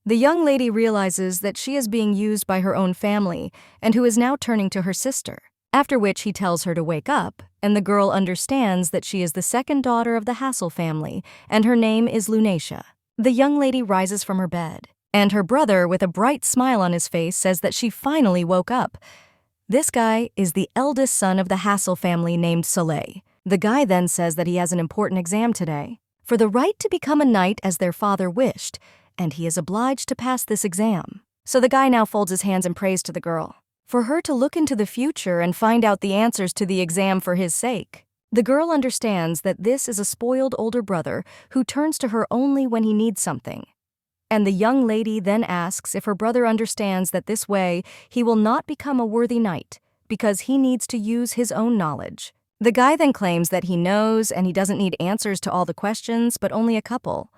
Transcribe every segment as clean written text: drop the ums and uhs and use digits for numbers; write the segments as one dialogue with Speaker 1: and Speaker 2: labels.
Speaker 1: The young lady realizes that she is being used by her own family and who is now turning to her sister. After which he tells her to wake up, and the girl understands that she is the second daughter of the Hassel family, and her name is Lunacia. The young lady rises from her bed, and her brother, with a bright smile on his face, says that she finally woke up. This guy is the eldest son of the Hassel family named Soleil. The guy then says that he has an important exam today, for the right to become a knight as their father wished, and he is obliged to pass this exam. So the guy now folds his hands and prays to the girl for her to look into the future and find out the answers to the exam for his sake. The girl understands that this is a spoiled older brother who turns to her only when he needs something. And the young lady then asks if her brother understands that this way he will not become a worthy knight because he needs to use his own knowledge. The guy then claims that he knows and he doesn't need answers to all the questions, but only a couple.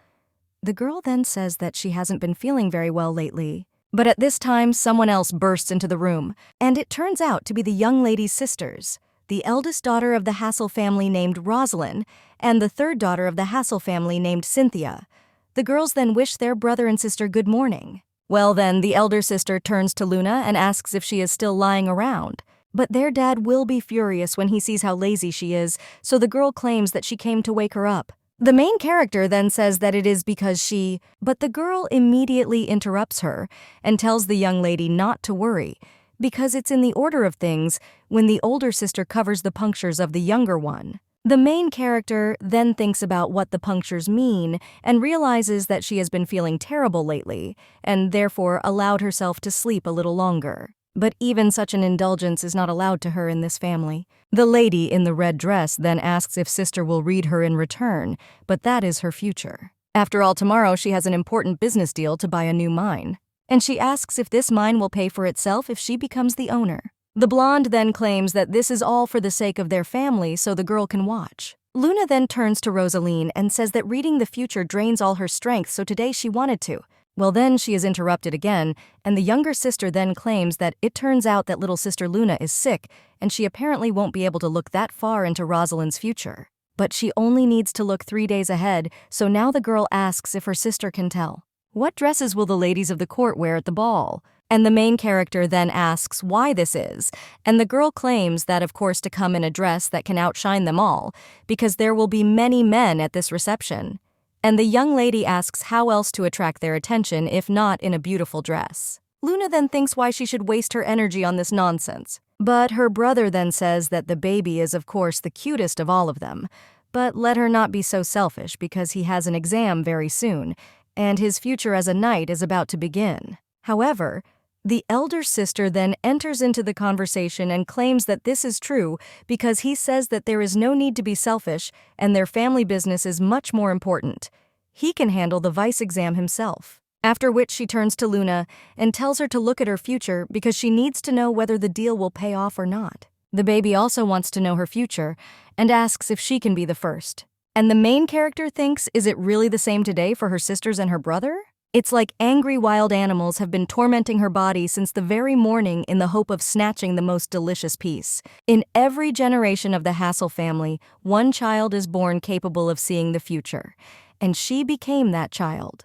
Speaker 1: The girl then says that she hasn't been feeling very well lately. But at this time, someone else bursts into the room, and it turns out to be the young lady's sisters, the eldest daughter of the Hassel family named Rosalind, and the third daughter of the Hassel family named Cynthia. The girls then wish their brother and sister good morning. Well then, the elder sister turns to Luna and asks if she is still lying around. But their dad will be furious when he sees how lazy she is, so the girl claims that she came to wake her up. The main character then says that it is because but the girl immediately interrupts her and tells the young lady not to worry, because it's in the order of things when the older sister covers the punctures of the younger one. The main character then thinks about what the punctures mean and realizes that she has been feeling terrible lately and therefore allowed herself to sleep a little longer. But even such an indulgence is not allowed to her in this family. The lady in the red dress then asks if sister will read her in return, but that is her future. After all, tomorrow she has an important business deal to buy a new mine, and she asks if this mine will pay for itself if she becomes the owner. The blonde then claims that this is all for the sake of their family so the girl can watch. Luna then turns to Rosaline and says that reading the future drains all her strength, so today she wanted to. Well then she is interrupted again, and the younger sister then claims that it turns out that little sister Luna is sick, and she apparently won't be able to look that far into Rosalind's future. But she only needs to look 3 days ahead, so now the girl asks if her sister can tell. What dresses will the ladies of the court wear at the ball? And the main character then asks why this is, and the girl claims that of course to come in a dress that can outshine them all, because there will be many men at this reception. And the young lady asks how else to attract their attention if not in a beautiful dress. Luna then thinks why she should waste her energy on this nonsense. But her brother then says that the baby is of course the cutest of all of them, but let her not be so selfish because he has an exam very soon, and his future as a knight is about to begin. However, the elder sister then enters into the conversation and claims that this is true because he says that there is no need to be selfish and their family business is much more important. He can handle the vice exam himself. After which she turns to Luna and tells her to look at her future because she needs to know whether the deal will pay off or not. The baby also wants to know her future and asks if she can be the first. And the main character thinks, is it really the same today for her sisters and her brother? It's like angry wild animals have been tormenting her body since the very morning in the hope of snatching the most delicious piece. In every generation of the Hassel family, one child is born capable of seeing the future, and she became that child.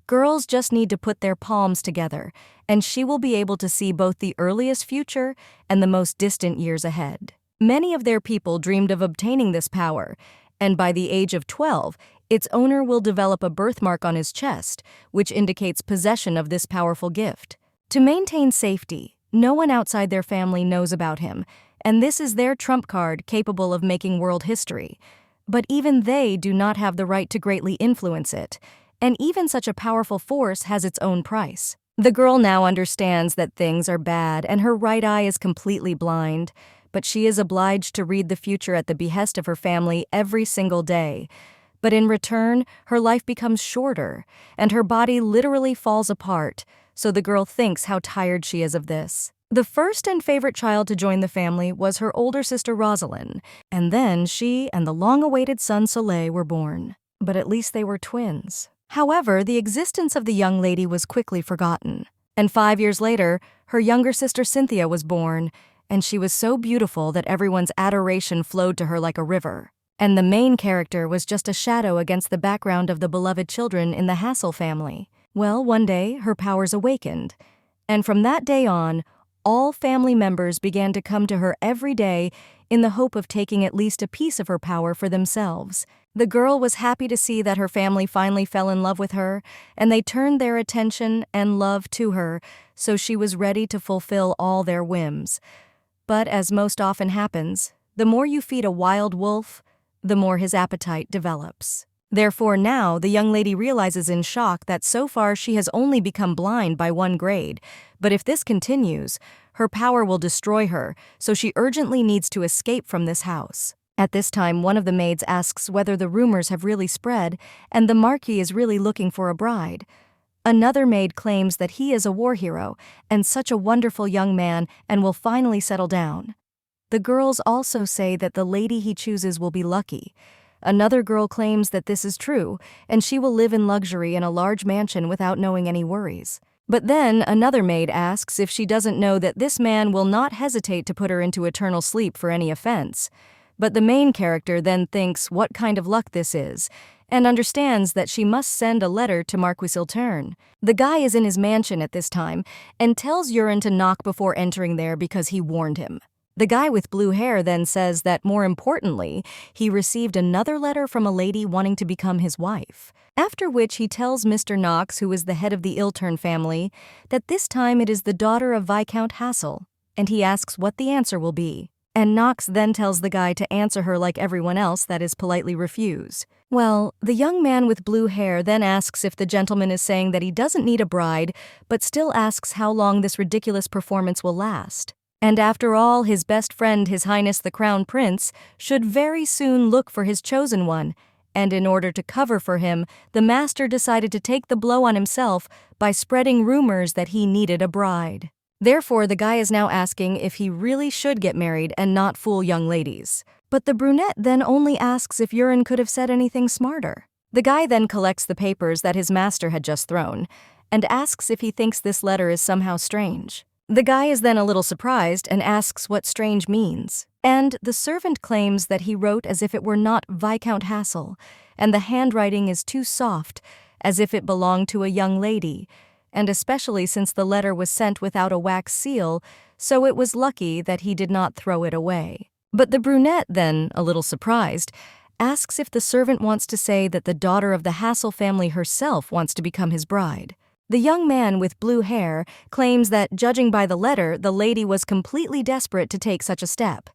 Speaker 1: Girls just need to put their palms together, and she will be able to see both the earliest future and the most distant years ahead. Many of their people dreamed of obtaining this power, and by the age of 12, its owner will develop a birthmark on his chest, which indicates possession of this powerful gift. To maintain safety, no one outside their family knows about him, and this is their trump card capable of making world history. But even they do not have the right to greatly influence it, and even such a powerful force has its own price. The girl now understands that things are bad and her right eye is completely blind, but she is obliged to read the future at the behest of her family every single day. But in return, her life becomes shorter, and her body literally falls apart, so the girl thinks how tired she is of this. The first and favorite child to join the family was her older sister Rosalind, and then she and the long-awaited son Soleil were born. But at least they were twins. However, the existence of the young lady was quickly forgotten, and 5 years later, her younger sister Cynthia was born, and she was so beautiful that everyone's adoration flowed to her like a river. And the main character was just a shadow against the background of the beloved children in the Hassel family. Well, one day, her powers awakened, and from that day on, all family members began to come to her every day in the hope of taking at least a piece of her power for themselves. The girl was happy to see that her family finally fell in love with her, and they turned their attention and love to her, so she was ready to fulfill all their whims. But as most often happens, the more you feed a wild wolf, the more his appetite develops. Therefore now the young lady realizes in shock that so far she has only become blind by 1 grade, but if this continues, her power will destroy her, so she urgently needs to escape from this house. At this time, one of the maids asks whether the rumors have really spread and the Marquis is really looking for a bride. Another maid claims that he is a war hero and such a wonderful young man and will finally settle down. The girls also say that the lady he chooses will be lucky. Another girl claims that this is true, and she will live in luxury in a large mansion without knowing any worries. But then another maid asks if she doesn't know that this man will not hesitate to put her into eternal sleep for any offense. But the main character then thinks what kind of luck this is, and understands that she must send a letter to Marquis Tyrant. The guy is in his mansion at this time, and tells Urine to knock before entering there because he warned him. The guy with blue hair then says that, more importantly, he received another letter from a lady wanting to become his wife. After which he tells Mr. Knox, who is the head of the Iltern family, that this time it is the daughter of Viscount Hassel, and he asks what the answer will be. And Knox then tells the guy to answer her like everyone else, that is, politely refuse. Well, the young man with blue hair then asks if the gentleman is saying that he doesn't need a bride, but still asks how long this ridiculous performance will last. And after all, his best friend, His Highness the Crown Prince, should very soon look for his chosen one, and in order to cover for him, the master decided to take the blow on himself by spreading rumors that he needed a bride. Therefore, the guy is now asking if he really should get married and not fool young ladies. But the brunette then only asks if Urine could have said anything smarter. The guy then collects the papers that his master had just thrown, and asks if he thinks this letter is somehow strange. The guy is then a little surprised and asks what strange means. And the servant claims that he wrote as if it were not Viscount Hassel, and the handwriting is too soft, as if it belonged to a young lady, and especially since the letter was sent without a wax seal, so it was lucky that he did not throw it away. But the brunette then, a little surprised, asks if the servant wants to say that the daughter of the Hassel family herself wants to become his bride. The young man with blue hair claims that, judging by the letter, the lady was completely desperate to take such a step.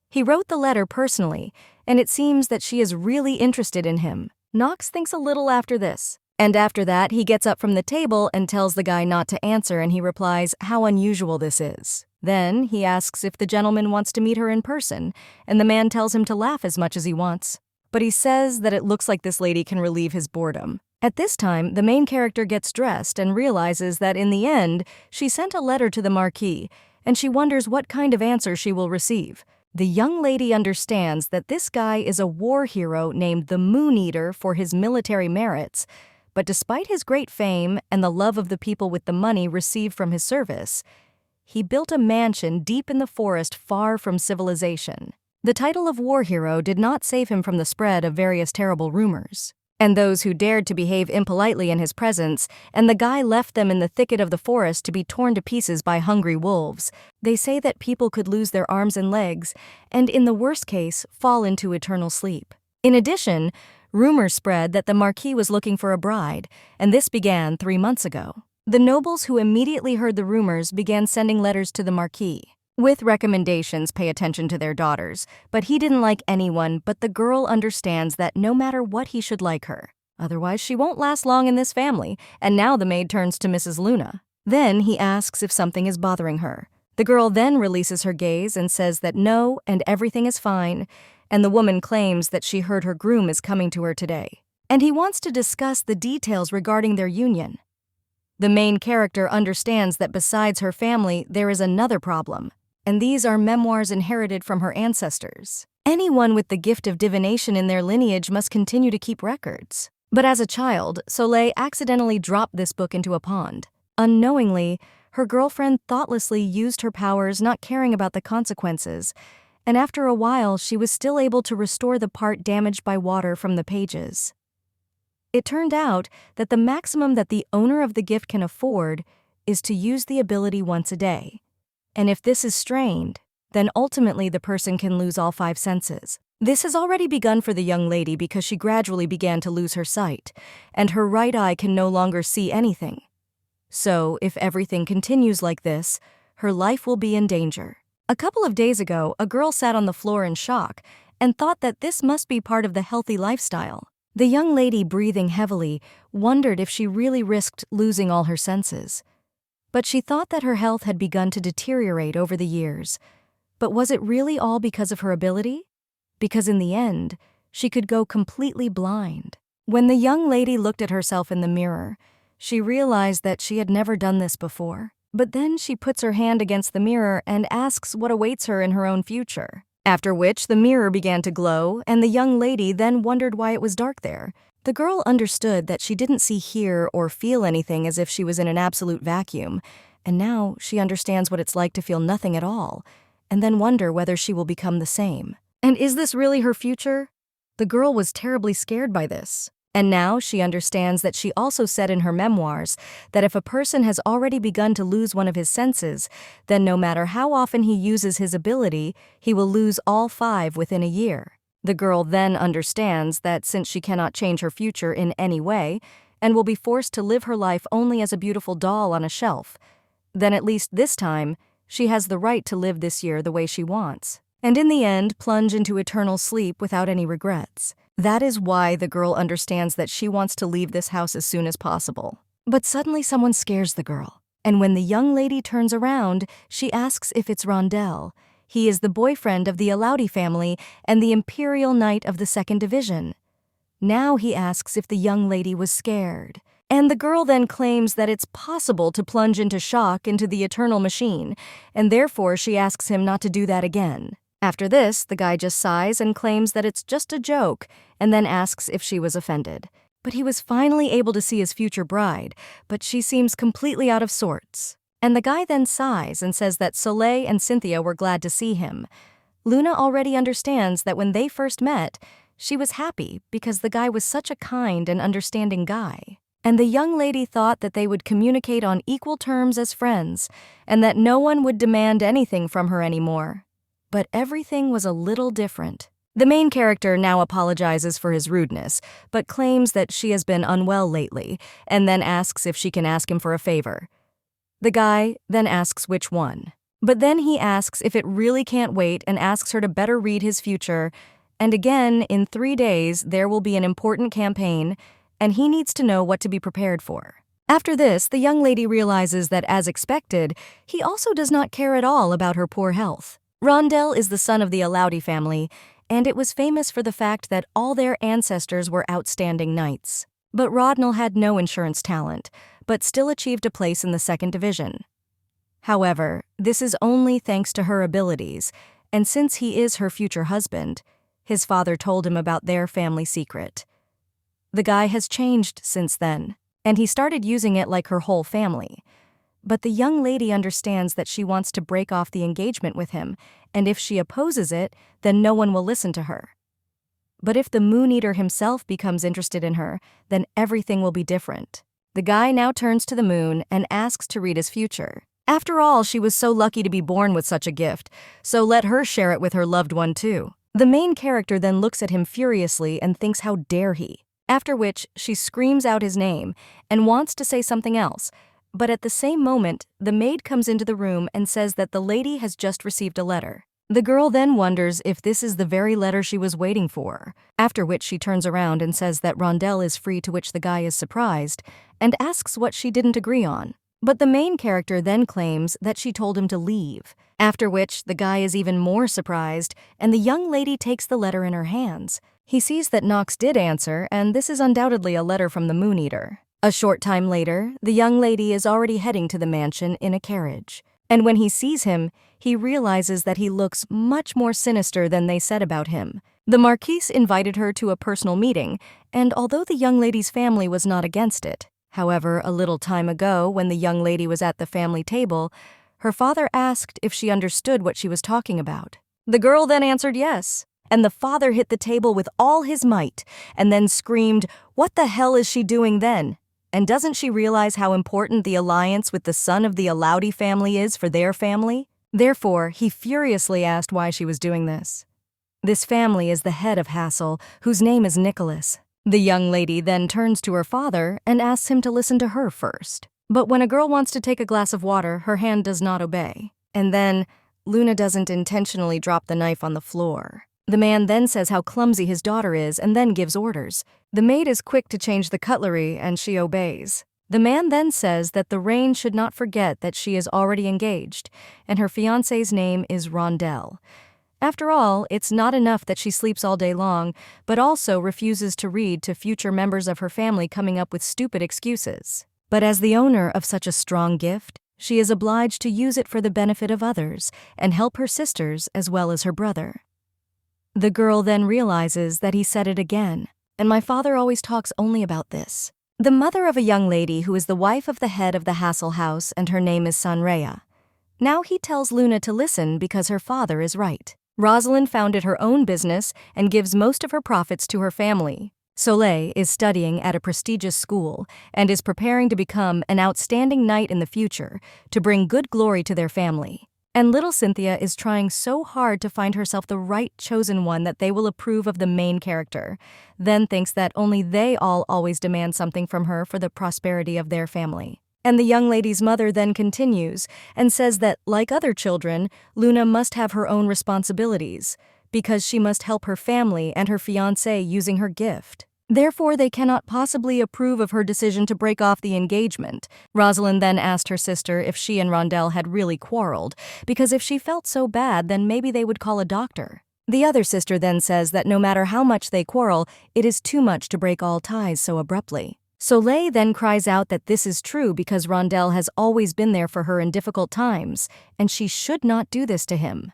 Speaker 1: He wrote the letter personally, and it seems that she is really interested in him. Knox thinks a little after this. And after that, he gets up from the table and tells the guy not to answer, and he replies how unusual this is. Then he asks if the gentleman wants to meet her in person, and the man tells him to laugh as much as he wants. But he says that it looks like this lady can relieve his boredom. At this time, the main character gets dressed and realizes that in the end, she sent a letter to the Marquis, and she wonders what kind of answer she will receive. The young lady understands that this guy is a war hero named the Moon Eater for his military merits, but despite his great fame and the love of the people with the money received from his service, he built a mansion deep in the forest far from civilization. The title of war hero did not save him from the spread of various terrible rumors, and those who dared to behave impolitely in his presence, and the guy left them in the thicket of the forest to be torn to pieces by hungry wolves. They say that people could lose their arms and legs, and in the worst case, fall into eternal sleep. In addition, rumors spread that the Marquis was looking for a bride, and this began 3 months ago. The nobles who immediately heard the rumors began sending letters to the Marquis, with recommendations pay attention to their daughters, but he didn't like anyone, but the girl understands that no matter what he should like her. Otherwise she won't last long in this family, and now the maid turns to Mrs. Luna. Then he asks if something is bothering her. The girl then releases her gaze and says that no, and everything is fine, and the woman claims that she heard her groom is coming to her today. And he wants to discuss the details regarding their union. The main character understands that besides her family, there is another problem, and these are memoirs inherited from her ancestors. Anyone with the gift of divination in their lineage must continue to keep records. But as a child, Soleil accidentally dropped this book into a pond. Unknowingly, her girlfriend thoughtlessly used her powers, not caring about the consequences, and after a while she was still able to restore the part damaged by water from the pages. It turned out that the maximum that the owner of the gift can afford is to use the ability once a day. And if this is strained, then ultimately the person can lose all 5 senses. This has already begun for the young lady because she gradually began to lose her sight, and her right eye can no longer see anything. So, if everything continues like this, her life will be in danger. A couple of days ago, a girl sat on the floor in shock and thought that this must be part of the healthy lifestyle. The young lady, breathing heavily, wondered if she really risked losing all her senses. But she thought that her health had begun to deteriorate over the years. But was it really all because of her ability? Because in the end, she could go completely blind. When the young lady looked at herself in the mirror, she realized that she had never done this before. But then she puts her hand against the mirror and asks what awaits her in her own future. After which, the mirror began to glow, and the young lady then wondered why it was dark there. The girl understood that she didn't see, hear, or feel anything as if she was in an absolute vacuum, and now she understands what it's like to feel nothing at all, and then wonder whether she will become the same. And is this really her future? The girl was terribly scared by this. And now she understands that she also said in her memoirs that if a person has already begun to lose one of his senses, then no matter how often he uses his ability, he will lose all 5 within a year. The girl then understands that since she cannot change her future in any way, and will be forced to live her life only as a beautiful doll on a shelf, then at least this time, she has the right to live this year the way she wants, and in the end plunge into eternal sleep without any regrets. That is why the girl understands that she wants to leave this house as soon as possible. But suddenly someone scares the girl, and when the young lady turns around, she asks if it's Rondell. He is the boyfriend of the Alaudi family and the Imperial Knight of the 2nd Division. Now he asks if the young lady was scared, and the girl then claims that it's possible to plunge into shock into the eternal machine, and therefore she asks him not to do that again. After this, the guy just sighs and claims that it's just a joke, and then asks if she was offended. But he was finally able to see his future bride, but she seems completely out of sorts. And the guy then sighs and says that Soleil and Cynthia were glad to see him. Luna already understands that when they first met, she was happy because the guy was such a kind and understanding guy. And the young lady thought that they would communicate on equal terms as friends, and that no one would demand anything from her anymore. But everything was a little different. The main character now apologizes for his rudeness, but claims that she has been unwell lately, and then asks if she can ask him for a favor. The guy then asks which one. But then he asks if it really can't wait and asks her to better read his future. And again, in 3 days, there will be an important campaign, and he needs to know what to be prepared for. After this, the young lady realizes that, as expected, he also does not care at all about her poor health. Rondell is the son of the Alaudi family, and it was famous for the fact that all their ancestors were outstanding knights. But Rodnell had no insurance talent, but still achieved a place in the 2nd Division. However, this is only thanks to her abilities, and since he is her future husband, his father told him about their family secret. The guy has changed since then, and he started using it like her whole family. But the young lady understands that she wants to break off the engagement with him, and if she opposes it, then no one will listen to her. But if the Moon Eater himself becomes interested in her, then everything will be different. The guy now turns to the moon and asks to read his future. After all, she was so lucky to be born with such a gift, so let her share it with her loved one too. The main character then looks at him furiously and thinks how dare he. After which, she screams out his name and wants to say something else, but at the same moment, the maid comes into the room and says that the lady has just received a letter. The girl then wonders if this is the very letter she was waiting for, after which she turns around and says that Rondell is free, to which the guy is surprised and asks what she didn't agree on. But the main character then claims that she told him to leave, after which the guy is even more surprised and the young lady takes the letter in her hands. He sees that Knox did answer, and this is undoubtedly a letter from the Moon Eater. A short time later, the young lady is already heading to the mansion in a carriage. And when he sees him, he realizes that he looks much more sinister than they said about him. The Marquis invited her to a personal meeting, and although the young lady's family was not against it, however, a little time ago when the young lady was at the family table, her father asked if she understood what she was talking about. The girl then answered yes, And the father hit the table with all his might and then screamed, "What the hell is she doing then? And doesn't she realize how important the alliance with the son of the Alaudi family is for their family?" Therefore, he furiously asked why she was doing this. This family is the head of Hassel, whose name is Nicholas. The young lady then turns to her father and asks him to listen to her first. But when a girl wants to take a glass of water, her hand does not obey. And then, Luna doesn't intentionally drop the knife on the floor. The man then says how clumsy his daughter is and then gives orders. The maid is quick to change the cutlery and she obeys. The man then says that the Rain should not forget that she is already engaged and her fiancé's name is Rondel. After all, it's not enough that she sleeps all day long, but also refuses to read to future members of her family coming up with stupid excuses. But as the owner of such a strong gift, she is obliged to use it for the benefit of others and help her sisters as well as her brother. The girl then realizes that he said it again, and my father always talks only about this. The mother of a young lady who is the wife of the head of the Hassel house and her name is Sanrea. Now he tells Luna to listen because her father is right. Rosalind founded her own business and gives most of her profits to her family. Soleil is studying at a prestigious school and is preparing to become an outstanding knight in the future to bring good glory to their family. And little Cynthia is trying so hard to find herself the right chosen one that they will approve of the main character, then thinks that only they all always demand something from her for the prosperity of their family. And the young lady's mother then continues and says that, like other children, Luna must have her own responsibilities because she must help her family and her fiancé using her gift. Therefore, they cannot possibly approve of her decision to break off the engagement. Rosalind then asked her sister if she and Rondel had really quarreled, because if she felt so bad, then maybe they would call a doctor. The other sister then says that no matter how much they quarrel, it is too much to break all ties so abruptly. Soleil then cries out that this is true because Rondel has always been there for her in difficult times, and she should not do this to him.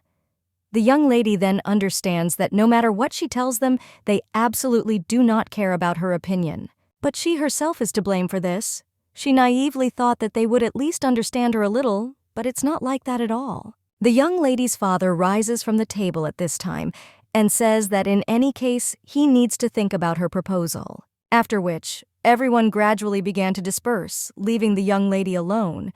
Speaker 1: The young lady then understands that no matter what she tells them, they absolutely do not care about her opinion. But she herself is to blame for this. She naively thought that they would at least understand her a little, but it's not like that at all. The young lady's father rises from the table at this time and says that in any case, he needs to think about her proposal. After which, everyone gradually began to disperse, leaving the young lady alone.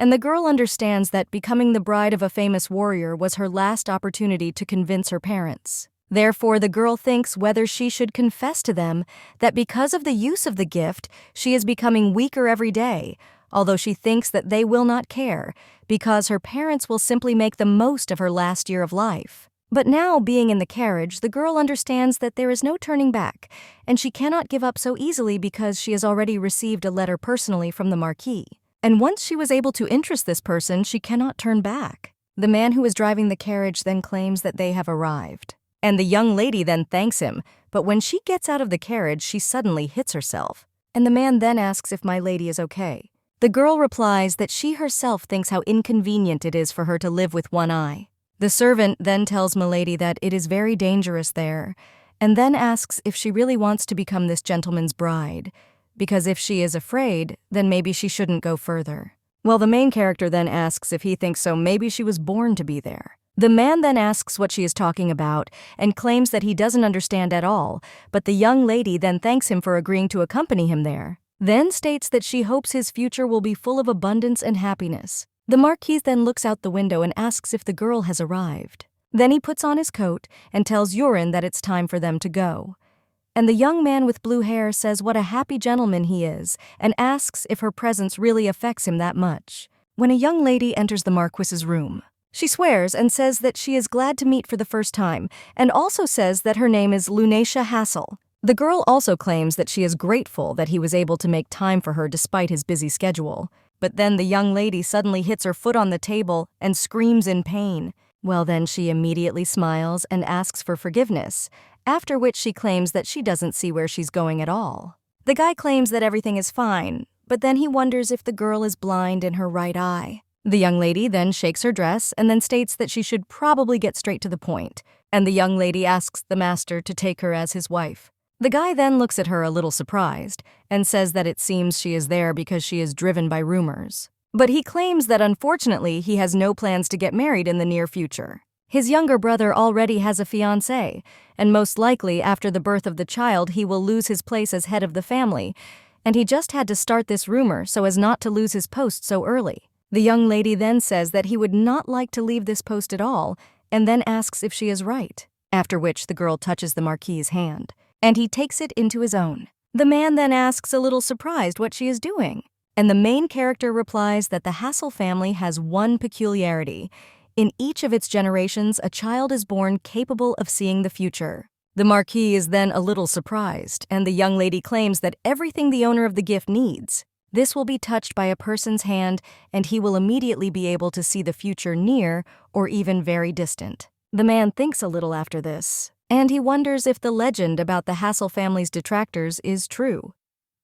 Speaker 1: And the girl understands that becoming the bride of a famous warrior was her last opportunity to convince her parents. Therefore, the girl thinks whether she should confess to them that because of the use of the gift, she is becoming weaker every day, although she thinks that they will not care, because her parents will simply make the most of her last year of life. But now, being in the carriage, the girl understands that there is no turning back, and she cannot give up so easily because she has already received a letter personally from the Marquis. And once she was able to interest this person, she cannot turn back. The man who is driving the carriage then claims that they have arrived. And the young lady then thanks him, but when she gets out of the carriage, she suddenly hits herself. And the man then asks if my lady is okay. The girl replies that she herself thinks how inconvenient it is for her to live with one eye. The servant then tells milady that it is very dangerous there, and then asks if she really wants to become this gentleman's bride, because if she is afraid, then maybe she shouldn't go further. Well, the main character then asks if he thinks so maybe she was born to be there. The man then asks what she is talking about and claims that he doesn't understand at all, but the young lady then thanks him for agreeing to accompany him there, then states that she hopes his future will be full of abundance and happiness. The Marquis then looks out the window and asks if the girl has arrived. Then he puts on his coat and tells Urin that it's time for them to go. And the young man with blue hair says what a happy gentleman he is and asks if her presence really affects him that much. When a young lady enters the Marquis's room, she swears and says that she is glad to meet for the first time and also says that her name is Lunacia Hassel. The girl also claims that she is grateful that he was able to make time for her despite his busy schedule. But then the young lady suddenly hits her foot on the table and screams in pain. Well, then she immediately smiles and asks for forgiveness, after which she claims that she doesn't see where she's going at all. The guy claims that everything is fine, but then he wonders if the girl is blind in her right eye. The young lady then shakes her dress and then states that she should probably get straight to the point, and the young lady asks the master to take her as his wife. The guy then looks at her a little surprised and says that it seems she is there because she is driven by rumors. But he claims that unfortunately he has no plans to get married in the near future. His younger brother already has a fiancée, and most likely after the birth of the child he will lose his place as head of the family, and he just had to start this rumor so as not to lose his post so early. The young lady then says that he would not like to leave this post at all, and then asks if she is right, after which the girl touches the Marquis's hand, and he takes it into his own. The man then asks, a little surprised, what she is doing, and the main character replies that the Hassel family has one peculiarity. In each of its generations, a child is born capable of seeing the future. The Marquis is then a little surprised, and the young lady claims that everything the owner of the gift needs, this will be touched by a person's hand, and he will immediately be able to see the future near or even very distant. The man thinks a little after this, and he wonders if the legend about the Hassel family's detractors is true.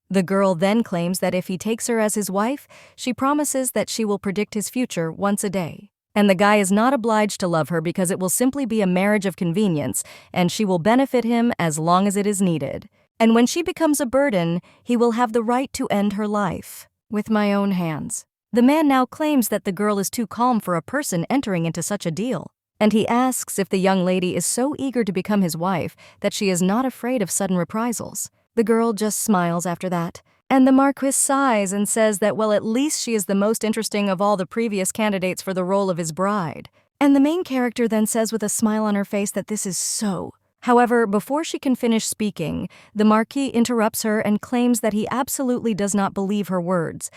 Speaker 1: The girl then claims that if he takes her as his wife, she promises that she will predict his future once a day. And the guy is not obliged to love her because it will simply be a marriage of convenience, and she will benefit him as long as it is needed. And when she becomes a burden, he will have the right to end her life. With my own hands. The man now claims that the girl is too calm for a person entering into such a deal, and he asks if the young lady is so eager to become his wife that she is not afraid of sudden reprisals. The girl just smiles after that, and the Marquis sighs and says that, well, at least she is the most interesting of all the previous candidates for the role of his bride. And the main character then says with a smile on her face that this is so. However, before she can finish speaking, the Marquis interrupts her and claims that he absolutely does not believe her words,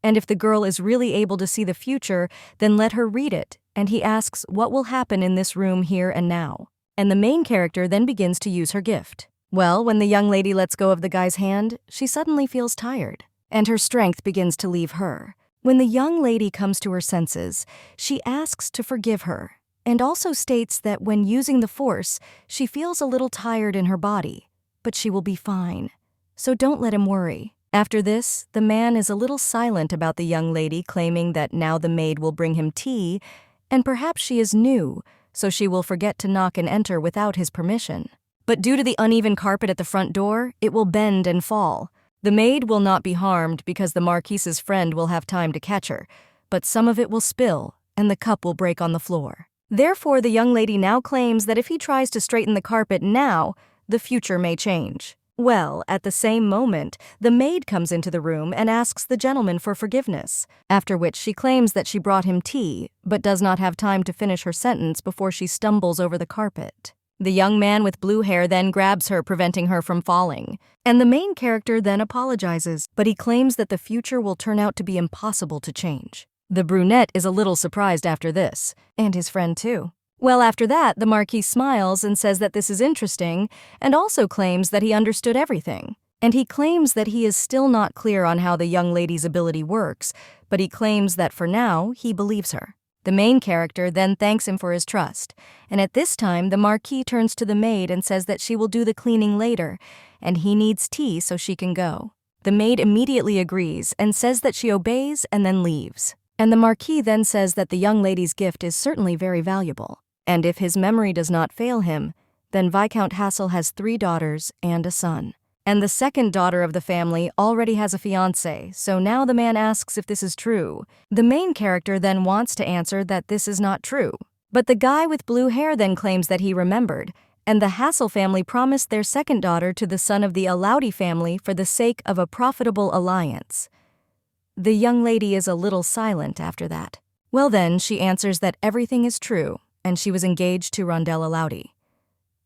Speaker 1: and if the girl is really able to see the future, then let her read it, and he asks what will happen in this room here and now. And the main character then begins to use her gift. Well, when the young lady lets go of the guy's hand, she suddenly feels tired, and her strength begins to leave her. When the young lady comes to her senses, she asks to forgive her, and also states that when using the force, she feels a little tired in her body, but she will be fine. So don't let him worry. After this, the man is a little silent about the young lady, claiming that now the maid will bring him tea, and perhaps she is new, so she will forget to knock and enter without his permission. But due to the uneven carpet at the front door, it will bend and fall. The maid will not be harmed because the Marquis's friend will have time to catch her, but some of it will spill, and the cup will break on the floor. Therefore, the young lady now claims that if he tries to straighten the carpet now, the future may change. Well, at the same moment, the maid comes into the room and asks the gentleman for forgiveness, after which she claims that she brought him tea, but does not have time to finish her sentence before she stumbles over the carpet. The young man with blue hair then grabs her, preventing her from falling, and the main character then apologizes, but he claims that the future will turn out to be impossible to change. The brunette is a little surprised after this, and his friend too. Well, after that, the Marquis smiles and says that this is interesting, and also claims that he understood everything. And he claims that he is still not clear on how the young lady's ability works, but he claims that for now, he believes her. The main character then thanks him for his trust, and at this time, the Marquis turns to the maid and says that she will do the cleaning later, and he needs tea so she can go. The maid immediately agrees and says that she obeys and then leaves. And the Marquis then says that the young lady's gift is certainly very valuable, and if his memory does not fail him, then Viscount Hassel has 3 daughters and a son. And the second daughter of the family already has a fiancé, so now the man asks if this is true. The main character then wants to answer that this is not true, but the guy with blue hair then claims that he remembered, and the Hassel family promised their second daughter to the son of the Alaudi family for the sake of a profitable alliance. The young lady is a little silent after that. Well then, she answers that everything is true, and she was engaged to Rondel Alaudi.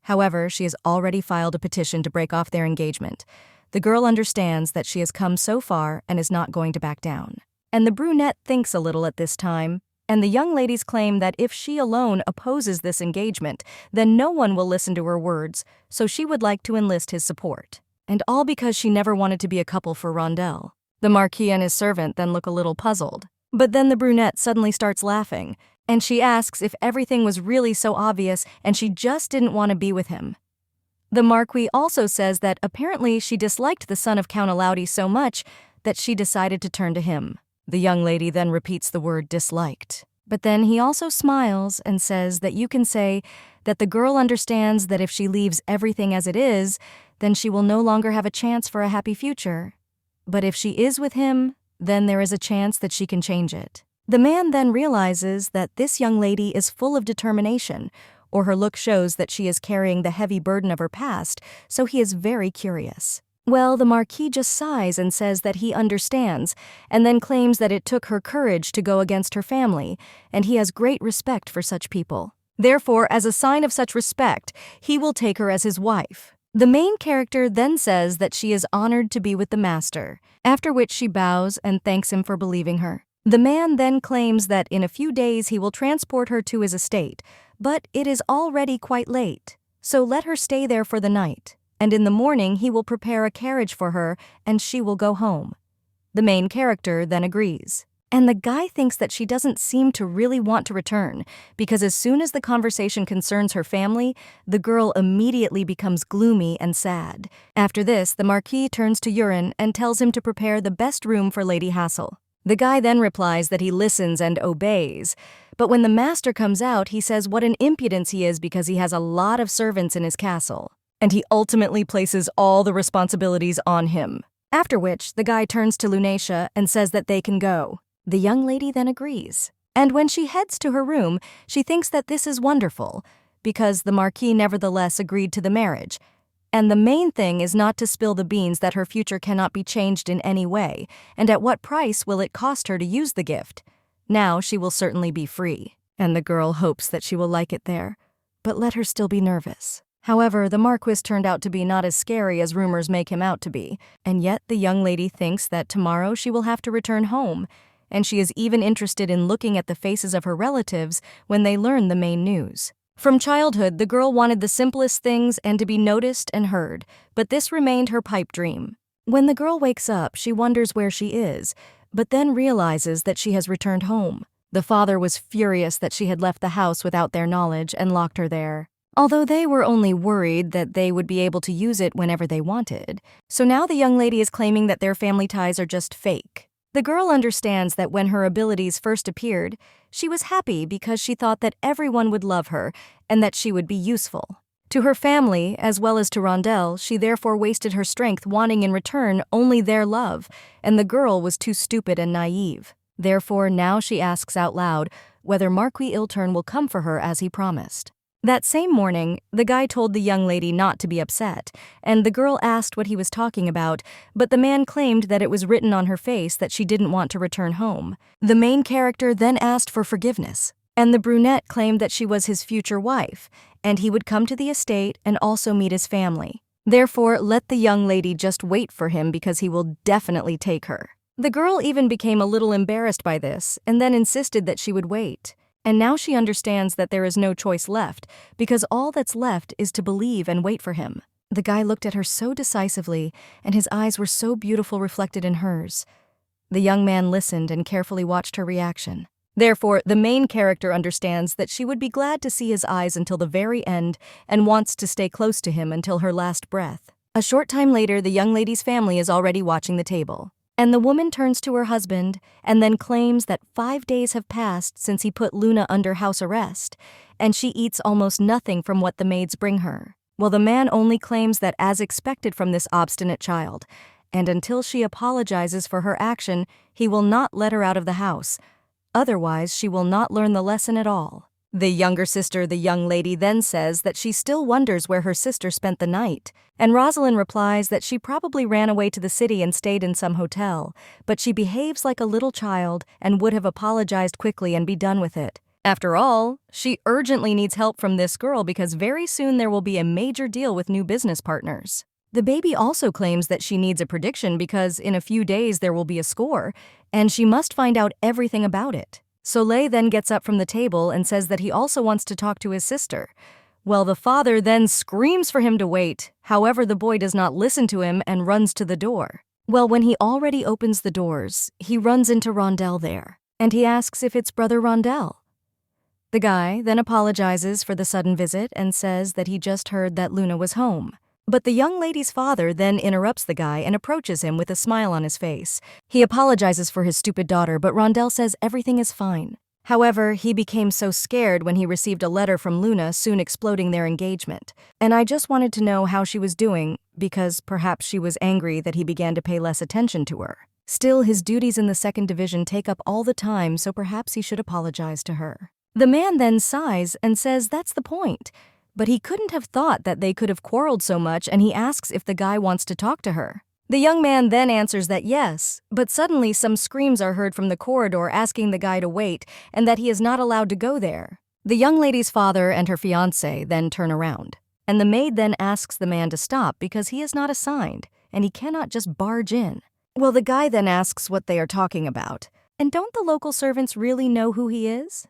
Speaker 1: However, she has already filed a petition to break off their engagement. The girl understands that she has come so far and is not going to back down. And the brunette thinks a little at this time, and the young ladies claim that if she alone opposes this engagement, then no one will listen to her words, so she would like to enlist his support. And all because she never wanted to be a couple for Rondel. The Marquis and his servant then look a little puzzled. But then the brunette suddenly starts laughing, and she asks if everything was really so obvious and she just didn't want to be with him. The Marquis also says that apparently she disliked the son of Count Alaudi so much that she decided to turn to him. The young lady then repeats the word disliked. But then he also smiles and says that you can say that the girl understands that if she leaves everything as it is, then she will no longer have a chance for a happy future. But if she is with him, then there is a chance that she can change it. The man then realizes that this young lady is full of determination, or her look shows that she is carrying the heavy burden of her past, so he is very curious. Well, the Marquis just sighs and says that he understands, and then claims that it took her courage to go against her family, and he has great respect for such people. Therefore, as a sign of such respect, he will take her as his wife. The main character then says that she is honored to be with the master, after which she bows and thanks him for believing her. The man then claims that in a few days he will transport her to his estate, but it is already quite late, so let her stay there for the night, and in the morning he will prepare a carriage for her and she will go home. The main character then agrees. And the guy thinks that she doesn't seem to really want to return, because as soon as the conversation concerns her family, the girl immediately becomes gloomy and sad. After this, the Marquis turns to Urin and tells him to prepare the best room for Lady Hassel. The guy then replies that he listens and obeys, but when the master comes out, he says what an impudence he is because he has a lot of servants in his castle, and he ultimately places all the responsibilities on him. After which, the guy turns to Lunacia and says that they can go. The young lady then agrees, and when she heads to her room, she thinks that this is wonderful, because the Marquis nevertheless agreed to the marriage, and the main thing is not to spill the beans that her future cannot be changed in any way, and at what price will it cost her to use the gift. Now she will certainly be free, and the girl hopes that she will like it there, but let her still be nervous. However, the Marquis turned out to be not as scary as rumors make him out to be, and yet the young lady thinks that tomorrow she will have to return home, and she is even interested in looking at the faces of her relatives when they learn the main news. From childhood, the girl wanted the simplest things and to be noticed and heard, but this remained her pipe dream. When the girl wakes up, she wonders where she is, but then realizes that she has returned home. The father was furious that she had left the house without their knowledge and locked her there, although they were only worried that they would be able to use it whenever they wanted. So now the young lady is claiming that their family ties are just fake. The girl understands that when her abilities first appeared, she was happy because she thought that everyone would love her and that she would be useful. To her family, as well as to Rondel, she therefore wasted her strength wanting in return only their love, and the girl was too stupid and naive. Therefore, now she asks out loud whether Marquis Iltern will come for her as he promised. That same morning, the guy told the young lady not to be upset, and the girl asked what he was talking about, but the man claimed that it was written on her face that she didn't want to return home. The main character then asked for forgiveness, and the brunette claimed that she was his future wife, and he would come to the estate and also meet his family. Therefore, let the young lady just wait for him because he will definitely take her. The girl even became a little embarrassed by this, and then insisted that she would wait. And now she understands that there is no choice left, because all that's left is to believe and wait for him. The guy looked at her so decisively, and his eyes were so beautiful reflected in hers. The young man listened and carefully watched her reaction. Therefore, the main character understands that she would be glad to see his eyes until the very end and wants to stay close to him until her last breath. A short time later, the young lady's family is already watching the table. And the woman turns to her husband and then claims that 5 days have passed since he put Luna under house arrest, and she eats almost nothing from what the maids bring her. Well, the man only claims that as expected from this obstinate child, and until she apologizes for her action, he will not let her out of the house. Otherwise, she will not learn the lesson at all. The younger sister, the young lady, then says that she still wonders where her sister spent the night, and Rosalind replies that she probably ran away to the city and stayed in some hotel, but she behaves like a little child and would have apologized quickly and be done with it. After all, she urgently needs help from this girl because very soon there will be a major deal with new business partners. The baby also claims that she needs a prediction because in a few days there will be a score, and she must find out everything about it. Soleil then gets up from the table and says that he also wants to talk to his sister. Well, the father then screams for him to wait. However, the boy does not listen to him and runs to the door. Well, when he already opens the doors, he runs into Rondel there, and he asks if it's Brother Rondel. The guy then apologizes for the sudden visit and says that he just heard that Luna was home. But the young lady's father then interrupts the guy and approaches him with a smile on his face. He apologizes for his stupid daughter, but Rondel says everything is fine. However, he became so scared when he received a letter from Luna soon exploding their engagement. And I just wanted to know how she was doing, because perhaps she was angry that he began to pay less attention to her. Still, his duties in the second division take up all the time, so perhaps he should apologize to her. The man then sighs and says that's the point. But he couldn't have thought that they could have quarreled so much, and he asks if the guy wants to talk to her. The young man then answers that yes, but suddenly some screams are heard from the corridor asking the guy to wait and that he is not allowed to go there. The young lady's father and her fiancé then turn around, and the maid then asks the man to stop because he is not assigned, and he cannot just barge in. Well, the guy then asks what they are talking about, and don't the local servants really know who he is?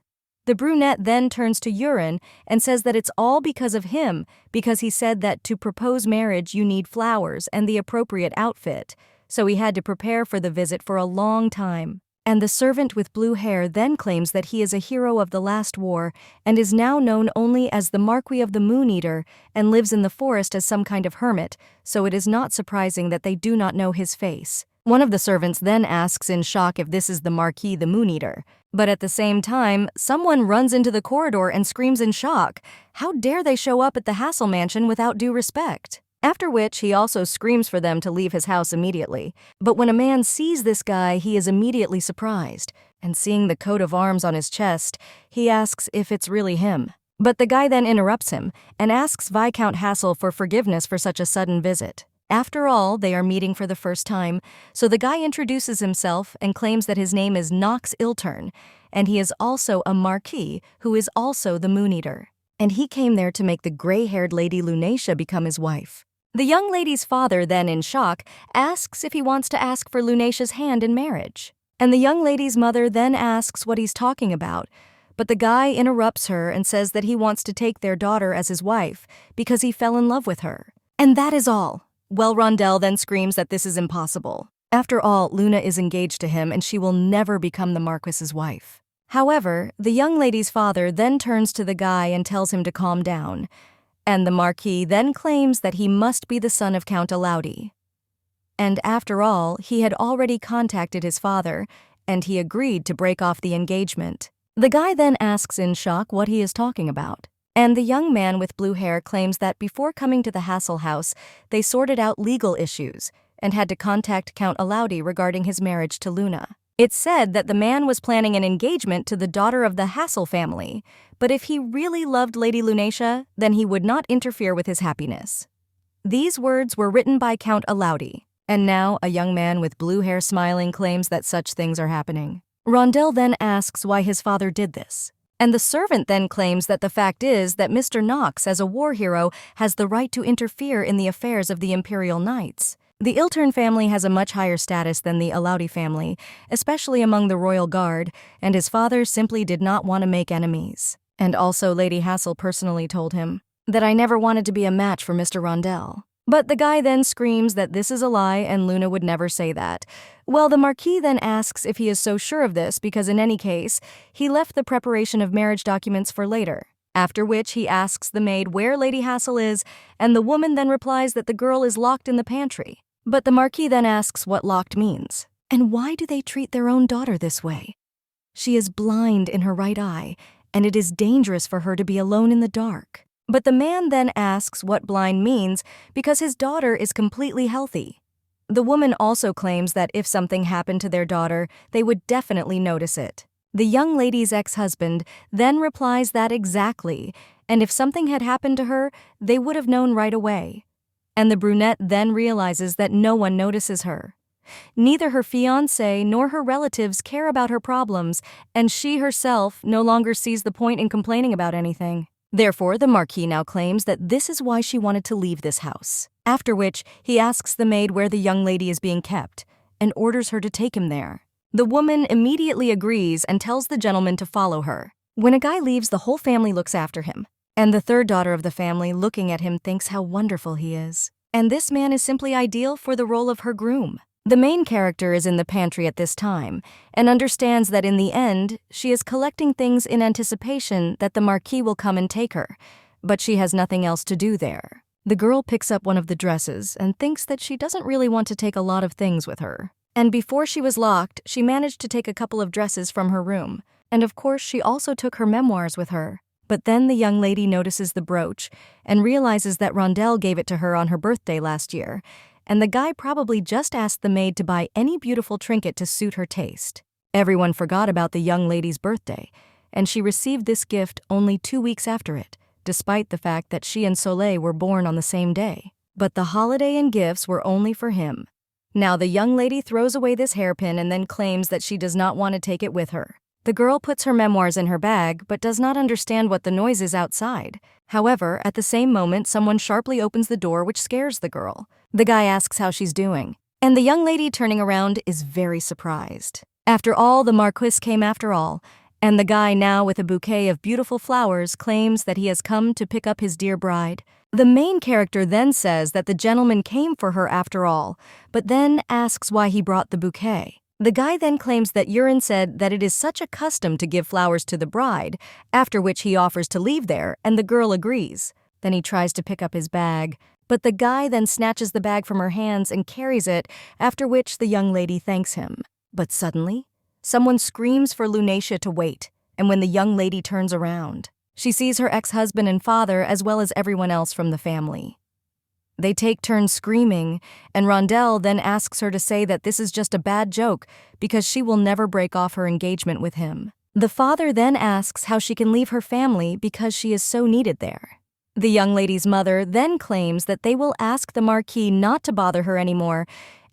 Speaker 1: The brunette then turns to Urine and says that it's all because of him, because he said that to propose marriage you need flowers and the appropriate outfit, so he had to prepare for the visit for a long time. And the servant with blue hair then claims that he is a hero of the last war and is now known only as the Marquis of the Moon Eater and lives in the forest as some kind of hermit, so it is not surprising that they do not know his face. One of the servants then asks in shock if this is the Marquis the Moon Eater. But at the same time, someone runs into the corridor and screams in shock, how dare they show up at the Hassel mansion without due respect? After which, he also screams for them to leave his house immediately. But when a man sees this guy, he is immediately surprised, and seeing the coat of arms on his chest, he asks if it's really him. But the guy then interrupts him and asks Viscount Hassel for forgiveness for such a sudden visit. After all, they are meeting for the first time, so the guy introduces himself and claims that his name is Knox Iltern, and he is also a Marquis who is also the Moon Eater. And he came there to make the gray-haired Lady Lunacia become his wife. The young lady's father then, in shock, asks if he wants to ask for Lunacia's hand in marriage. And the young lady's mother then asks what he's talking about, but the guy interrupts her and says that he wants to take their daughter as his wife because he fell in love with her. And that is all. Well, Rondell then screams that this is impossible. After all, Luna is engaged to him and she will never become the Marquis's wife. However, the young lady's father then turns to the guy and tells him to calm down, and the Marquis then claims that he must be the son of Count Alaudi. And after all, he had already contacted his father, and he agreed to break off the engagement. The guy then asks in shock what he is talking about. And the young man with blue hair claims that before coming to the Hassel house, they sorted out legal issues and had to contact Count Alaudi regarding his marriage to Luna. It's said that the man was planning an engagement to the daughter of the Hassel family, but if he really loved Lady Lunacia, then he would not interfere with his happiness. These words were written by Count Alaudi, and now a young man with blue hair smiling claims that such things are happening. Rondell then asks why his father did this. And the servant then claims that the fact is that Mr. Knox, as a war hero, has the right to interfere in the affairs of the Imperial Knights. The Iltern family has a much higher status than the Alaudi family, especially among the royal guard, and his father simply did not want to make enemies. And also Lady Hassel personally told him that I never wanted to be a match for Mr. Rondell. But the guy then screams that this is a lie and Luna would never say that. Well, the Marquis then asks if he is so sure of this because in any case, he left the preparation of marriage documents for later. After which he asks the maid where Lady Hassel is, and the woman then replies that the girl is locked in the pantry. But the Marquis then asks what locked means. And why do they treat their own daughter this way? She is blind in her right eye, and it is dangerous for her to be alone in the dark. But the man then asks what blind means because his daughter is completely healthy. The woman also claims that if something happened to their daughter, they would definitely notice it. The young lady's ex-husband then replies that exactly, and if something had happened to her, they would have known right away. And the brunette then realizes that no one notices her. Neither her fiancé nor her relatives care about her problems, and she herself no longer sees the point in complaining about anything. Therefore, the Marquis now claims that this is why she wanted to leave this house. After which, he asks the maid where the young lady is being kept, and orders her to take him there. The woman immediately agrees and tells the gentleman to follow her. When a guy leaves, the whole family looks after him, and the third daughter of the family, looking at him, thinks how wonderful he is. And this man is simply ideal for the role of her groom. The main character is in the pantry at this time, and understands that in the end, she is collecting things in anticipation that the Marquis will come and take her, but she has nothing else to do there. The girl picks up one of the dresses and thinks that she doesn't really want to take a lot of things with her. And before she was locked, she managed to take a couple of dresses from her room, and of course she also took her memoirs with her. But then the young lady notices the brooch and realizes that Rondell gave it to her on her birthday last year, and the guy probably just asked the maid to buy any beautiful trinket to suit her taste. Everyone forgot about the young lady's birthday, and she received this gift only 2 weeks after it, despite the fact that she and Soleil were born on the same day. But the holiday and gifts were only for him. Now the young lady throws away this hairpin and then claims that she does not want to take it with her. The girl puts her memoirs in her bag but does not understand what the noise is outside. However, at the same moment, someone sharply opens the door, which scares the girl. The guy asks how she's doing, and the young lady, turning around, is very surprised. After all, the Marquis came after all, and the guy, now with a bouquet of beautiful flowers, claims that he has come to pick up his dear bride. The main character then says that the gentleman came for her after all, but then asks why he brought the bouquet. The guy then claims that Yurin said that it is such a custom to give flowers to the bride, after which he offers to leave there, and the girl agrees. Then he tries to pick up his bag, but the guy then snatches the bag from her hands and carries it, after which the young lady thanks him. But suddenly, someone screams for Lunacia to wait, and when the young lady turns around, she sees her ex-husband and father as well as everyone else from the family. They take turns screaming, and Rondell then asks her to say that this is just a bad joke because she will never break off her engagement with him. The father then asks how she can leave her family because she is so needed there. The young lady's mother then claims that they will ask the Marquis not to bother her anymore,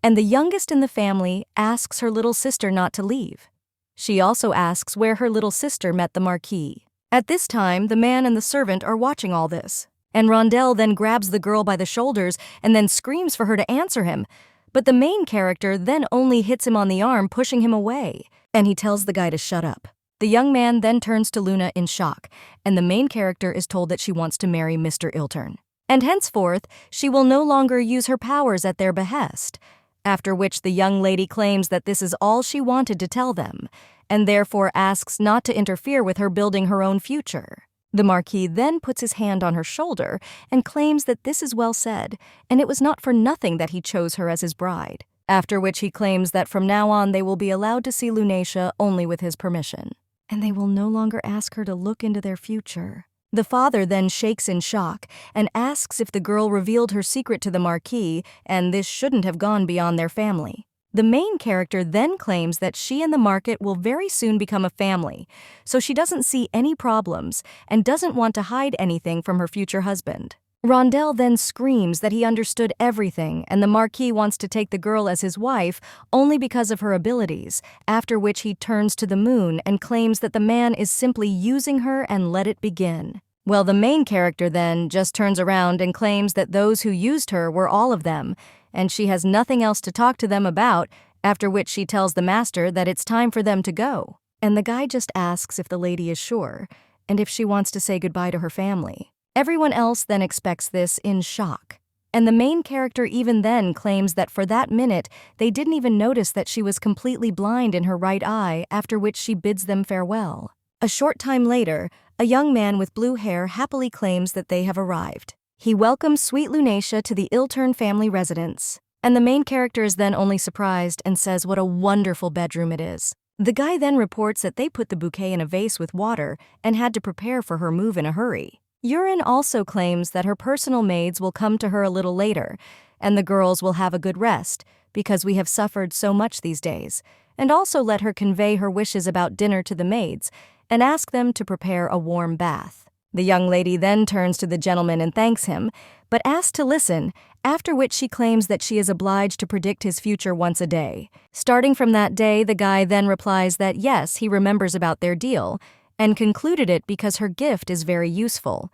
Speaker 1: and the youngest in the family asks her little sister not to leave. She also asks where her little sister met the Marquis. At this time, the man and the servant are watching all this, and Rondell then grabs the girl by the shoulders and then screams for her to answer him, but the main character then only hits him on the arm, pushing him away, and he tells the guy to shut up. The young man then turns to Luna in shock, and the main character is told that she wants to marry Mr. Iltern, and henceforth she will no longer use her powers at their behest, after which the young lady claims that this is all she wanted to tell them, and therefore asks not to interfere with her building her own future. The Marquis then puts his hand on her shoulder and claims that this is well said, and it was not for nothing that he chose her as his bride, after which he claims that from now on they will be allowed to see Lunacia only with his permission, and they will no longer ask her to look into their future. The father then shakes in shock and asks if the girl revealed her secret to the Marquis, and this shouldn't have gone beyond their family. The main character then claims that she and the market will very soon become a family, so she doesn't see any problems and doesn't want to hide anything from her future husband. Rondell then screams that he understood everything and the Marquis wants to take the girl as his wife only because of her abilities, after which he turns to the moon and claims that the man is simply using her and let it begin. Well, the main character then just turns around and claims that those who used her were all of them, and she has nothing else to talk to them about, after which she tells the master that it's time for them to go. And the guy just asks if the lady is sure, and if she wants to say goodbye to her family. Everyone else then expects this in shock, and the main character even then claims that for that minute they didn't even notice that she was completely blind in her right eye, after which she bids them farewell. A short time later, a young man with blue hair happily claims that they have arrived. He welcomes sweet Lunacia to the Iltern family residence, and the main character is then only surprised and says what a wonderful bedroom it is. The guy then reports that they put the bouquet in a vase with water and had to prepare for her move in a hurry. Yurin also claims that her personal maids will come to her a little later, and the girls will have a good rest because we have suffered so much these days, and also let her convey her wishes about dinner to the maids and ask them to prepare a warm bath. The young lady then turns to the gentleman and thanks him, but asks to listen, after which she claims that she is obliged to predict his future once a day. Starting from that day, the guy then replies that yes, he remembers about their deal, and concluded it because her gift is very useful.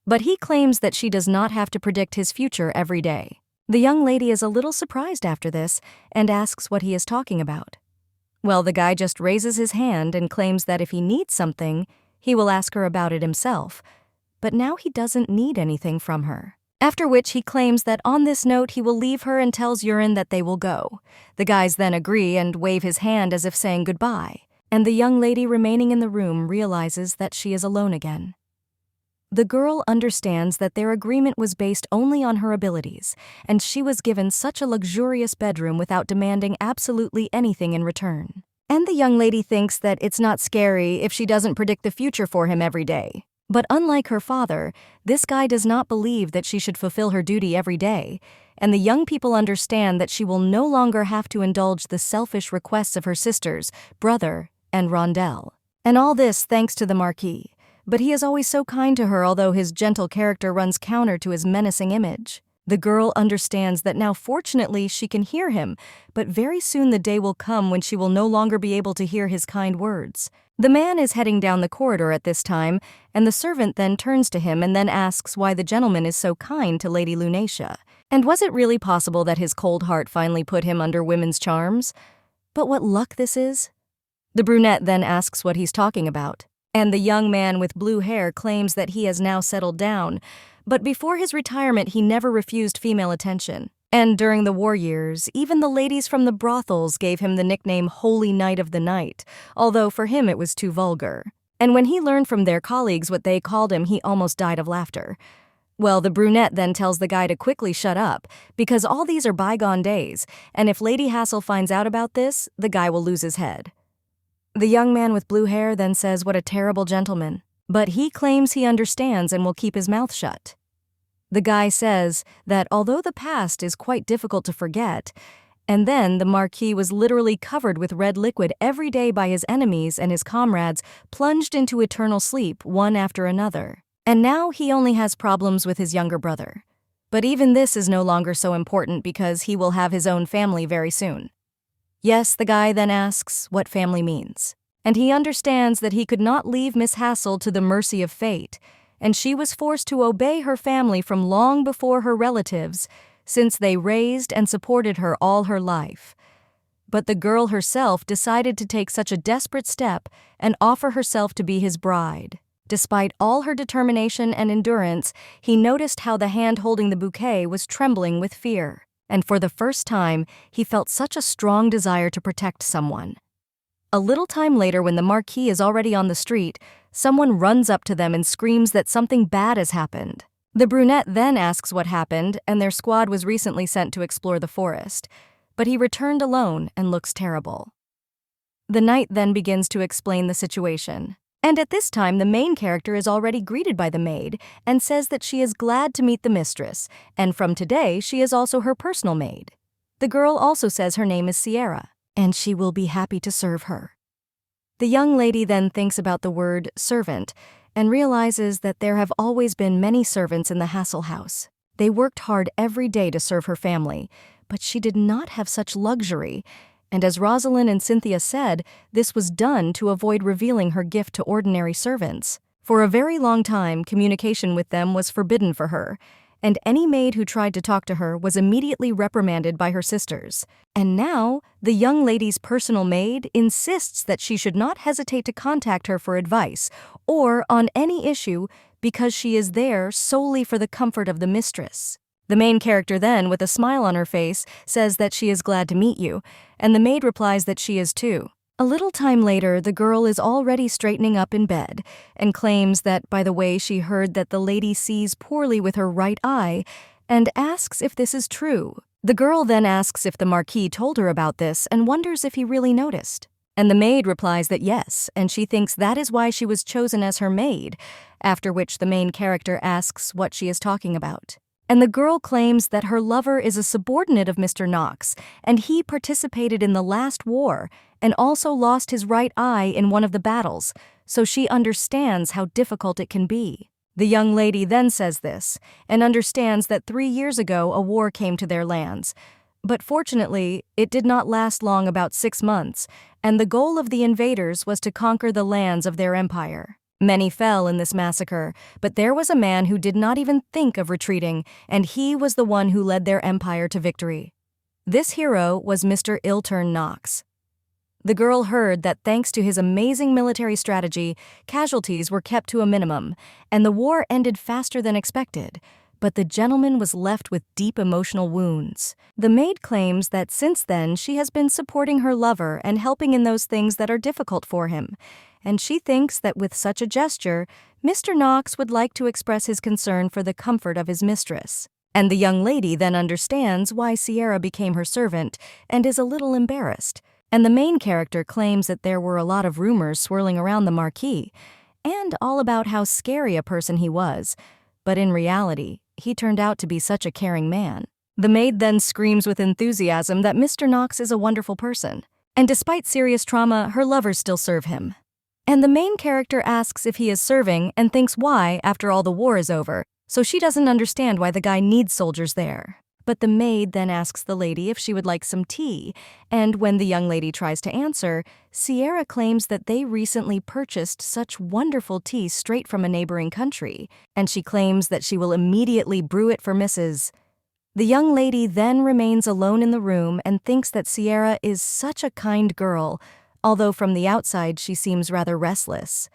Speaker 1: But he claims that she does not have to predict his future every day. The young lady is a little surprised after this and asks what he is talking about. Well, the guy just raises his hand and claims that if he needs something, he will ask her about it himself, but now he doesn't need anything from her. After which he claims that on this note he will leave her and tells Yurin that they will go. The guys then agree and wave his hand as if saying goodbye, and the young lady remaining in the room realizes that she is alone again. The girl understands that their agreement was based only on her abilities, and she was given such a luxurious bedroom without demanding absolutely anything in return. And the young lady thinks that it's not scary if she doesn't predict the future for him every day. But unlike her father, this guy does not believe that she should fulfill her duty every day, and the young people understand that she will no longer have to indulge the selfish requests of her sisters, brother, and Rondell. And all this thanks to the Marquis. But he is always so kind to her, although his gentle character runs counter to his menacing image. The girl understands that now fortunately she can hear him, but very soon the day will come when she will no longer be able to hear his kind words. The man is heading down the corridor at this time, and the servant then turns to him and then asks why the gentleman is so kind to Lady Lunacia. And was it really possible that his cold heart finally put him under women's charms? But what luck this is? The brunette then asks what he's talking about, and the young man with blue hair claims that he has now settled down, but before his retirement he never refused female attention. And during the war years, even the ladies from the brothels gave him the nickname Holy Knight of the Night, although for him it was too vulgar. And when he learned from their colleagues what they called him, he almost died of laughter. Well, the brunette then tells the guy to quickly shut up, because all these are bygone days, and if Lady Hassel finds out about this, the guy will lose his head. The young man with blue hair then says what a terrible gentleman, but he claims he understands and will keep his mouth shut. The guy says that although the past is quite difficult to forget, and then the Marquis was literally covered with red liquid every day by his enemies and his comrades, plunged into eternal sleep one after another. And now he only has problems with his younger brother. But even this is no longer so important because he will have his own family very soon. Yes, the guy then asks what family means. And he understands that he could not leave Miss Hassel to the mercy of fate, and she was forced to obey her family from long before her relatives, since they raised and supported her all her life. But the girl herself decided to take such a desperate step and offer herself to be his bride. Despite all her determination and endurance, he noticed how the hand holding the bouquet was trembling with fear, and for the first time, he felt such a strong desire to protect someone. A little time later, when the Marquis is already on the street, someone runs up to them and screams that something bad has happened. The brunette then asks what happened, and their squad was recently sent to explore the forest, but he returned alone and looks terrible. The knight then begins to explain the situation. And at this time, the main character is already greeted by the maid and says that she is glad to meet the mistress, and from today she is also her personal maid. The girl also says her name is Sierra, and she will be happy to serve her. The young lady then thinks about the word servant and realizes that there have always been many servants in the Hassel house. They worked hard every day to serve her family, but she did not have such luxury, and as Rosalind and Cynthia said, this was done to avoid revealing her gift to ordinary servants. For a very long time, communication with them was forbidden for her, and any maid who tried to talk to her was immediately reprimanded by her sisters. And now, the young lady's personal maid insists that she should not hesitate to contact her for advice or on any issue because she is there solely for the comfort of the mistress. The main character then, with a smile on her face, says that she is glad to meet you, and the maid replies that she is too. A little time later, the girl is already straightening up in bed and claims that, by the way, she heard that the lady sees poorly with her right eye and asks if this is true. The girl then asks if the Marquis told her about this and wonders if he really noticed. And the maid replies that yes, and she thinks that is why she was chosen as her maid, after which the main character asks what she is talking about. And the girl claims that her lover is a subordinate of Mr. Knox, and he participated in the last war and also lost his right eye in one of the battles, so she understands how difficult it can be. The young lady then says this, and understands that 3 years ago a war came to their lands. But fortunately, it did not last long, about 6 months, and the goal of the invaders was to conquer the lands of their empire. Many fell in this massacre, but there was a man who did not even think of retreating, and he was the one who led their empire to victory. This hero was Mr. Iltern Knox. The girl heard that thanks to his amazing military strategy, casualties were kept to a minimum, and the war ended faster than expected, but the gentleman was left with deep emotional wounds. The maid claims that since then she has been supporting her lover and helping in those things that are difficult for him, and she thinks that with such a gesture, Mr. Knox would like to express his concern for the comfort of his mistress. And the young lady then understands why Sierra became her servant and is a little embarrassed. And the main character claims that there were a lot of rumors swirling around the Marquis, and all about how scary a person he was, but in reality, he turned out to be such a caring man. The maid then screams with enthusiasm that Mr. Knox is a wonderful person, and despite serious trauma, her lovers still serve him. And the main character asks if he is serving and thinks why after all the war is over, so she doesn't understand why the guy needs soldiers there. But the maid then asks the lady if she would like some tea, and when the young lady tries to answer, Sierra claims that they recently purchased such wonderful tea straight from a neighboring country, and she claims that she will immediately brew it for Mrs. The young lady then remains alone in the room and thinks that Sierra is such a kind girl, although from the outside she seems rather restless.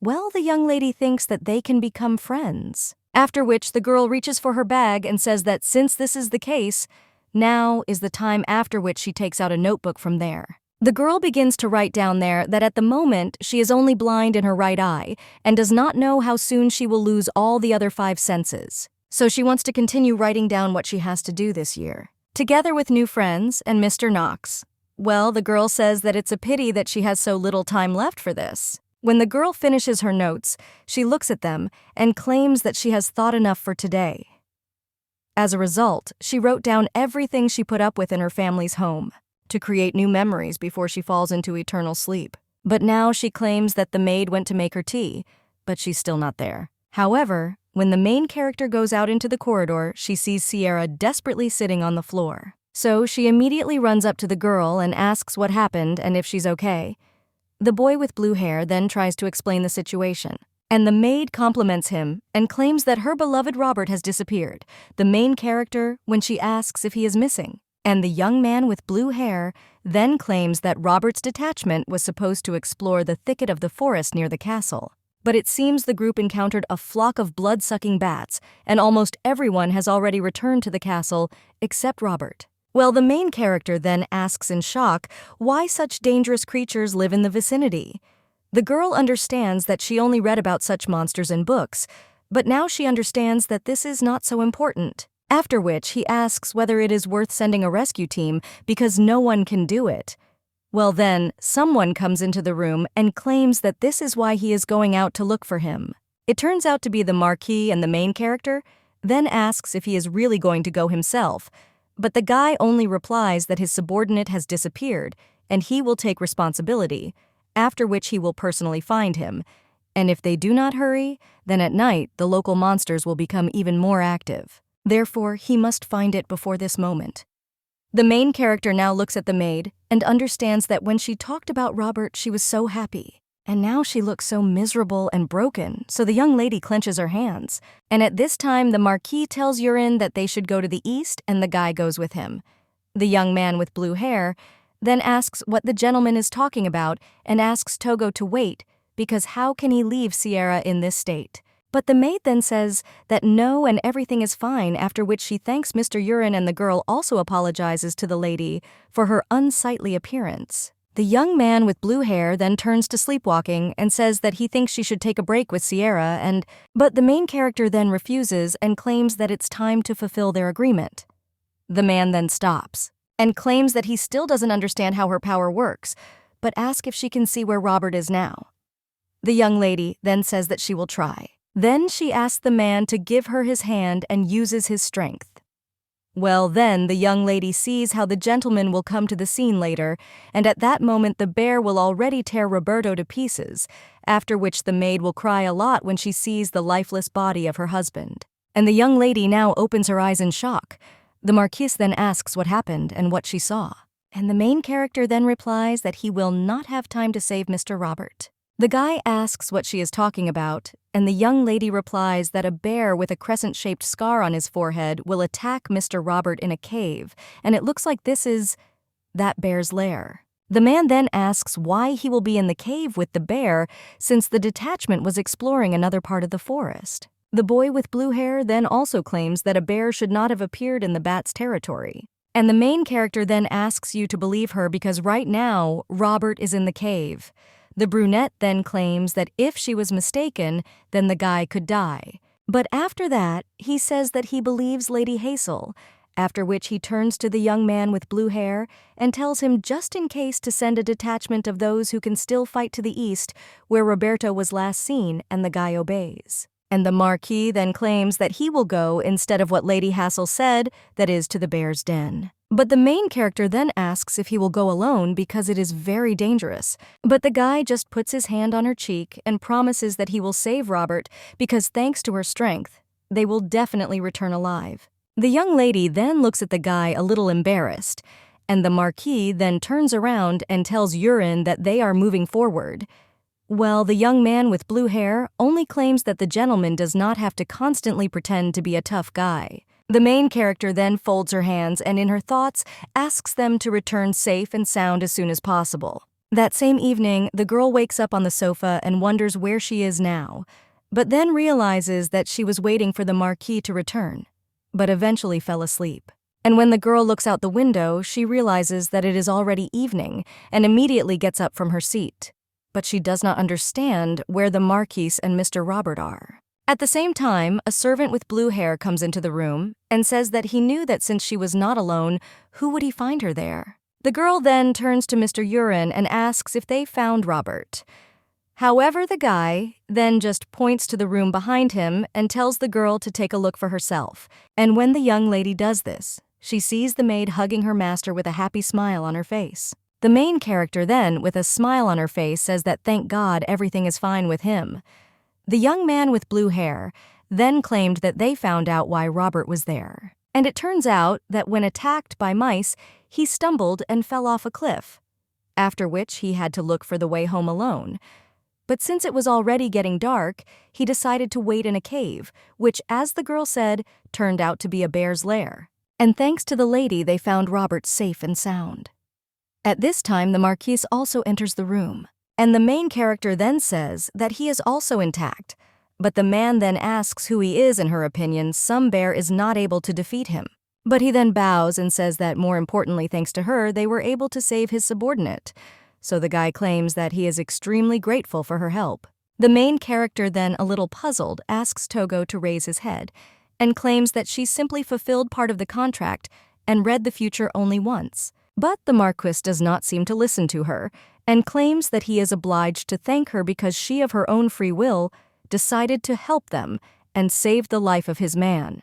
Speaker 1: Well, the young lady thinks that they can become friends. After which the girl reaches for her bag and says that since this is the case, now is the time, after which she takes out a notebook from there. The girl begins to write down there that at the moment she is only blind in her right eye and does not know how soon she will lose all the other 5 senses. So she wants to continue writing down what she has to do this year, together with new friends and Mr. Knox. Well, the girl says that it's a pity that she has so little time left for this. When the girl finishes her notes, she looks at them and claims that she has thought enough for today. As a result, she wrote down everything she put up with in her family's home to create new memories before she falls into eternal sleep. But now she claims that the maid went to make her tea, but she's still not there. However, when the main character goes out into the corridor, she sees Sierra desperately sitting on the floor. So she immediately runs up to the girl and asks what happened and if she's okay. The boy with blue hair then tries to explain the situation, and the maid compliments him and claims that her beloved Robert has disappeared, the main character, when she asks if he is missing. And the young man with blue hair then claims that Robert's detachment was supposed to explore the thicket of the forest near the castle. But it seems the group encountered a flock of blood-sucking bats, and almost everyone has already returned to the castle except Robert. Well, the main character then asks in shock why such dangerous creatures live in the vicinity. The girl understands that she only read about such monsters in books, but now she understands that this is not so important. After which he asks whether it is worth sending a rescue team because no one can do it. Well then, someone comes into the room and claims that this is why he is going out to look for him. It turns out to be the Marquis, and the main character then asks if he is really going to go himself. But the guy only replies that his subordinate has disappeared and he will take responsibility, after which he will personally find him. And if they do not hurry, then at night the local monsters will become even more active. Therefore, he must find it before this moment. The main character now looks at the maid and understands that when she talked about Robert, she was so happy. And now she looks so miserable and broken, so the young lady clenches her hands. And at this time, the Marquis tells Yurin that they should go to the east, and the guy goes with him. The young man with blue hair then asks what the gentleman is talking about and asks Togo to wait, because how can he leave Sierra in this state? But the maid then says that no and everything is fine, after which she thanks Mr. Yurin, and the girl also apologizes to the lady for her unsightly appearance. The young man with blue hair then turns to sleepwalking and says that he thinks she should take a break with Sierra, but the main character then refuses and claims that it's time to fulfill their agreement. The man then stops and claims that he still doesn't understand how her power works, but asks if she can see where Robert is now. The young lady then says that she will try. Then she asks the man to give her his hand and uses his strength. Well, then the young lady sees how the gentleman will come to the scene later, and at that moment the bear will already tear Roberto to pieces, after which the maid will cry a lot when she sees the lifeless body of her husband. And the young lady now opens her eyes in shock. The Marquis then asks what happened and what she saw, and the main character then replies that he will not have time to save Mr. Robert. The guy asks what she is talking about, and the young lady replies that a bear with a crescent-shaped scar on his forehead will attack Mr. Robert in a cave, and it looks like this is that bear's lair. The man then asks why he will be in the cave with the bear, since the detachment was exploring another part of the forest. The boy with blue hair then also claims that a bear should not have appeared in the bat's territory. And the main character then asks you to believe her because right now, Robert is in the cave. The brunette then claims that if she was mistaken, then the guy could die. But after that, he says that he believes Lady Hazel, after which he turns to the young man with blue hair and tells him just in case to send a detachment of those who can still fight to the east, where Roberto was last seen, and the guy obeys. And the Marquis then claims that he will go instead of what Lady Hassel said, that is, to the bear's den. But the main character then asks if he will go alone because it is very dangerous. But the guy just puts his hand on her cheek and promises that he will save Robert because thanks to her strength, they will definitely return alive. The young lady then looks at the guy a little embarrassed, and the Marquis then turns around and tells Urine that they are moving forward. Well, the young man with blue hair only claims that the gentleman does not have to constantly pretend to be a tough guy. The main character then folds her hands and in her thoughts asks them to return safe and sound as soon as possible. That same evening, the girl wakes up on the sofa and wonders where she is now, but then realizes that she was waiting for the Marquis to return, but eventually fell asleep. And when the girl looks out the window, she realizes that it is already evening and immediately gets up from her seat. But she does not understand where the Marquis and Mr. Robert are. At the same time, a servant with blue hair comes into the room and says that he knew that since she was not alone, who would he find her there? The girl then turns to Mr. Urine and asks if they found Robert. However, the guy then just points to the room behind him and tells the girl to take a look for herself. And when the young lady does this, she sees the maid hugging her master with a happy smile on her face. The main character then, with a smile on her face, says that thank God everything is fine with him. The young man with blue hair then claimed that they found out why Robert was there. And it turns out that when attacked by mice, he stumbled and fell off a cliff, after which he had to look for the way home alone. But since it was already getting dark, he decided to wait in a cave, which, as the girl said, turned out to be a bear's lair. And thanks to the lady, they found Robert safe and sound. At this time, the Marquis also enters the room, and the main character then says that he is also intact. But the man then asks who he is. In her opinion, some bear is not able to defeat him. But he then bows and says that more importantly, thanks to her, they were able to save his subordinate. So the guy claims that he is extremely grateful for her help. The main character then, a little puzzled, asks Togo to raise his head and claims that she simply fulfilled part of the contract and read the future only once. But the Marquis does not seem to listen to her and claims that he is obliged to thank her because she, of her own free will, decided to help them and save the life of his man.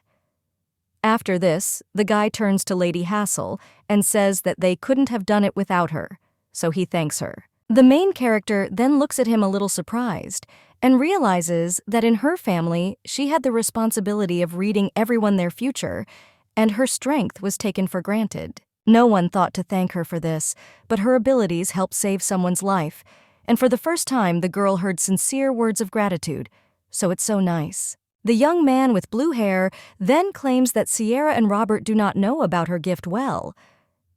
Speaker 1: After this, the guy turns to Lady Hassel and says that they couldn't have done it without her, so he thanks her. The main character then looks at him a little surprised and realizes that in her family, she had the responsibility of reading everyone their future, and her strength was taken for granted. No one thought to thank her for this, but her abilities helped save someone's life, and for the first time the girl heard sincere words of gratitude, so it's so nice. The young man with blue hair then claims that Sierra and Robert do not know about her gift well.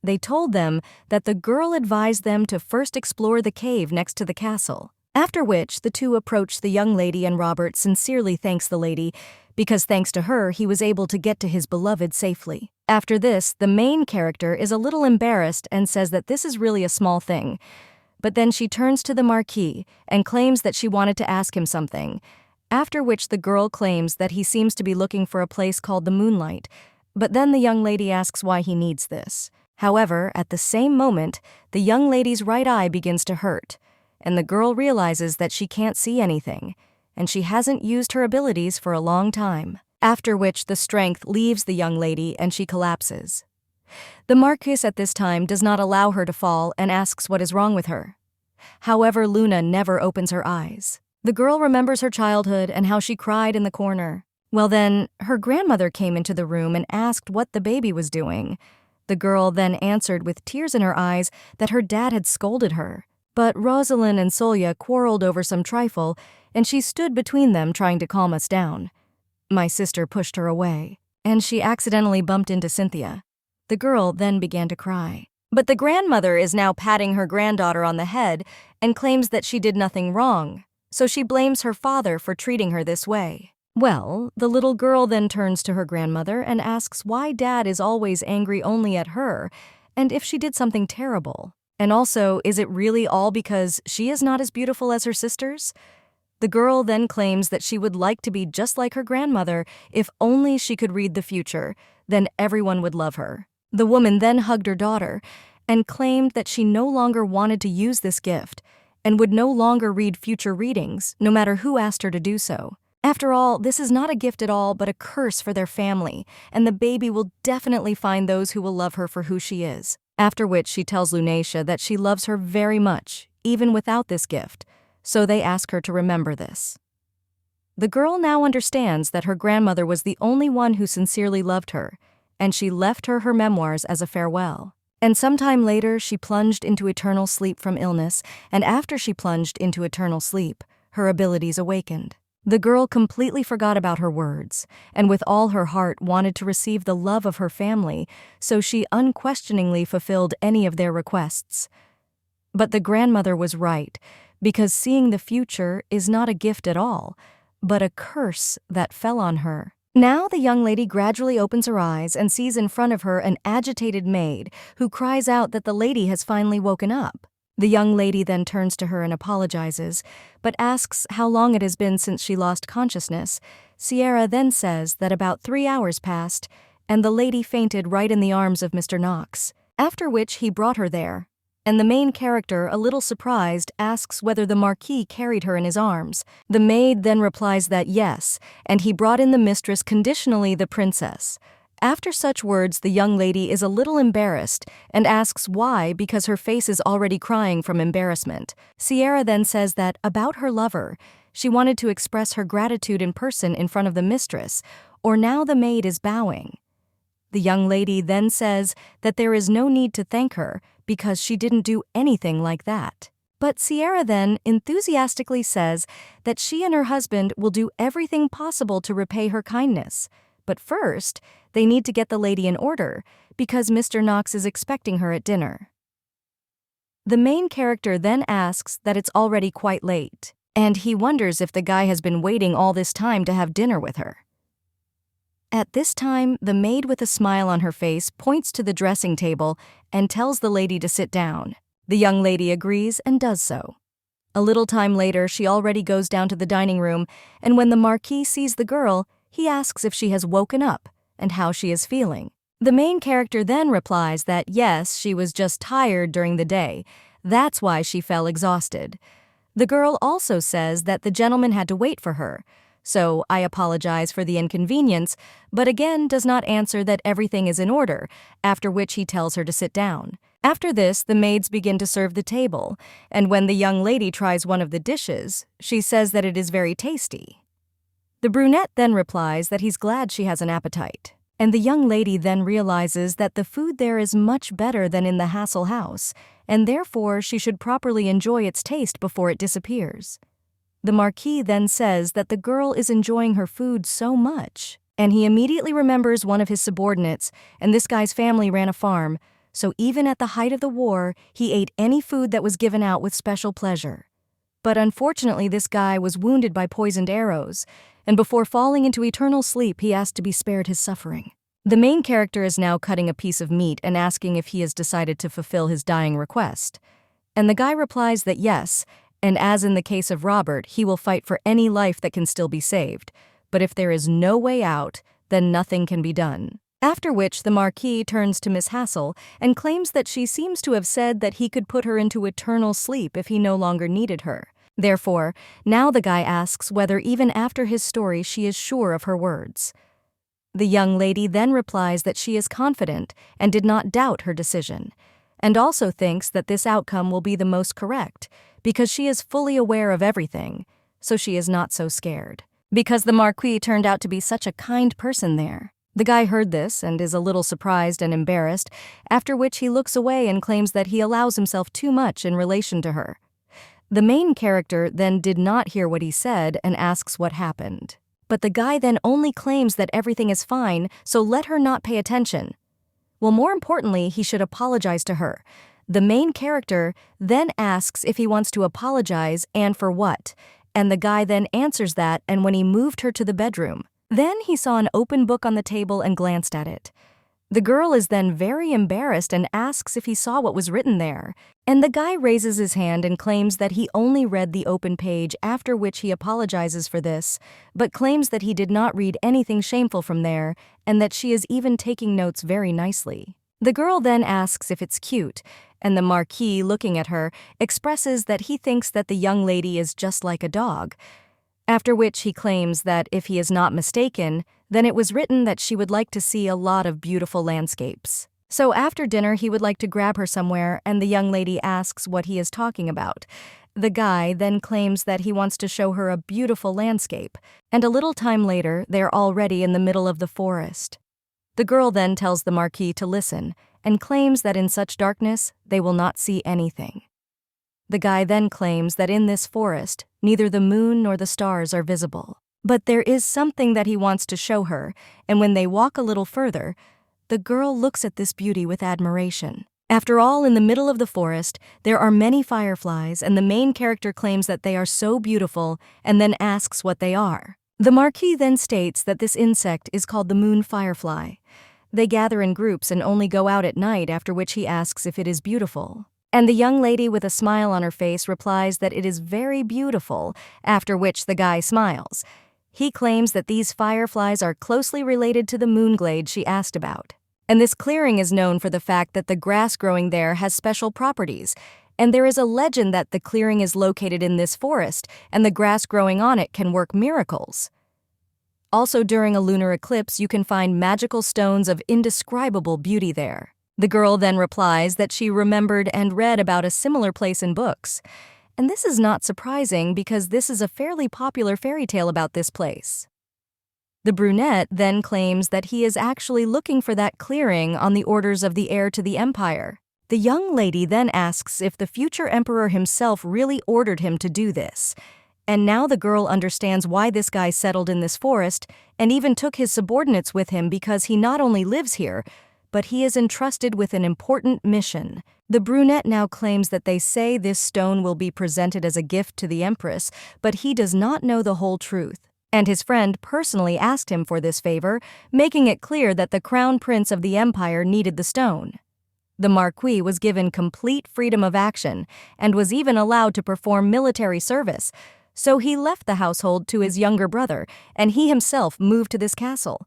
Speaker 1: They told them that the girl advised them to first explore the cave next to the castle, after which the two approach the young lady and Robert sincerely thanks the lady because thanks to her he was able to get to his beloved safely. After this, the main character is a little embarrassed and says that this is really a small thing. But then she turns to the Marquis and claims that she wanted to ask him something, after which the girl claims that he seems to be looking for a place called the Moonlight, but then the young lady asks why he needs this. However, at the same moment, the young lady's right eye begins to hurt, and the girl realizes that she can't see anything, and she hasn't used her abilities for a long time, after which the strength leaves the young lady and she collapses. The Marquis at this time does not allow her to fall and asks what is wrong with her. However, Luna never opens her eyes. The girl remembers her childhood and how she cried in the corner. Well then, her grandmother came into the room and asked what the baby was doing. The girl then answered with tears in her eyes that her dad had scolded her. But Rosalind and Solya quarreled over some trifle, and she stood between them trying to calm us down. My sister pushed her away, and she accidentally bumped into Cynthia. The girl then began to cry. But the grandmother is now patting her granddaughter on the head and claims that she did nothing wrong, so she blames her father for treating her this way. Well, the little girl then turns to her grandmother and asks why Dad is always angry only at her, and if she did something terrible. And also, is it really all because she is not as beautiful as her sisters? The girl then claims that she would like to be just like her grandmother if only she could read the future, then everyone would love her. The woman then hugged her daughter and claimed that she no longer wanted to use this gift and would no longer read future readings, no matter who asked her to do so. After all, this is not a gift at all, but a curse for their family, and the baby will definitely find those who will love her for who she is. After which she tells Lunacia that she loves her very much, even without this gift, so they ask her to remember this. The girl now understands that her grandmother was the only one who sincerely loved her, and she left her memoirs as a farewell. And sometime later, she plunged into eternal sleep from illness, and after she plunged into eternal sleep, her abilities awakened. The girl completely forgot about her words, and with all her heart wanted to receive the love of her family, so she unquestioningly fulfilled any of their requests. But the grandmother was right, because seeing the future is not a gift at all, but a curse that fell on her. Now the young lady gradually opens her eyes and sees in front of her an agitated maid who cries out that the lady has finally woken up. The young lady then turns to her and apologizes, but asks how long it has been since she lost consciousness. Sierra then says that about 3 hours passed, and the lady fainted right in the arms of Mr. Knox, after which he brought her there. And the main character, a little surprised, asks whether the Marquis carried her in his arms. The maid then replies that yes, and he brought in the mistress, conditionally the princess. After such words, the young lady is a little embarrassed and asks why, because her face is already crying from embarrassment. Sierra then says that about her lover, she wanted to express her gratitude in person in front of the mistress, or now the maid is bowing. The young lady then says that there is no need to thank her because she didn't do anything like that. But Sierra then enthusiastically says that she and her husband will do everything possible to repay her kindness. But first, they need to get the lady in order because Mr. Knox is expecting her at dinner. The main character then asks that it's already quite late, and he wonders if the guy has been waiting all this time to have dinner with her. At this time, the maid with a smile on her face points to the dressing table and tells the lady to sit down. The young lady agrees and does so. A little time later, she already goes down to the dining room, and when the Marquis sees the girl, he asks if she has woken up and how she is feeling. The main character then replies that yes, she was just tired during the day. That's why she fell exhausted. The girl also says that the gentleman had to wait for her. So I apologize for the inconvenience, but again does not answer that everything is in order, after which he tells her to sit down. After this, the maids begin to serve the table, and when the young lady tries one of the dishes, she says that it is very tasty. The brunette then replies that he's glad she has an appetite, and the young lady then realizes that the food there is much better than in the Hassel house, and therefore she should properly enjoy its taste before it disappears. The Marquis then says that the girl is enjoying her food so much, and he immediately remembers one of his subordinates, and this guy's family ran a farm, so even at the height of the war, he ate any food that was given out with special pleasure. But unfortunately, this guy was wounded by poisoned arrows, and before falling into eternal sleep, he asked to be spared his suffering. The main character is now cutting a piece of meat and asking if he has decided to fulfill his dying request. And the guy replies that yes, and as in the case of Robert, he will fight for any life that can still be saved. But if there is no way out, then nothing can be done. After which, the Marquis turns to Miss Hassel and claims that she seems to have said that he could put her into eternal sleep if he no longer needed her. Therefore, now the guy asks whether even after his story she is sure of her words. The young lady then replies that she is confident and did not doubt her decision, and also thinks that this outcome will be the most correct, because she is fully aware of everything, so she is not so scared. Because the Marquis turned out to be such a kind person there. The guy heard this and is a little surprised and embarrassed, after which he looks away and claims that he allows himself too much in relation to her. The main character then did not hear what he said and asks what happened. But the guy then only claims that everything is fine, so let her not pay attention. Well, more importantly, he should apologize to her. The main character then asks if he wants to apologize and for what, and the guy then answers that, and when he moved her to the bedroom. Then he saw an open book on the table and glanced at it. The girl is then very embarrassed and asks if he saw what was written there, and the guy raises his hand and claims that he only read the open page, after which he apologizes for this, but claims that he did not read anything shameful from there and that she is even taking notes very nicely. The girl then asks if it's cute, and the Marquis, looking at her, expresses that he thinks that the young lady is just like a dog, after which he claims that if he is not mistaken, then it was written that she would like to see a lot of beautiful landscapes. So after dinner he would like to grab her somewhere, and the young lady asks what he is talking about. The guy then claims that he wants to show her a beautiful landscape, and a little time later they're already in the middle of the forest. The girl then tells the Marquis to listen, and claims that in such darkness they will not see anything. The guy then claims that in this forest, neither the moon nor the stars are visible. But there is something that he wants to show her, and when they walk a little further, the girl looks at this beauty with admiration. After all, in the middle of the forest, there are many fireflies, and the main character claims that they are so beautiful and then asks what they are. The Marquis then states that this insect is called the moon firefly. They gather in groups and only go out at night, after which he asks if it is beautiful. And the young lady with a smile on her face replies that it is very beautiful, after which the guy smiles. He claims that these fireflies are closely related to the moonglade she asked about. And this clearing is known for the fact that the grass growing there has special properties, and there is a legend that the clearing is located in this forest and the grass growing on it can work miracles. Also, during a lunar eclipse, you can find magical stones of indescribable beauty there. The girl then replies that she remembered and read about a similar place in books. And this is not surprising because this is a fairly popular fairy tale about this place. The brunette then claims that he is actually looking for that clearing on the orders of the heir to the empire. The young lady then asks if the future emperor himself really ordered him to do this. And now the girl understands why this guy settled in this forest and even took his subordinates with him, because he not only lives here, but he is entrusted with an important mission. The brunette now claims that they say this stone will be presented as a gift to the Empress, but he does not know the whole truth. And his friend personally asked him for this favor, making it clear that the crown prince of the empire needed the stone. The Marquis was given complete freedom of action and was even allowed to perform military service, so he left the household to his younger brother, and he himself moved to this castle.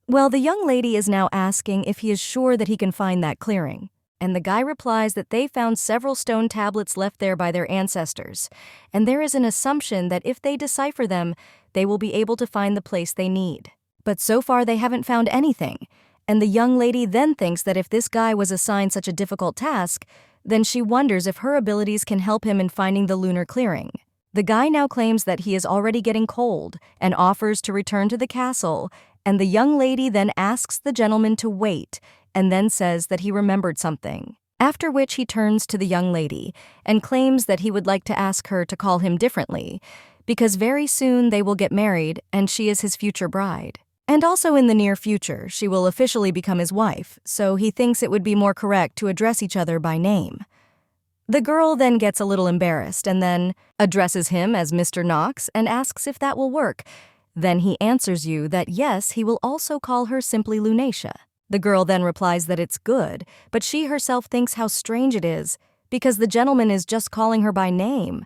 Speaker 1: Well, the young lady is now asking if he is sure that he can find that clearing, and the guy replies that they found several stone tablets left there by their ancestors, and there is an assumption that if they decipher them, they will be able to find the place they need. But so far they haven't found anything, and the young lady then thinks that if this guy was assigned such a difficult task, then she wonders if her abilities can help him in finding the lunar clearing. The guy now claims that he is already getting cold and offers to return to the castle, and the young lady then asks the gentleman to wait and then says that he remembered something. After which he turns to the young lady and claims that he would like to ask her to call him differently, because very soon they will get married and she is his future bride. And also in the near future, she will officially become his wife, so he thinks it would be more correct to address each other by name. The girl then gets a little embarrassed and then addresses him as Mr. Knox and asks if that will work. Then he answers you that yes, he will also call her simply Lunacia. The girl then replies that it's good, but she herself thinks how strange it is, because the gentleman is just calling her by name.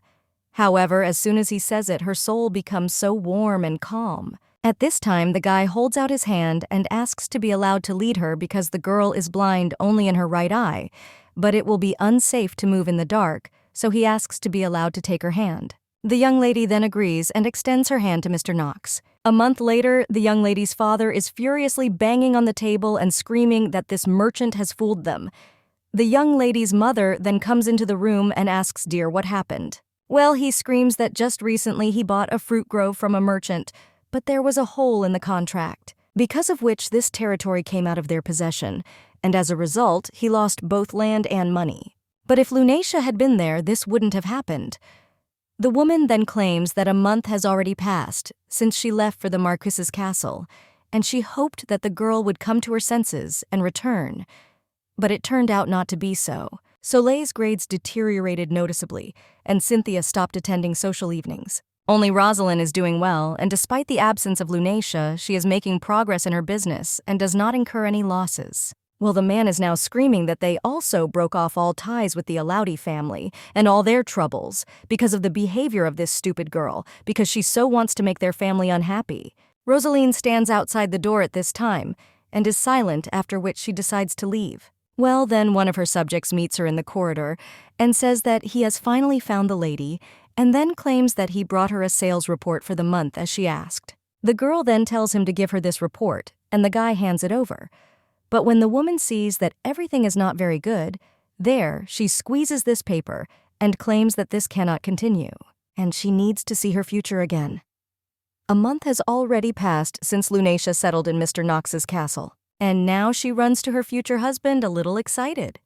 Speaker 1: However, as soon as he says it, her soul becomes so warm and calm. At this time, the guy holds out his hand and asks to be allowed to lead her because the girl is blind only in her right eye, but it will be unsafe to move in the dark, so he asks to be allowed to take her hand. The young lady then agrees and extends her hand to Mr. Knox. A month later, the young lady's father is furiously banging on the table and screaming that this merchant has fooled them. The young lady's mother then comes into the room and asks Dear what happened. Well, he screams that just recently he bought a fruit grove from a merchant, but there was a hole in the contract, because of which this territory came out of their possession, and as a result, he lost both land and money. But if Lunacia had been there, this wouldn't have happened. The woman then claims that a month has already passed since she left for the Marquis's castle, and she hoped that the girl would come to her senses and return. But it turned out not to be so. Soleil's grades deteriorated noticeably, and Cynthia stopped attending social evenings. Only Rosalind is doing well, and despite the absence of Lunacia, she is making progress in her business and does not incur any losses. Well, the man is now screaming that they also broke off all ties with the Alaudi family and all their troubles because of the behavior of this stupid girl, because she so wants to make their family unhappy. Rosaline stands outside the door at this time and is silent, after which she decides to leave. Well, then one of her subjects meets her in the corridor and says that he has finally found the lady, and then claims that he brought her a sales report for the month as she asked. The girl then tells him to give her this report, and the guy hands it over. But when the woman sees that everything is not very good, she squeezes this paper and claims that this cannot continue, and she needs to see her future again. A month has already passed since Lunacia settled in Mr. Knox's castle, and now she runs to her future husband a little excited.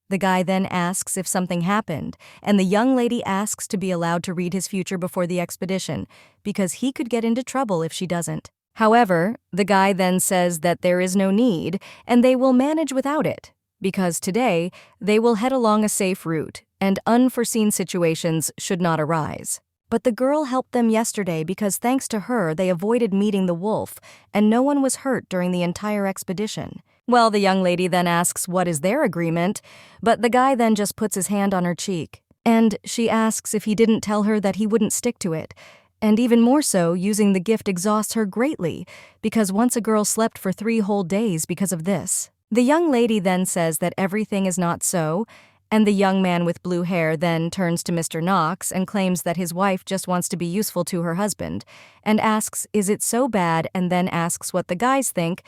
Speaker 1: The guy then asks if something happened, and the young lady asks to be allowed to read his future before the expedition, because he could get into trouble if she doesn't. However, the guy then says that there is no need, and they will manage without it, because today they will head along a safe route, and unforeseen situations should not arise. But the girl helped them yesterday because thanks to her they avoided meeting the wolf, and no one was hurt during the entire expedition. Well, the young lady then asks what is their agreement, but the guy then just puts his hand on her cheek, and she asks if he didn't tell her that he wouldn't stick to it. And even more so, using the gift exhausts her greatly, because once a girl slept for 3 whole days because of this. The young lady then says that everything is not so, and the young man with blue hair then turns to Mr. Knox and claims that his wife just wants to be useful to her husband, and asks, is it so bad, and then asks what the guys think,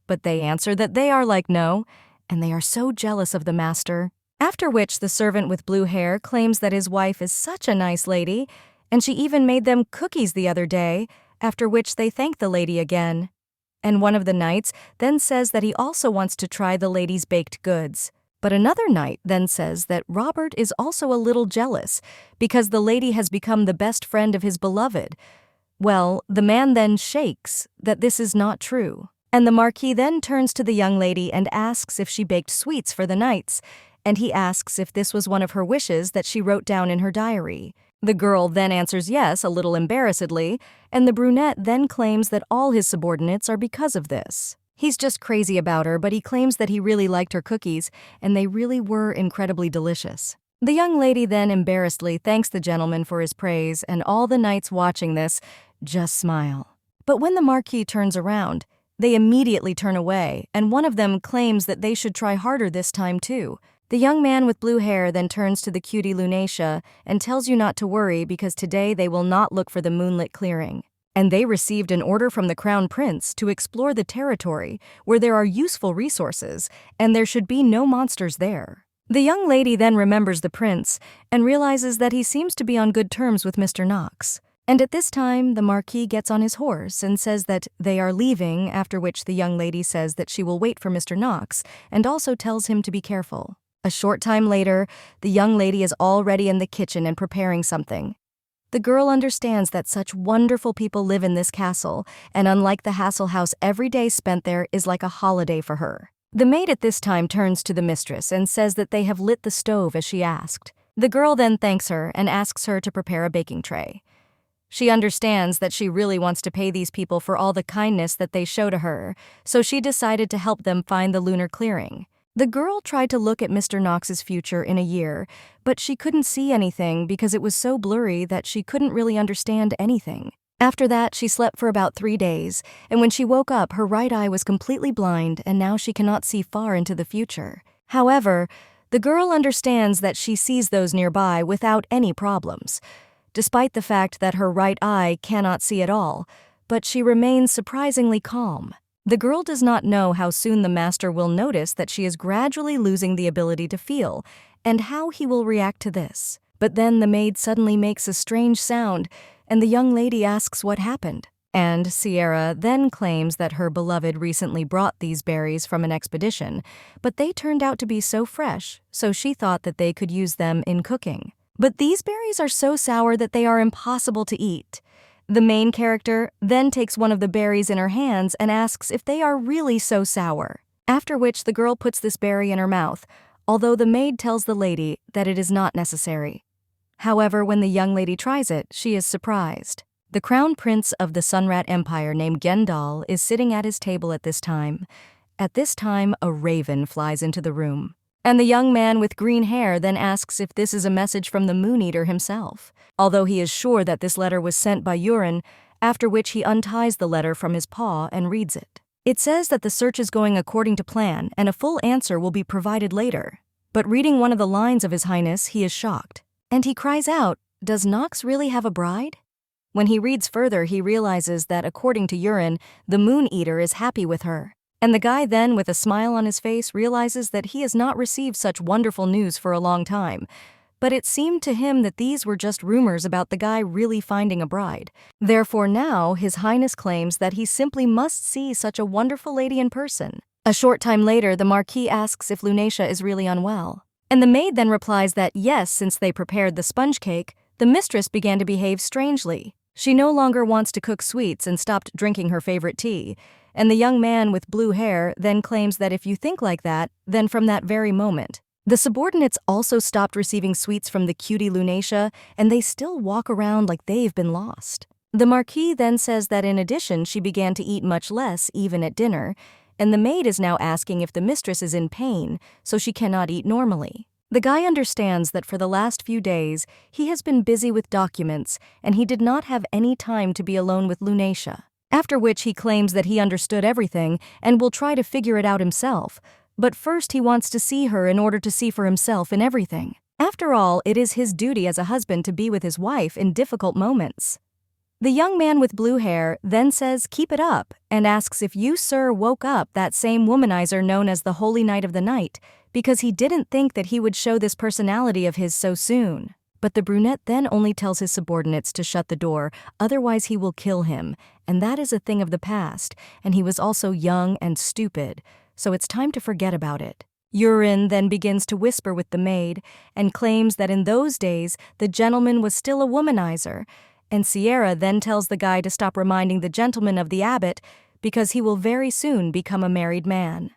Speaker 1: but they answer that they are like no, and they are so jealous of the master. After which the servant with blue hair claims that his wife is such a nice lady, and she even made them cookies the other day, after which they thank the lady again. And one of the knights then says that he also wants to try the lady's baked goods. But another knight then says that Robert is also a little jealous, because the lady has become the best friend of his beloved. Well, the man then shakes that this is not true. And the Marquis then turns to the young lady and asks if she baked sweets for the knights, and he asks if this was one of her wishes that she wrote down in her diary. The girl then answers yes, a little embarrassedly, and the brunette then claims that all his subordinates are because of this. He's just crazy about her, but he claims that he really liked her cookies, and they really were incredibly delicious. The young lady then embarrassedly thanks the gentleman for his praise, and all the knights watching this just smile. But when the Marquis turns around, they immediately turn away, and one of them claims that they should try harder this time too. The young man with blue hair then turns to the cutie Lunacia and tells you not to worry because today they will not look for the moonlit clearing. And they received an order from the Crown Prince to explore the territory where there are useful resources, and there should be no monsters there. The young lady then remembers the prince and realizes that he seems to be on good terms with Mr. Knox. And at this time, the Marquis gets on his horse and says that they are leaving, after which the young lady says that she will wait for Mr. Knox and also tells him to be careful. A short time later, the young lady is already in the kitchen and preparing something. The girl understands that such wonderful people live in this castle, and unlike the Hassel house, every day spent there is like a holiday for her. The maid at this time turns to the mistress and says that they have lit the stove as she asked. The girl then thanks her and asks her to prepare a baking tray. She understands that she really wants to pay these people for all the kindness that they show to her, so she decided to help them find the lunar clearing. The girl tried to look at Mr. Knox's future in a year, but she couldn't see anything because it was so blurry that she couldn't really understand anything. After that, she slept for about 3 days, and when she woke up, her right eye was completely blind, and now she cannot see far into the future. However, the girl understands that she sees those nearby without any problems, despite the fact that her right eye cannot see at all, but she remains surprisingly calm. The girl does not know how soon the master will notice that she is gradually losing the ability to feel, and how he will react to this. But then the maid suddenly makes a strange sound, and the young lady asks what happened. And Sierra then claims that her beloved recently brought these berries from an expedition, but they turned out to be so fresh, so she thought that they could use them in cooking. But these berries are so sour that they are impossible to eat. The main character then takes one of the berries in her hands and asks if they are really so sour, after which the girl puts this berry in her mouth, although the maid tells the lady that it is not necessary. However, when the young lady tries it, she is surprised. The crown prince of the Sunrat Empire named Gendal is sitting at his table at this time, At this time, a raven flies into the room. And the young man with green hair then asks if this is a message from the Moon Eater himself, although he is sure that this letter was sent by Yurin, after which he unties the letter from his paw and reads it. It says that the search is going according to plan and a full answer will be provided later. But reading one of the lines of His Highness, he is shocked. And he cries out, "Does Nox really have a bride?" When he reads further, he realizes that according to Yurin, the Moon Eater is happy with her. And the guy then, with a smile on his face, realizes that he has not received such wonderful news for a long time. But it seemed to him that these were just rumors about the guy really finding a bride. Therefore now, His Highness claims that he simply must see such a wonderful lady in person. A short time later, the Marquis asks if Lunacia is really unwell. And the maid then replies that yes, since they prepared the sponge cake, the mistress began to behave strangely. She no longer wants to cook sweets and stopped drinking her favorite tea. And the young man with blue hair then claims that if you think like that, then from that very moment, the subordinates also stopped receiving sweets from the cutie Lunacia, and they still walk around like they've been lost. The Marquis then says that in addition, she began to eat much less, even at dinner, and the maid is now asking if the mistress is in pain, so she cannot eat normally. The guy understands that for the last few days, he has been busy with documents, and he did not have any time to be alone with Lunacia. After which he claims that he understood everything and will try to figure it out himself, but first he wants to see her in order to see for himself in everything. After all, it is his duty as a husband to be with his wife in difficult moments. The young man with blue hair then says, "Keep it up," and asks if you, sir, woke up that same womanizer known as the Holy Knight of the Night, because he didn't think that he would show this personality of his so soon. But the brunette then only tells his subordinates to shut the door, otherwise he will kill him, and that is a thing of the past, and he was also young and stupid, so it's time to forget about it. Yurin then begins to whisper with the maid, and claims that in those days the gentleman was still a womanizer, and Sierra then tells the guy to stop reminding the gentleman of the abbot, because he will very soon become a married man.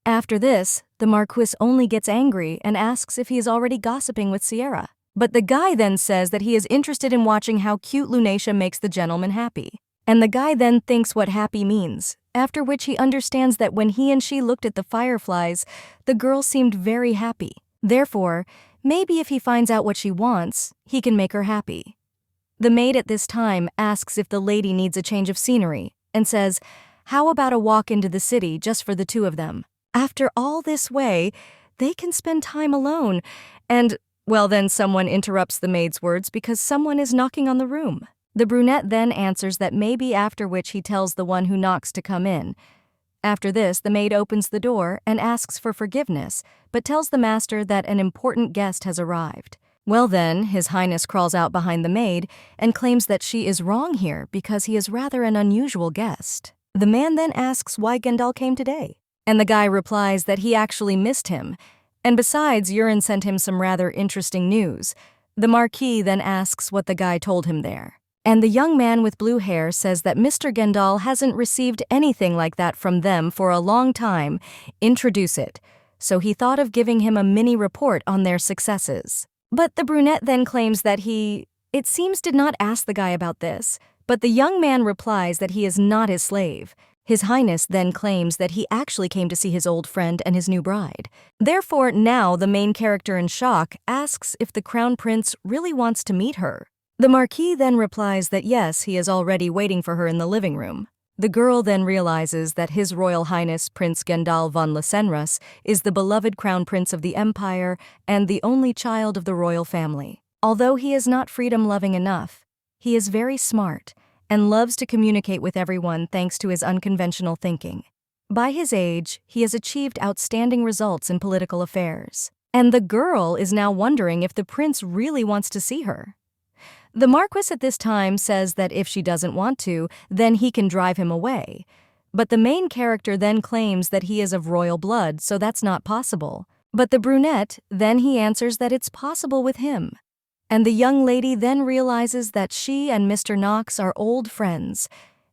Speaker 1: After this, the Marquis only gets angry and asks if he is already gossiping with Sierra. But the guy then says that he is interested in watching how cute Lunacia makes the gentleman happy. And the guy then thinks what happy means, after which he understands that when he and she looked at the fireflies, the girl seemed very happy. Therefore, maybe if he finds out what she wants, he can make her happy. The maid at this time asks if the lady needs a change of scenery, and says, "How about a walk into the city just for the two of them?" After all this way, they can spend time alone, and well, then someone interrupts the maid's words because someone is knocking on the room. The brunette then answers that maybe, after which he tells the one who knocks to come in. After this, the maid opens the door and asks for forgiveness, but tells the master that an important guest has arrived. Well then, His Highness crawls out behind the maid and claims that she is wrong here because he is rather an unusual guest. The man then asks why Gendal came today, and the guy replies that he actually missed him. And besides, Yurin sent him some rather interesting news. The Marquis then asks what the guy told him there. And the young man with blue hair says that Mr. Gendal hasn't received anything like that from them for a long time. Introduce it. So he thought of giving him a mini report on their successes. But the brunette then claims that it seems, did not ask the guy about this. But the young man replies that he is not his slave. His Highness then claims that he actually came to see his old friend and his new bride. Therefore, now the main character in shock asks if the Crown Prince really wants to meet her. The Marquis then replies that yes, he is already waiting for her in the living room. The girl then realizes that His Royal Highness Prince Gendal von Lysenrus is the beloved Crown Prince of the Empire and the only child of the royal family. Although he is not freedom-loving enough, he is very smart and loves to communicate with everyone thanks to his unconventional thinking. By his age, he has achieved outstanding results in political affairs. And the girl is now wondering if the prince really wants to see her. The Marquis at this time says that if she doesn't want to, then he can drive him away. But the main character then claims that he is of royal blood, so that's not possible. But the brunette, then he answers that it's possible with him. And the young lady then realizes that she and Mr. Knox are old friends,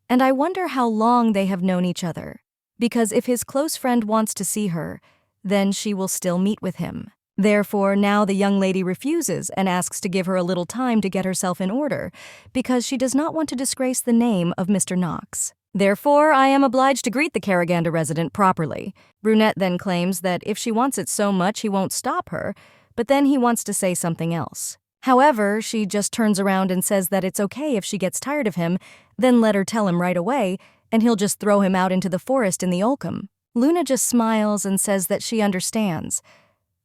Speaker 1: and I wonder how long they have known each other, because if his close friend wants to see her, then she will still meet with him. Therefore, now the young lady refuses and asks to give her a little time to get herself in order, because she does not want to disgrace the name of Mr. Knox. Therefore, I am obliged to greet the Karaganda resident properly. Brunette then claims that if she wants it so much, he won't stop her, but then he wants to say something else. However, she just turns around and says that it's okay if she gets tired of him, then let her tell him right away, and he'll just throw him out into the forest in the Oakham. Luna just smiles and says that she understands.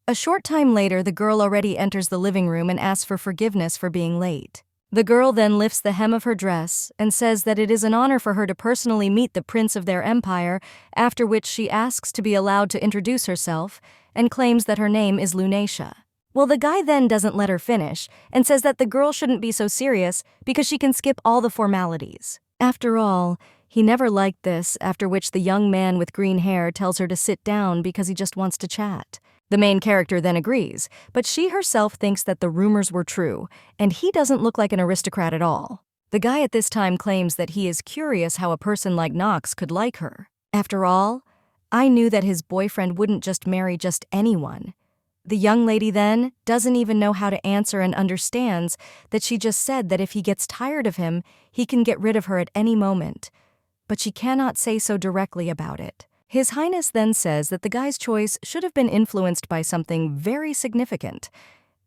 Speaker 1: A short time later, the girl already enters the living room and asks for forgiveness for being late. The girl then lifts the hem of her dress and says that it is an honor for her to personally meet the prince of their empire, after which she asks to be allowed to introduce herself and claims that her name is Lunacia. Well, the guy then doesn't let her finish and says that the girl shouldn't be so serious because she can skip all the formalities. After all, he never liked this, after which the young man with green hair tells her to sit down because he just wants to chat. The main character then agrees, but she herself thinks that the rumors were true, and he doesn't look like an aristocrat at all. The guy at this time claims that he is curious how a person like Knox could like her. After all, I knew that his boyfriend wouldn't just marry just anyone. The young lady then doesn't even know how to answer and understands that she just said that if he gets tired of him, he can get rid of her at any moment. But she cannot say so directly about it. His Highness then says that the guy's choice should have been influenced by something very significant.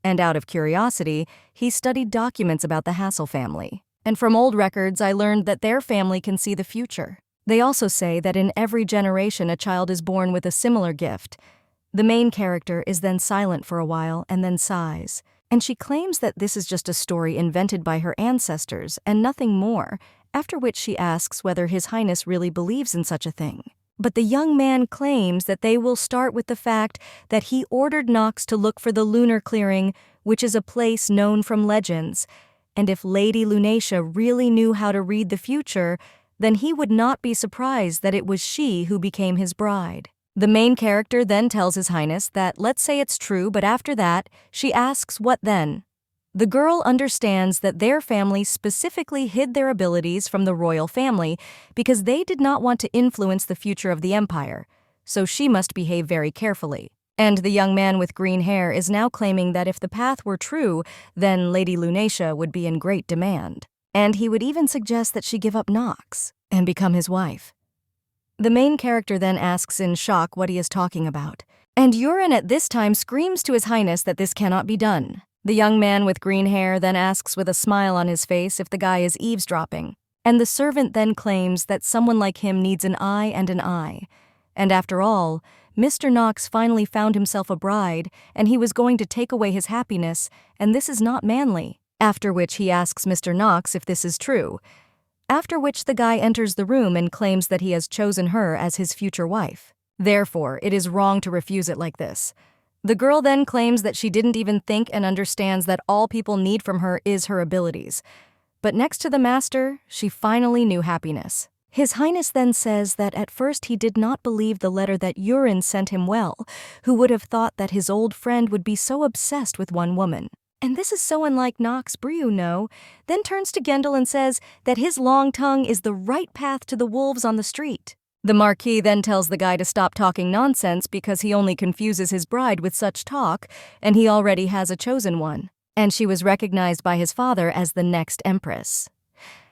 Speaker 1: And out of curiosity, he studied documents about the Hassel family. And from old records, I learned that their family can see the future. They also say that in every generation a child is born with a similar gift. The main character is then silent for a while and then sighs. And she claims that this is just a story invented by her ancestors and nothing more, after which she asks whether His Highness really believes in such a thing. But the young man claims that they will start with the fact that he ordered Knox to look for the lunar clearing, which is a place known from legends, and if Lady Lunacia really knew how to read the future, then he would not be surprised that it was she who became his bride. The main character then tells His Highness that let's say it's true, but after that, she asks what then? The girl understands that their family specifically hid their abilities from the royal family because they did not want to influence the future of the empire, so she must behave very carefully. And the young man with green hair is now claiming that if the path were true, then Lady Lunacia would be in great demand. And he would even suggest that she give up Knox and become his wife. The main character then asks in shock what he is talking about. And Urin at this time screams to His Highness that this cannot be done. The young man with green hair then asks with a smile on his face if the guy is eavesdropping. And the servant then claims that someone like him needs an eye and an eye. And after all, Mr. Knox finally found himself a bride, and he was going to take away his happiness, and this is not manly. After which he asks Mr. Knox if this is true. After which the guy enters the room and claims that he has chosen her as his future wife. Therefore, it is wrong to refuse it like this. The girl then claims that she didn't even think and understands that all people need from her is her abilities. But next to the master, she finally knew happiness. His Highness then says that at first he did not believe the letter that Urin sent him well, who would have thought that his old friend would be so obsessed with one woman. And this is so unlike Knox Brieux, no? Then turns to Gendel and says that his long tongue is the right path to the wolves on the street. The Marquis then tells the guy to stop talking nonsense because he only confuses his bride with such talk, and he already has a chosen one. And she was recognized by his father as the next Empress.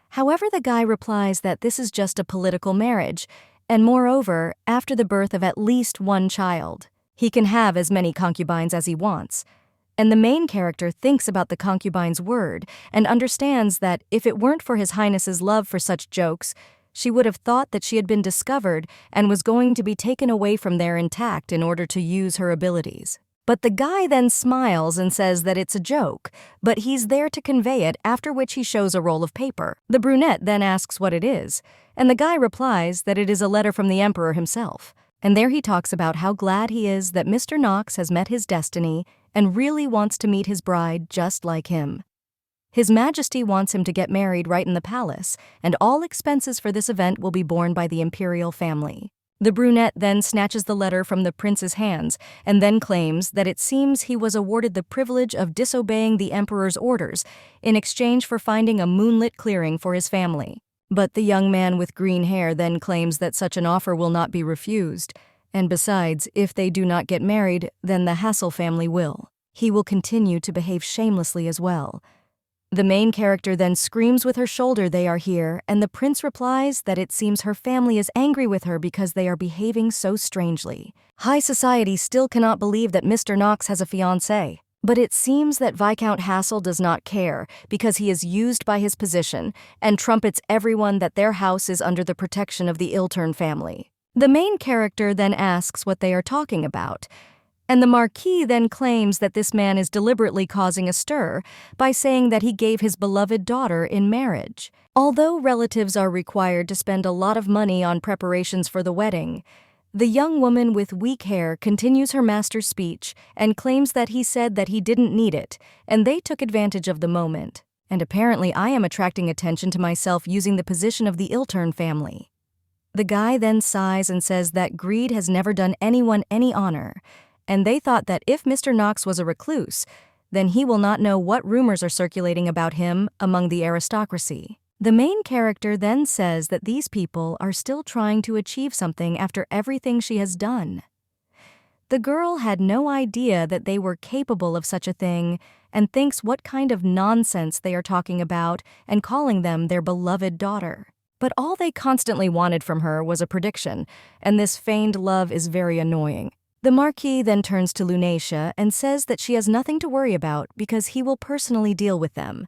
Speaker 1: However, the guy replies that this is just a political marriage, and moreover, after the birth of at least one child, he can have as many concubines as he wants. And the main character thinks about the concubine's word and understands that if it weren't for His Highness's love for such jokes, she would have thought that she had been discovered and was going to be taken away from there intact in order to use her abilities. But the guy then smiles and says that it's a joke, but he's there to convey it, after which he shows a roll of paper. The brunette then asks what it is, and the guy replies that it is a letter from the Emperor himself. And there he talks about how glad he is that Mr. Knox has met his destiny and really wants to meet his bride just like him. His Majesty wants him to get married right in the palace, and all expenses for this event will be borne by the imperial family. The brunette then snatches the letter from the prince's hands and then claims that it seems he was awarded the privilege of disobeying the emperor's orders in exchange for finding a moonlit clearing for his family. But the young man with green hair then claims that such an offer will not be refused, and besides, if they do not get married, then the Hassel family will. He will continue to behave shamelessly as well. The main character then screams with her shoulder they are here, and the prince replies that it seems her family is angry with her because they are behaving so strangely. High society still cannot believe that Mr. Knox has a fiancée. But it seems that Viscount Hassel does not care because he is used by his position and trumpets everyone that their house is under the protection of the Iltern family. The main character then asks what they are talking about, and the Marquis then claims that this man is deliberately causing a stir by saying that he gave his beloved daughter in marriage. Although relatives are required to spend a lot of money on preparations for the wedding, the young woman with weak hair continues her master's speech and claims that he said that he didn't need it, and they took advantage of the moment. And apparently I am attracting attention to myself using the position of the Iltern family. The guy then sighs and says that greed has never done anyone any honor, and they thought that if Mr. Knox was a recluse, then he will not know what rumors are circulating about him among the aristocracy. The main character then says that these people are still trying to achieve something after everything she has done. The girl had no idea that they were capable of such a thing and thinks what kind of nonsense they are talking about and calling them their beloved daughter. But all they constantly wanted from her was a prediction, and this feigned love is very annoying. The Marquis then turns to Lunacia and says that she has nothing to worry about because he will personally deal with them.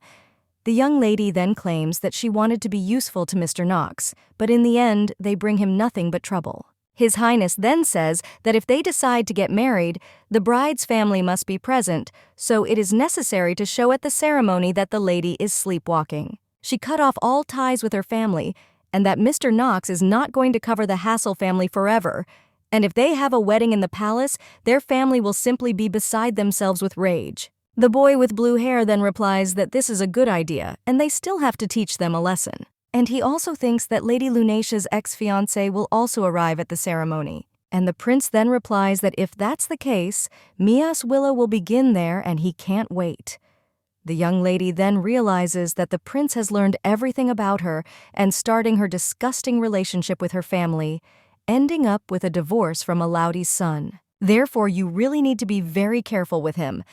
Speaker 1: The young lady then claims that she wanted to be useful to Mr. Knox, but in the end, they bring him nothing but trouble. His Highness then says that if they decide to get married, the bride's family must be present, so it is necessary to show at the ceremony that the lady is sleepwalking. She cut off all ties with her family, and that Mr. Knox is not going to cover the Hassel family forever, and if they have a wedding in the palace, their family will simply be beside themselves with rage. The boy with blue hair then replies that this is a good idea, and they still have to teach them a lesson. And he also thinks that Lady Lunacia's ex-fiancé will also arrive at the ceremony. And the prince then replies that if that's the case, Mias Willow will begin there and he can't wait. The young lady then realizes that the prince has learned everything about her and starting her disgusting relationship with her family, ending up with a divorce from Alaudi's son. Therefore, you really need to be very careful with him.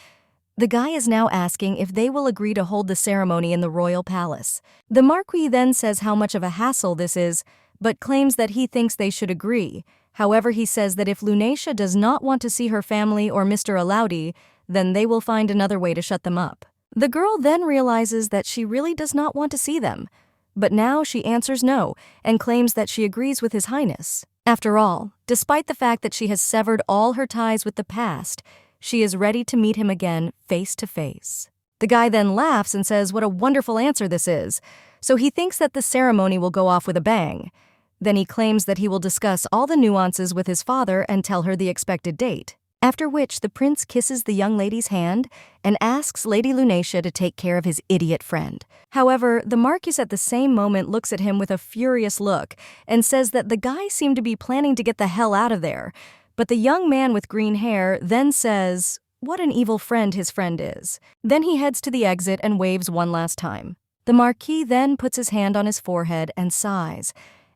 Speaker 1: The guy is now asking if they will agree to hold the ceremony in the royal palace. The Marquis then says how much of a hassle this is, but claims that he thinks they should agree. However, he says that if Lunacia does not want to see her family or Mr. Alaudi, then they will find another way to shut them up. The girl then realizes that she really does not want to see them, but now she answers no and claims that she agrees with His Highness. After all, despite the fact that she has severed all her ties with the past, she is ready to meet him again face to face. The guy then laughs and says what a wonderful answer this is, so he thinks that the ceremony will go off with a bang. Then he claims that he will discuss all the nuances with his father and tell her the expected date. After which the prince kisses the young lady's hand and asks Lady Lunacia to take care of his idiot friend. However, the Marquis at the same moment looks at him with a furious look and says that the guy seemed to be planning to get the hell out of there. But the young man with green hair then says, what an evil friend his friend is. Then he heads to the exit and waves one last time. The Marquis then puts his hand on his forehead and sighs,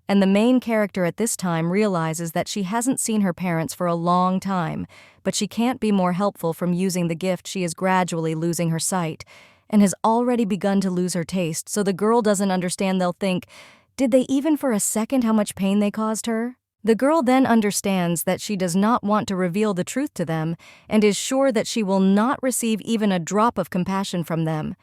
Speaker 1: and the main character at this time realizes that she hasn't seen her parents for a long time, but she can't be more helpful from using the gift. She is gradually losing her sight and has already begun to lose her taste, so the girl doesn't understand. They'll think, did they even for a second how much pain they caused her? The girl then understands that she does not want to reveal the truth to them and is sure that she will not receive even a drop of compassion from them.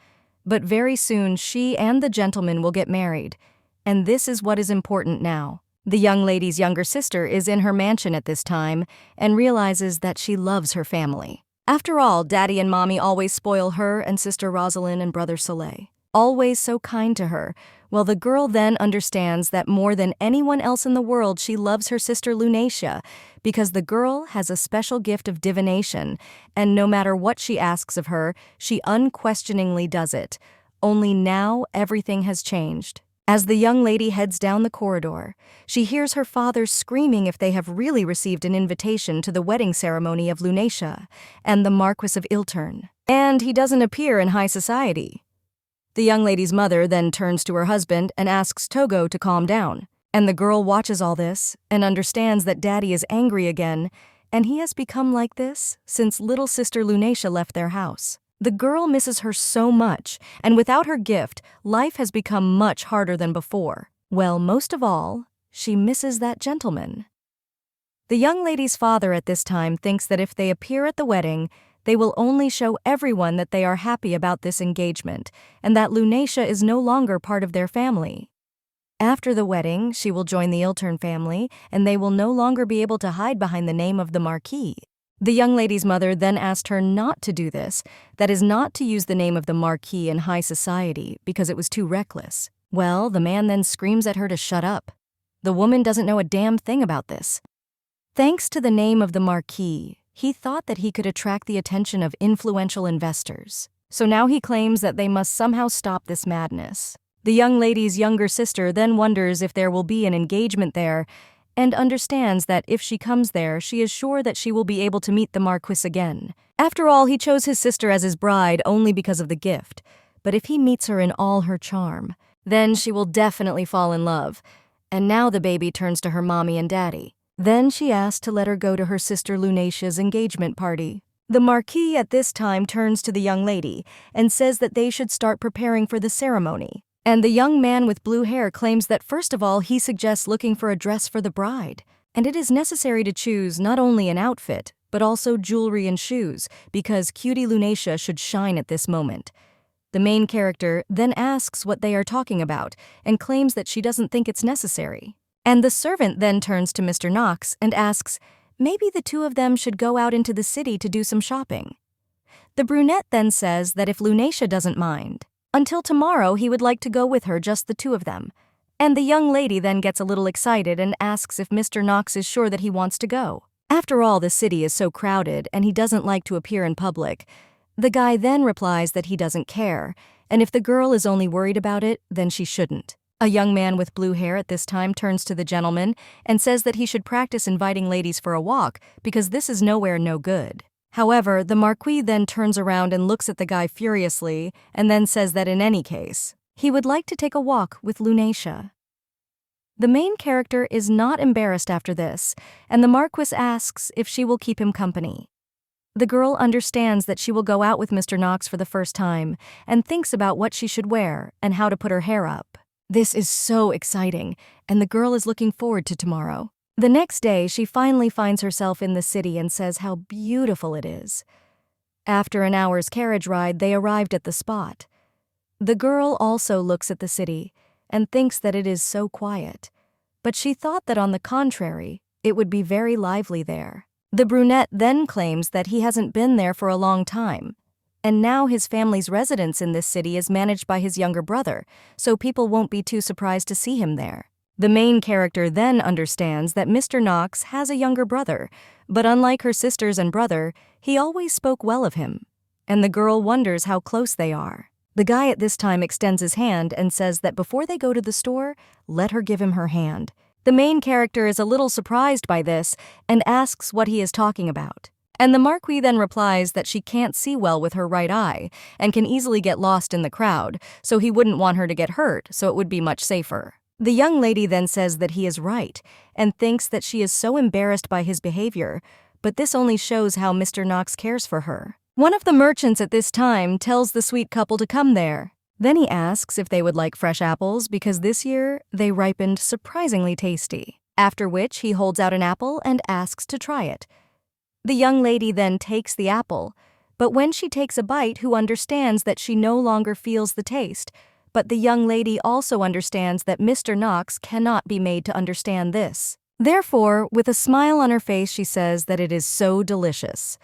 Speaker 1: But very soon she and the gentleman will get married, and this is what is important now. The young lady's younger sister is in her mansion at this time and realizes that she loves her family. After all, Daddy and Mommy always spoil her and Sister Rosalind and Brother Soleil, always so kind to her. Well, the girl then understands that more than anyone else in the world, she loves her sister Lunacia because the girl has a special gift of divination, and no matter what she asks of her, she unquestioningly does it. Only now everything has changed. As the young lady heads down the corridor, she hears her father screaming if they have really received an invitation to the wedding ceremony of Lunacia and the Marquis of Iltern. And he doesn't appear in high society. The young lady's mother then turns to her husband and asks Togo to calm down. And the girl watches all this and understands that Daddy is angry again, and he has become like this since little sister Lunacia left their house. The girl misses her so much, and without her gift, life has become much harder than before. Well, most of all, she misses that gentleman. The young lady's father at this time thinks that if they appear at the wedding, they will only show everyone that they are happy about this engagement, and that Lunacia is no longer part of their family. After the wedding, she will join the Iltern family, and they will no longer be able to hide behind the name of the Marquis. The young lady's mother then asked her not to do this, that is, not to use the name of the Marquis in high society, because it was too reckless. Well, the man then screams at her to shut up. The woman doesn't know a damn thing about this. Thanks to the name of the Marquis, he thought that he could attract the attention of influential investors. So now he claims that they must somehow stop this madness. The young lady's younger sister then wonders if there will be an engagement there, and understands that if she comes there, she is sure that she will be able to meet the Marquis again. After all, he chose his sister as his bride only because of the gift, but if he meets her in all her charm, then she will definitely fall in love. And now the baby turns to her mommy and daddy. Then she asked to let her go to her sister Lunacia's engagement party. The Marquis at this time turns to the young lady and says that they should start preparing for the ceremony. And the young man with blue hair claims that first of all he suggests looking for a dress for the bride. And it is necessary to choose not only an outfit, but also jewelry and shoes, because cutie Lunacia should shine at this moment. The main character then asks what they are talking about and claims that she doesn't think it's necessary. And the servant then turns to Mr. Knox and asks, maybe the two of them should go out into the city to do some shopping. The brunette then says that if Lunacia doesn't mind, until tomorrow he would like to go with her, just the two of them. And the young lady then gets a little excited and asks if Mr. Knox is sure that he wants to go. After all, the city is so crowded and he doesn't like to appear in public. The guy then replies that he doesn't care, and if the girl is only worried about it, then she shouldn't. A young man with blue hair at this time turns to the gentleman and says that he should practice inviting ladies for a walk because this is nowhere no good. However, the Marquis then turns around and looks at the guy furiously and then says that in any case, he would like to take a walk with Lunacia. The main character is not embarrassed after this, and the Marquis asks if she will keep him company. The girl understands that she will go out with Mr. Knox for the first time and thinks about what she should wear and how to put her hair up. This is so exciting, and the girl is looking forward to tomorrow. The next day, she finally finds herself in the city and says how beautiful it is. After an hour's carriage ride, they arrived at the spot. The girl also looks at the city and thinks that it is so quiet, but she thought that on the contrary, it would be very lively there. The brunette then claims that he hasn't been there for a long time, and now his family's residence in this city is managed by his younger brother, so people won't be too surprised to see him there. The main character then understands that Mr. Knox has a younger brother, but unlike her sisters and brother, he always spoke well of him, and the girl wonders how close they are. The guy at this time extends his hand and says that before they go to the store, let her give him her hand. The main character is a little surprised by this and asks what he is talking about. And the Marquis then replies that she can't see well with her right eye and can easily get lost in the crowd, so he wouldn't want her to get hurt, so it would be much safer. The young lady then says that he is right and thinks that she is so embarrassed by his behavior, but this only shows how Mr. Knox cares for her. One of the merchants at this time tells the sweet couple to come there. Then he asks if they would like fresh apples because this year they ripened surprisingly tasty, after which he holds out an apple and asks to try it. The young lady then takes the apple, but when she takes a bite, who understands that she no longer feels the taste. But the young lady also understands that Mr. Knox cannot be made to understand this. Therefore, with a smile on her face, she says that it is so delicious.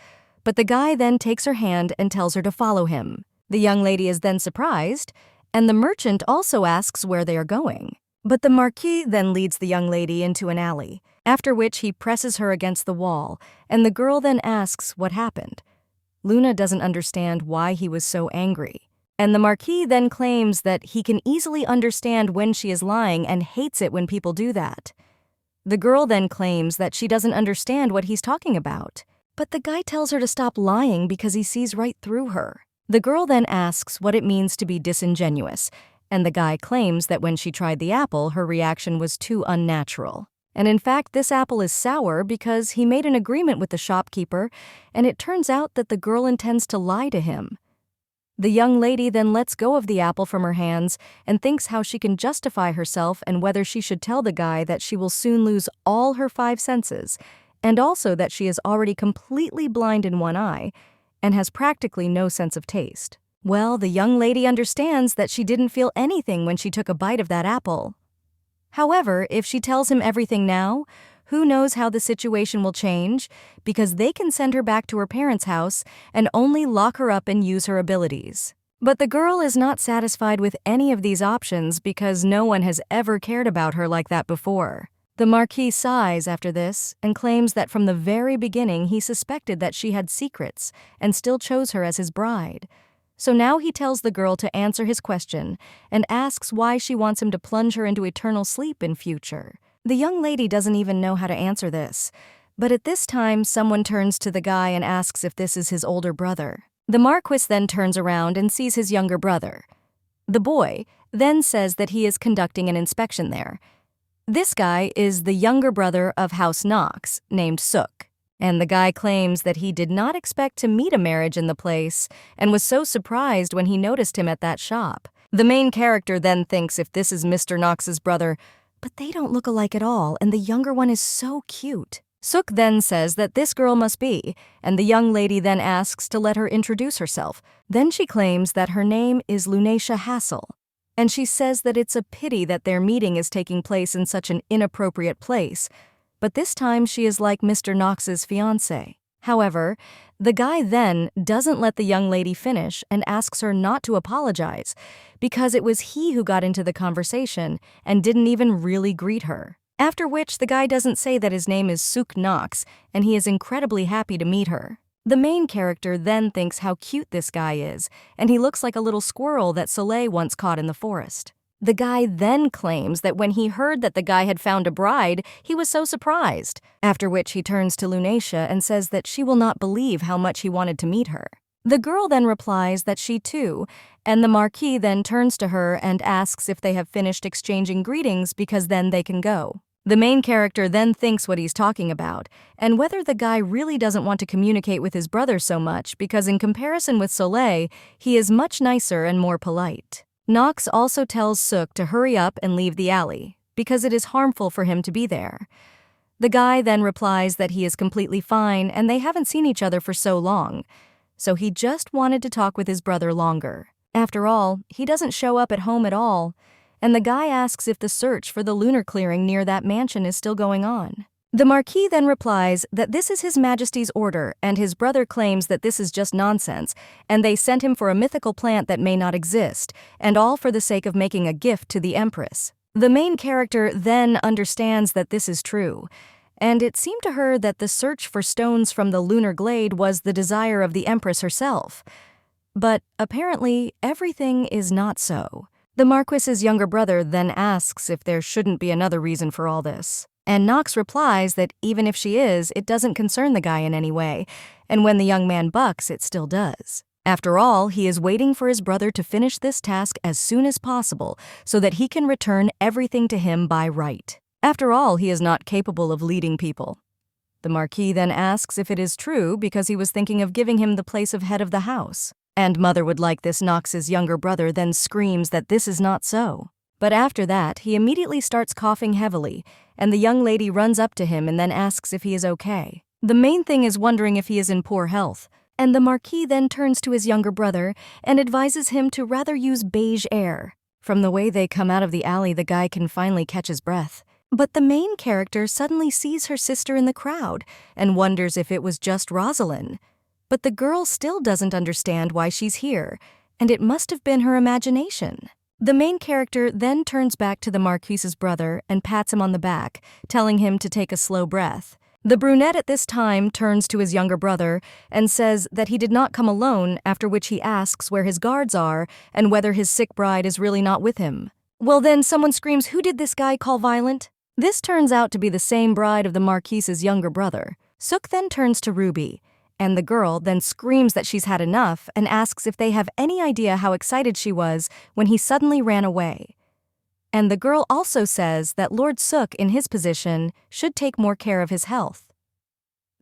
Speaker 1: But the guy then takes her hand and tells her to follow him. The young lady is then surprised, and the merchant also asks where they are going. But the Marquis then leads the young lady into an alley, after which he presses her against the wall, and the girl then asks what happened. Luna doesn't understand why he was so angry. And the Marquis then claims that he can easily understand when she is lying and hates it when people do that. The girl then claims that she doesn't understand what he's talking about. But the guy tells her to stop lying because he sees right through her. The girl then asks what it means to be disingenuous, and the guy claims that when she tried the apple, her reaction was too unnatural. And in fact, this apple is sour because he made an agreement with the shopkeeper, and it turns out that the girl intends to lie to him. The young lady then lets go of the apple from her hands and thinks how she can justify herself and whether she should tell the guy that she will soon lose all her 5 senses, and also that she is already completely blind in one eye and has practically no sense of taste. Well, the young lady understands that she didn't feel anything when she took a bite of that apple. However, if she tells him everything now, who knows how the situation will change, because they can send her back to her parents' house and only lock her up and use her abilities. But the girl is not satisfied with any of these options because no one has ever cared about her like that before. The Marquis sighs after this and claims that from the very beginning he suspected that she had secrets and still chose her as his bride. So now he tells the girl to answer his question and asks why she wants him to plunge her into eternal sleep in future. The young lady doesn't even know how to answer this, but at this time someone turns to the guy and asks if this is his older brother. The Marquis then turns around and sees his younger brother. The boy then says that he is conducting an inspection there. This guy is the younger brother of House Knox, named Sook, and the guy claims that he did not expect to meet a marriage in the place and was so surprised when he noticed him at that shop. The main character then thinks if this is Mr. Knox's brother, but they don't look alike at all, and the younger one is so cute. Sook then says that this girl must be, and the young lady then asks to let her introduce herself. Then she claims that her name is Lunacia Hassel, and she says that it's a pity that their meeting is taking place in such an inappropriate place, but this time she is like Mr. Knox's fiancé. However, the guy then doesn't let the young lady finish and asks her not to apologize because it was he who got into the conversation and didn't even really greet her. After which, the guy doesn't say that his name is Sook Knox and he is incredibly happy to meet her. The main character then thinks how cute this guy is, and he looks like a little squirrel that Soleil once caught in the forest. The guy then claims that when he heard that the guy had found a bride, he was so surprised, after which he turns to Lunacia and says that she will not believe how much he wanted to meet her. The girl then replies that she too, and the Marquis then turns to her and asks if they have finished exchanging greetings because then they can go. The main character then thinks what he's talking about, and whether the guy really doesn't want to communicate with his brother so much because in comparison with Soleil, he is much nicer and more polite. Knox also tells Sook to hurry up and leave the alley, because it is harmful for him to be there. The guy then replies that he is completely fine and they haven't seen each other for so long, so he just wanted to talk with his brother longer. After all, he doesn't show up at home at all, and the guy asks if the search for the lunar clearing near that mansion is still going on. The Marquis then replies that this is His Majesty's order, and his brother claims that this is just nonsense, and they sent him for a mythical plant that may not exist, and all for the sake of making a gift to the Empress. The main character then understands that this is true, and it seemed to her that the search for stones from the lunar glade was the desire of the Empress herself. But apparently, everything is not so. The Marquis's younger brother then asks if there shouldn't be another reason for all this. And Knox replies that even if she is, it doesn't concern the guy in any way, and when the young man bucks, it still does. After all, he is waiting for his brother to finish this task as soon as possible so that he can return everything to him by right. After all, he is not capable of leading people. The Marquis then asks if it is true because he was thinking of giving him the place of head of the house. And mother would like this. Knox's younger brother then screams that this is not so. But after that, he immediately starts coughing heavily, and the young lady runs up to him and then asks if he is okay. The main thing is wondering if he is in poor health, and the Marquis then turns to his younger brother and advises him to rather use beige air. From the way they come out of the alley, the guy can finally catch his breath. But the main character suddenly sees her sister in the crowd and wonders if it was just Rosalind. But the girl still doesn't understand why she's here, and it must have been her imagination. The main character then turns back to the Marquis's brother and pats him on the back, telling him to take a slow breath. The brunette at this time turns to his younger brother and says that he did not come alone, after which he asks where his guards are and whether his sick bride is really not with him. Well then, someone screams, "Who did this guy call violent?" This turns out to be the same bride of the Marquis's younger brother. Sook then turns to Ruby, and the girl then screams that she's had enough and asks if they have any idea how excited she was when he suddenly ran away. And the girl also says that Lord Sook, in his position, should take more care of his health.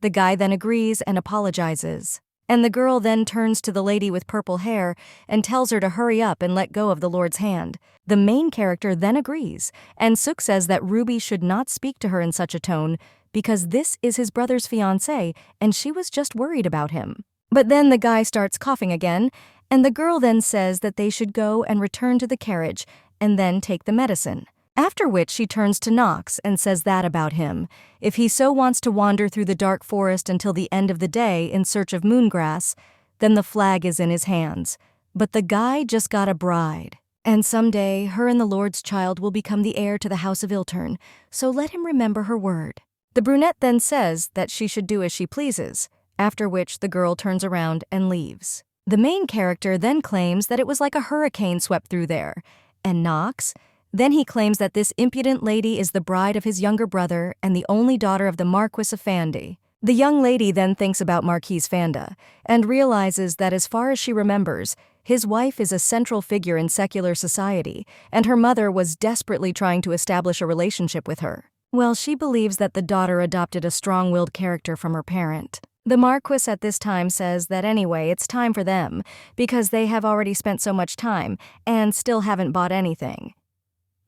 Speaker 1: The guy then agrees and apologizes. And the girl then turns to the lady with purple hair and tells her to hurry up and let go of the Lord's hand. The main character then agrees, and Suk says that Ruby should not speak to her in such a tone because this is his brother's fiancé and she was just worried about him. But then the guy starts coughing again, and the girl then says that they should go and return to the carriage and then take the medicine. After which she turns to Nox and says that about him. If he so wants to wander through the dark forest until the end of the day in search of moongrass, then the flag is in his hands. But the guy just got a bride. And someday, her and the Lord's child will become the heir to the House of Iltern, so let him remember her word. The brunette then says that she should do as she pleases, after which the girl turns around and leaves. The main character then claims that it was like a hurricane swept through there, and Nox, then he claims that this impudent lady is the bride of his younger brother and the only daughter of the Marquis of Fandy. The young lady then thinks about Marquis Fanda and realizes that as far as she remembers, his wife is a central figure in secular society, and her mother was desperately trying to establish a relationship with her. Well, she believes that the daughter adopted a strong-willed character from her parent. The Marquis at this time says that anyway, it's time for them, because they have already spent so much time and still haven't bought anything.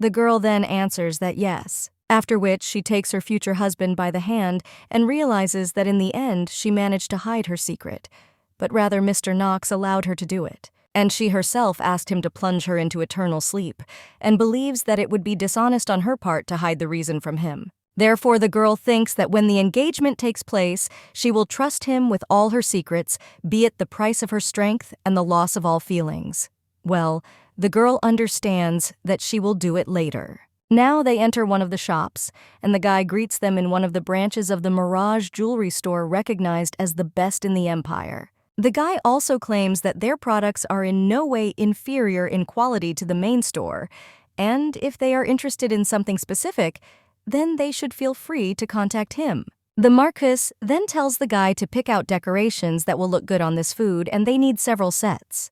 Speaker 1: The girl then answers that yes, after which she takes her future husband by the hand and realizes that in the end she managed to hide her secret, but rather Mr. Knox allowed her to do it, and she herself asked him to plunge her into eternal sleep, and believes that it would be dishonest on her part to hide the reason from him. Therefore, the girl thinks that when the engagement takes place, she will trust him with all her secrets, be it the price of her strength and the loss of all feelings. Well, the girl understands that she will do it later. Now they enter one of the shops, and the guy greets them in one of the branches of the Mirage jewelry store recognized as the best in the empire. The guy also claims that their products are in no way inferior in quality to the main store, and if they are interested in something specific, then they should feel free to contact him. The Marquis then tells the guy to pick out decorations that will look good on this food, and they need several sets.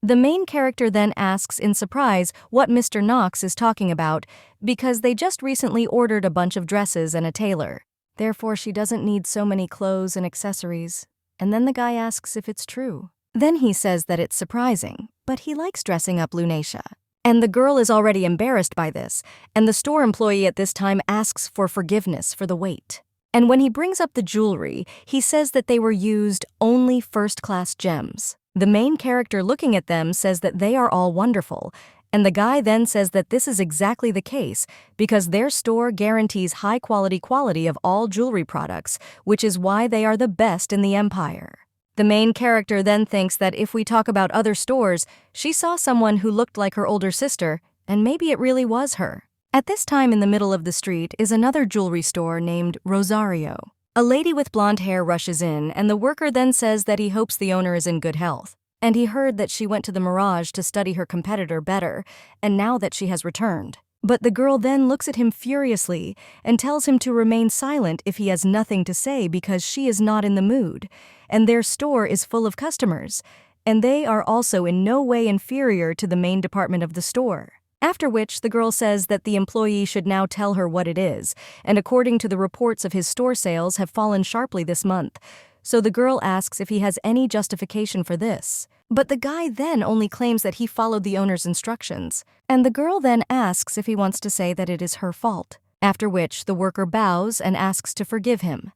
Speaker 1: The main character then asks in surprise what Mr. Knox is talking about because they just recently ordered a bunch of dresses and a tailor. Therefore, she doesn't need so many clothes and accessories. And then the guy asks if it's true. Then he says that it's surprising, but he likes dressing up Lunacia. And the girl is already embarrassed by this, and the store employee at this time asks for forgiveness for the wait. And when he brings up the jewelry, he says that they were used only first-class gems. The main character looking at them says that they are all wonderful, and the guy then says that this is exactly the case because their store guarantees high quality of all jewelry products, which is why they are the best in the empire. The main character then thinks that if we talk about other stores, she saw someone who looked like her older sister, and maybe it really was her. At this time in the middle of the street is another jewelry store named Rosario. A lady with blonde hair rushes in, and the worker then says that he hopes the owner is in good health. And he heard that she went to the Mirage to study her competitor better, and now that she has returned. But the girl then looks at him furiously and tells him to remain silent if he has nothing to say because she is not in the mood, and their store is full of customers, and they are also in no way inferior to the main department of the store. After which, the girl says that the employee should now tell her what it is, and according to the reports of his store sales have fallen sharply this month, so the girl asks if he has any justification for this. But the guy then only claims that he followed the owner's instructions, and the girl then asks if he wants to say that it is her fault, after which the worker bows and asks to forgive him.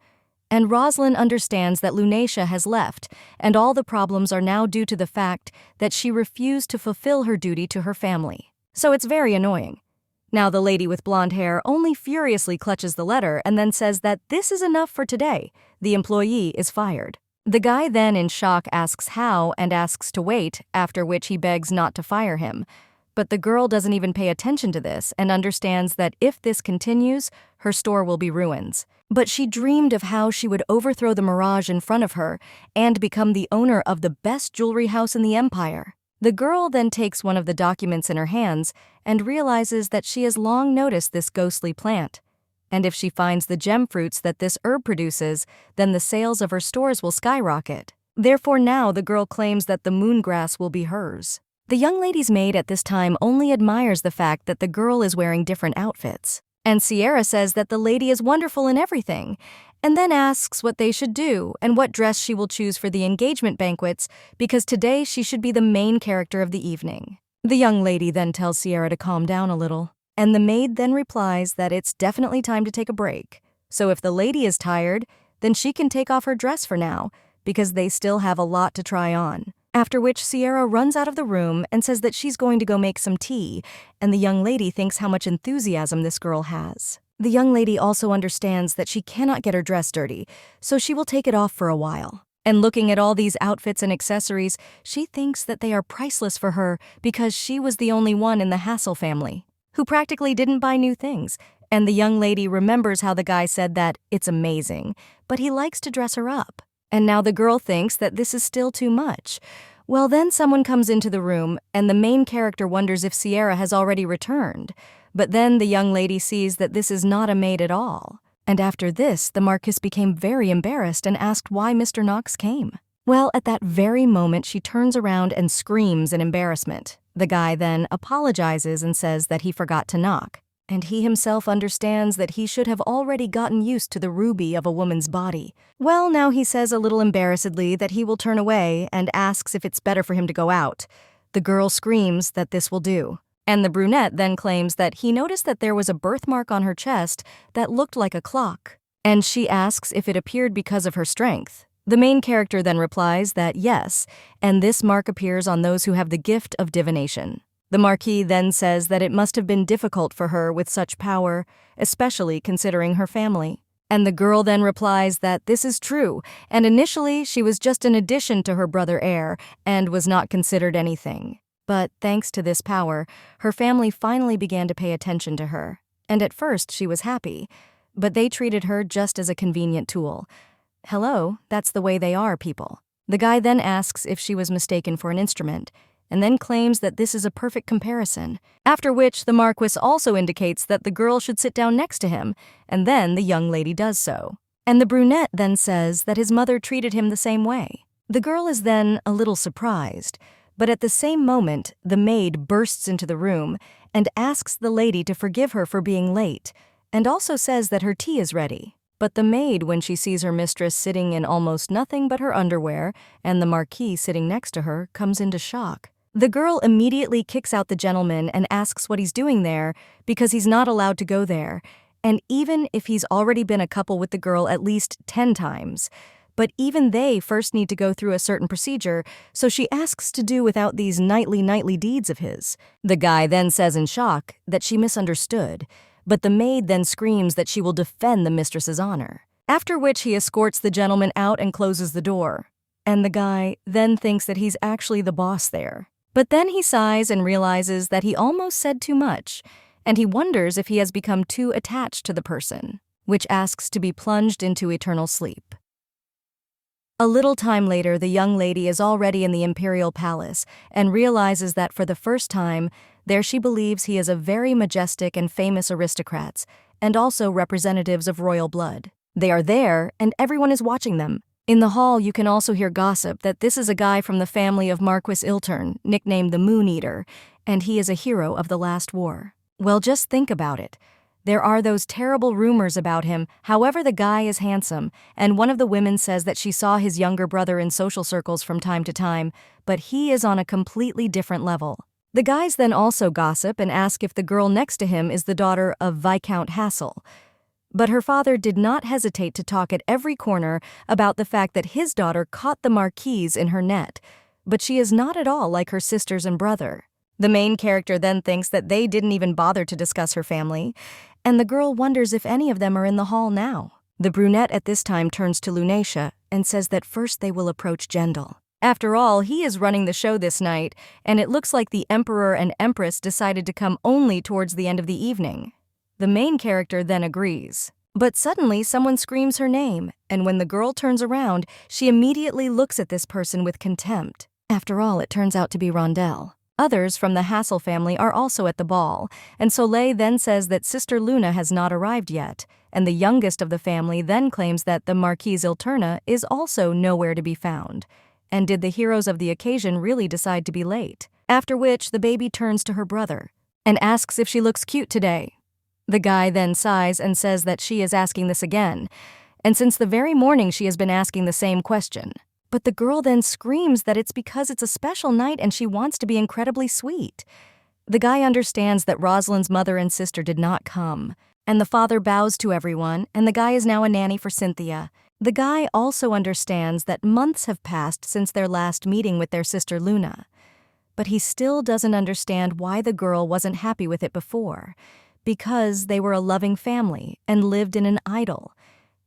Speaker 1: And Rosalind understands that Lunacia has left, and all the problems are now due to the fact that she refused to fulfill her duty to her family. So it's very annoying. Now the lady with blonde hair only furiously clutches the letter and then says that this is enough for today. The employee is fired. The guy then in shock asks how and asks to wait, after which he begs not to fire him. But the girl doesn't even pay attention to this and understands that if this continues, her store will be ruins. But she dreamed of how she would overthrow the Mirage in front of her and become the owner of the best jewelry house in the empire. The girl then takes one of the documents in her hands and realizes that she has long noticed this ghostly plant. And if she finds the gem fruits that this herb produces, then the sales of her stores will skyrocket. Therefore now the girl claims that the moongrass will be hers. The young lady's maid at this time only admires the fact that the girl is wearing different outfits. And Sierra says that the lady is wonderful in everything, and then asks what they should do and what dress she will choose for the engagement banquets because today she should be the main character of the evening. The young lady then tells Sierra to calm down a little, and the maid then replies that it's definitely time to take a break. So if the lady is tired, then she can take off her dress for now because they still have a lot to try on. After which Sierra runs out of the room and says that she's going to go make some tea, and the young lady thinks how much enthusiasm this girl has. The young lady also understands that she cannot get her dress dirty, so she will take it off for a while. And looking at all these outfits and accessories, she thinks that they are priceless for her because she was the only one in the Hassel family who practically didn't buy new things. And the young lady remembers how the guy said that it's amazing, but he likes to dress her up. And now the girl thinks that this is still too much. Well, then someone comes into the room, and the main character wonders if Sierra has already returned. But then the young lady sees that this is not a maid at all. And after this, the Marquis became very embarrassed and asked why Mr. Knox came. Well, at that very moment, she turns around and screams in embarrassment. The guy then apologizes and says that he forgot to knock. And he himself understands that he should have already gotten used to the ruby of a woman's body. Well, now he says a little embarrassedly that he will turn away and asks if it's better for him to go out. The girl screams that this will do. And the brunette then claims that he noticed that there was a birthmark on her chest that looked like a clock. And she asks if it appeared because of her strength. The main character then replies that yes, and this mark appears on those who have the gift of divination. The Marquis then says that it must have been difficult for her with such power, especially considering her family. And the girl then replies that this is true, and initially she was just an addition to her brother heir and was not considered anything. But thanks to this power, her family finally began to pay attention to her. And at first she was happy, but they treated her just as a convenient tool. Hello, that's the way they are, people. The guy then asks if she was mistaken for an instrument, and then claims that this is a perfect comparison, after which the Marquis also indicates that the girl should sit down next to him, and then the young lady does so. And the brunette then says that his mother treated him the same way. The girl is then a little surprised, but at the same moment, the maid bursts into the room and asks the lady to forgive her for being late, and also says that her tea is ready. But the maid, when she sees her mistress sitting in almost nothing but her underwear and the Marquis sitting next to her, comes into shock. The girl immediately kicks out the gentleman and asks what he's doing there because he's not allowed to go there, and even if he's already been a couple with the girl at least 10 times. But even they first need to go through a certain procedure, so she asks to do without these nightly deeds of his. The guy then says in shock that she misunderstood, but the maid then screams that she will defend the mistress's honor. After which he escorts the gentleman out and closes the door. And the guy then thinks that he's actually the boss there. But then he sighs and realizes that he almost said too much, and he wonders if he has become too attached to the person, which asks to be plunged into eternal sleep. A little time later, the young lady is already in the imperial palace and realizes that for the first time, there she believes he is a very majestic and famous aristocrats, and also representatives of royal blood. They are there, and everyone is watching them. In the hall, you can also hear gossip that this is a guy from the family of Marquis Iltern, nicknamed the Moon Eater, and he is a hero of the last war. Well, just think about it. There are those terrible rumors about him. However, the guy is handsome, and one of the women says that she saw his younger brother in social circles from time to time, but he is on a completely different level. The guys then also gossip and ask if the girl next to him is the daughter of Viscount Hassel. But her father did not hesitate to talk at every corner about the fact that his daughter caught the Marquise in her net, but she is not at all like her sisters and brother. The main character then thinks that they didn't even bother to discuss her family, and the girl wonders if any of them are in the hall now. The brunette at this time turns to Lunacia and says that first they will approach Gendel. After all, he is running the show this night, and it looks like the Emperor and Empress decided to come only towards the end of the evening. The main character then agrees. But suddenly someone screams her name, and when the girl turns around, she immediately looks at this person with contempt. After all, it turns out to be Rondel. Others from the Hassel family are also at the ball, and Soleil then says that Sister Luna has not arrived yet, and the youngest of the family then claims that the Marquise Ilterna is also nowhere to be found. And did the heroes of the occasion really decide to be late? After which, the baby turns to her brother and asks if she looks cute today. The guy then sighs and says that she is asking this again, And since the very morning she has been asking the same question. But the girl then screams that it's because it's a special night and she wants to be incredibly sweet. The guy understands that Rosalind's mother and sister did not come, and the father bows to everyone, and the guy is now a nanny for Cynthia. The guy also understands that months have passed since their last meeting with their sister Luna. But he still doesn't understand why the girl wasn't happy with it before, because they were a loving family and lived in an idyll.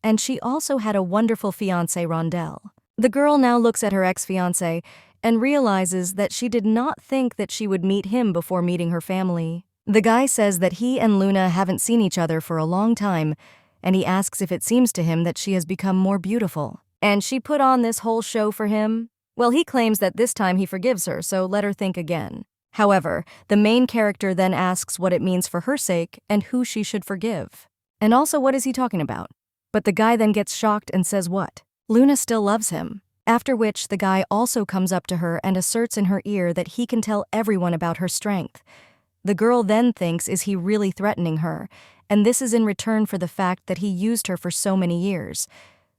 Speaker 1: And she also had a wonderful fiancé, Rondell. The girl now looks at her ex-fiancé and realizes that she did not think that she would meet him before meeting her family. The guy says that he and Luna haven't seen each other for a long time, and he asks if it seems to him that she has become more beautiful. And she put on this whole show for him? Well, he claims that this time he forgives her, so let her think again. However, the main character then asks what it means for her sake and who she should forgive. And also, what is he talking about? But the guy then gets shocked and says what? Luna still loves him. After which, the guy also comes up to her and asserts in her ear that he can tell everyone about her strength. The girl then thinks, is he really threatening her? And this is in return for the fact that he used her for so many years.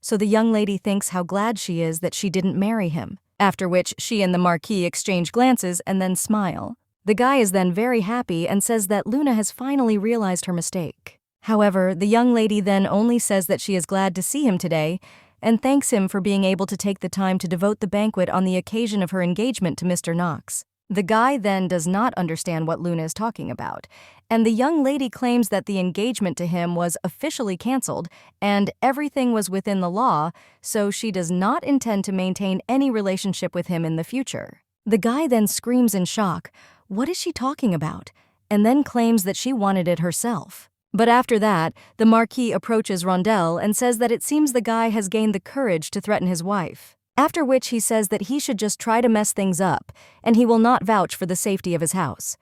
Speaker 1: So the young lady thinks how glad she is that she didn't marry him. After which, she and the Marquis exchange glances and then smile. The guy is then very happy and says that Luna has finally realized her mistake. However, the young lady then only says that she is glad to see him today and thanks him for being able to take the time to devote the banquet on the occasion of her engagement to Mr. Knox. The guy then does not understand what Luna is talking about, and the young lady claims that the engagement to him was officially canceled and everything was within the law, so she does not intend to maintain any relationship with him in the future. The guy then screams in shock, "What is she talking about?" and then claims that she wanted it herself. But after that, the Marquis approaches Rondell and says that it seems the guy has gained the courage to threaten his wife. After which he says that he should just try to mess things up, and he will not vouch for the safety of his house.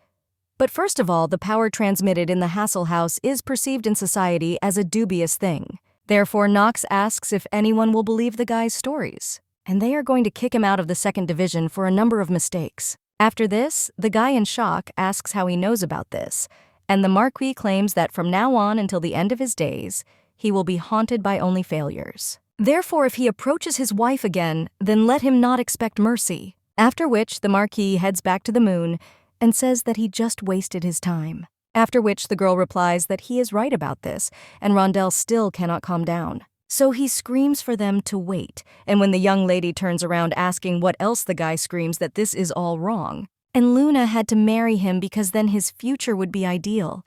Speaker 1: But first of all, the power transmitted in the Hassel house is perceived in society as a dubious thing. Therefore, Knox asks if anyone will believe the guy's stories, and they are going to kick him out of the second division for a number of mistakes. After this, the guy in shock asks how he knows about this, and the Marquis claims that from now on until the end of his days, he will be haunted by only failures. Therefore, if he approaches his wife again, then let him not expect mercy. After which, the Marquis heads back to the moon and says that he just wasted his time. After which, the girl replies that he is right about this, and Rondell still cannot calm down. So he screams for them to wait, and when the young lady turns around asking what else, the guy screams that this is all wrong. And Luna had to marry him because then his future would be ideal.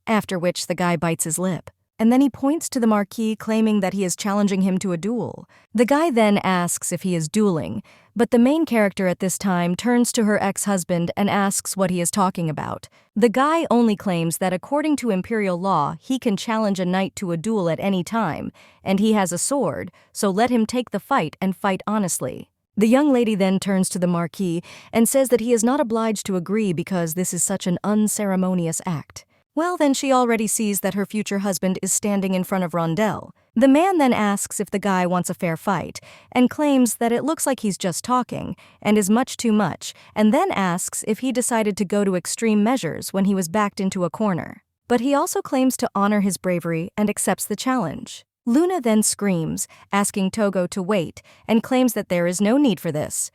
Speaker 1: After which, the guy bites his lip. And then he points to the Marquis, claiming that he is challenging him to a duel. The guy then asks if he is dueling, but the main character at this time turns to her ex-husband and asks what he is talking about. The guy only claims that according to imperial law, he can challenge a knight to a duel at any time, and he has a sword, so let him take the fight and fight honestly. The young lady then turns to the Marquis and says that he is not obliged to agree because this is such an unceremonious act. Well, then she already sees that her future husband is standing in front of Rondell. The man then asks if the guy wants a fair fight, and claims that it looks like he's just talking, and is much too much, and then asks if he decided to go to extreme measures when he was backed into a corner. But he also claims to honor his bravery and accepts the challenge. Luna then screams, asking Togo to wait, and claims that there is no need for this.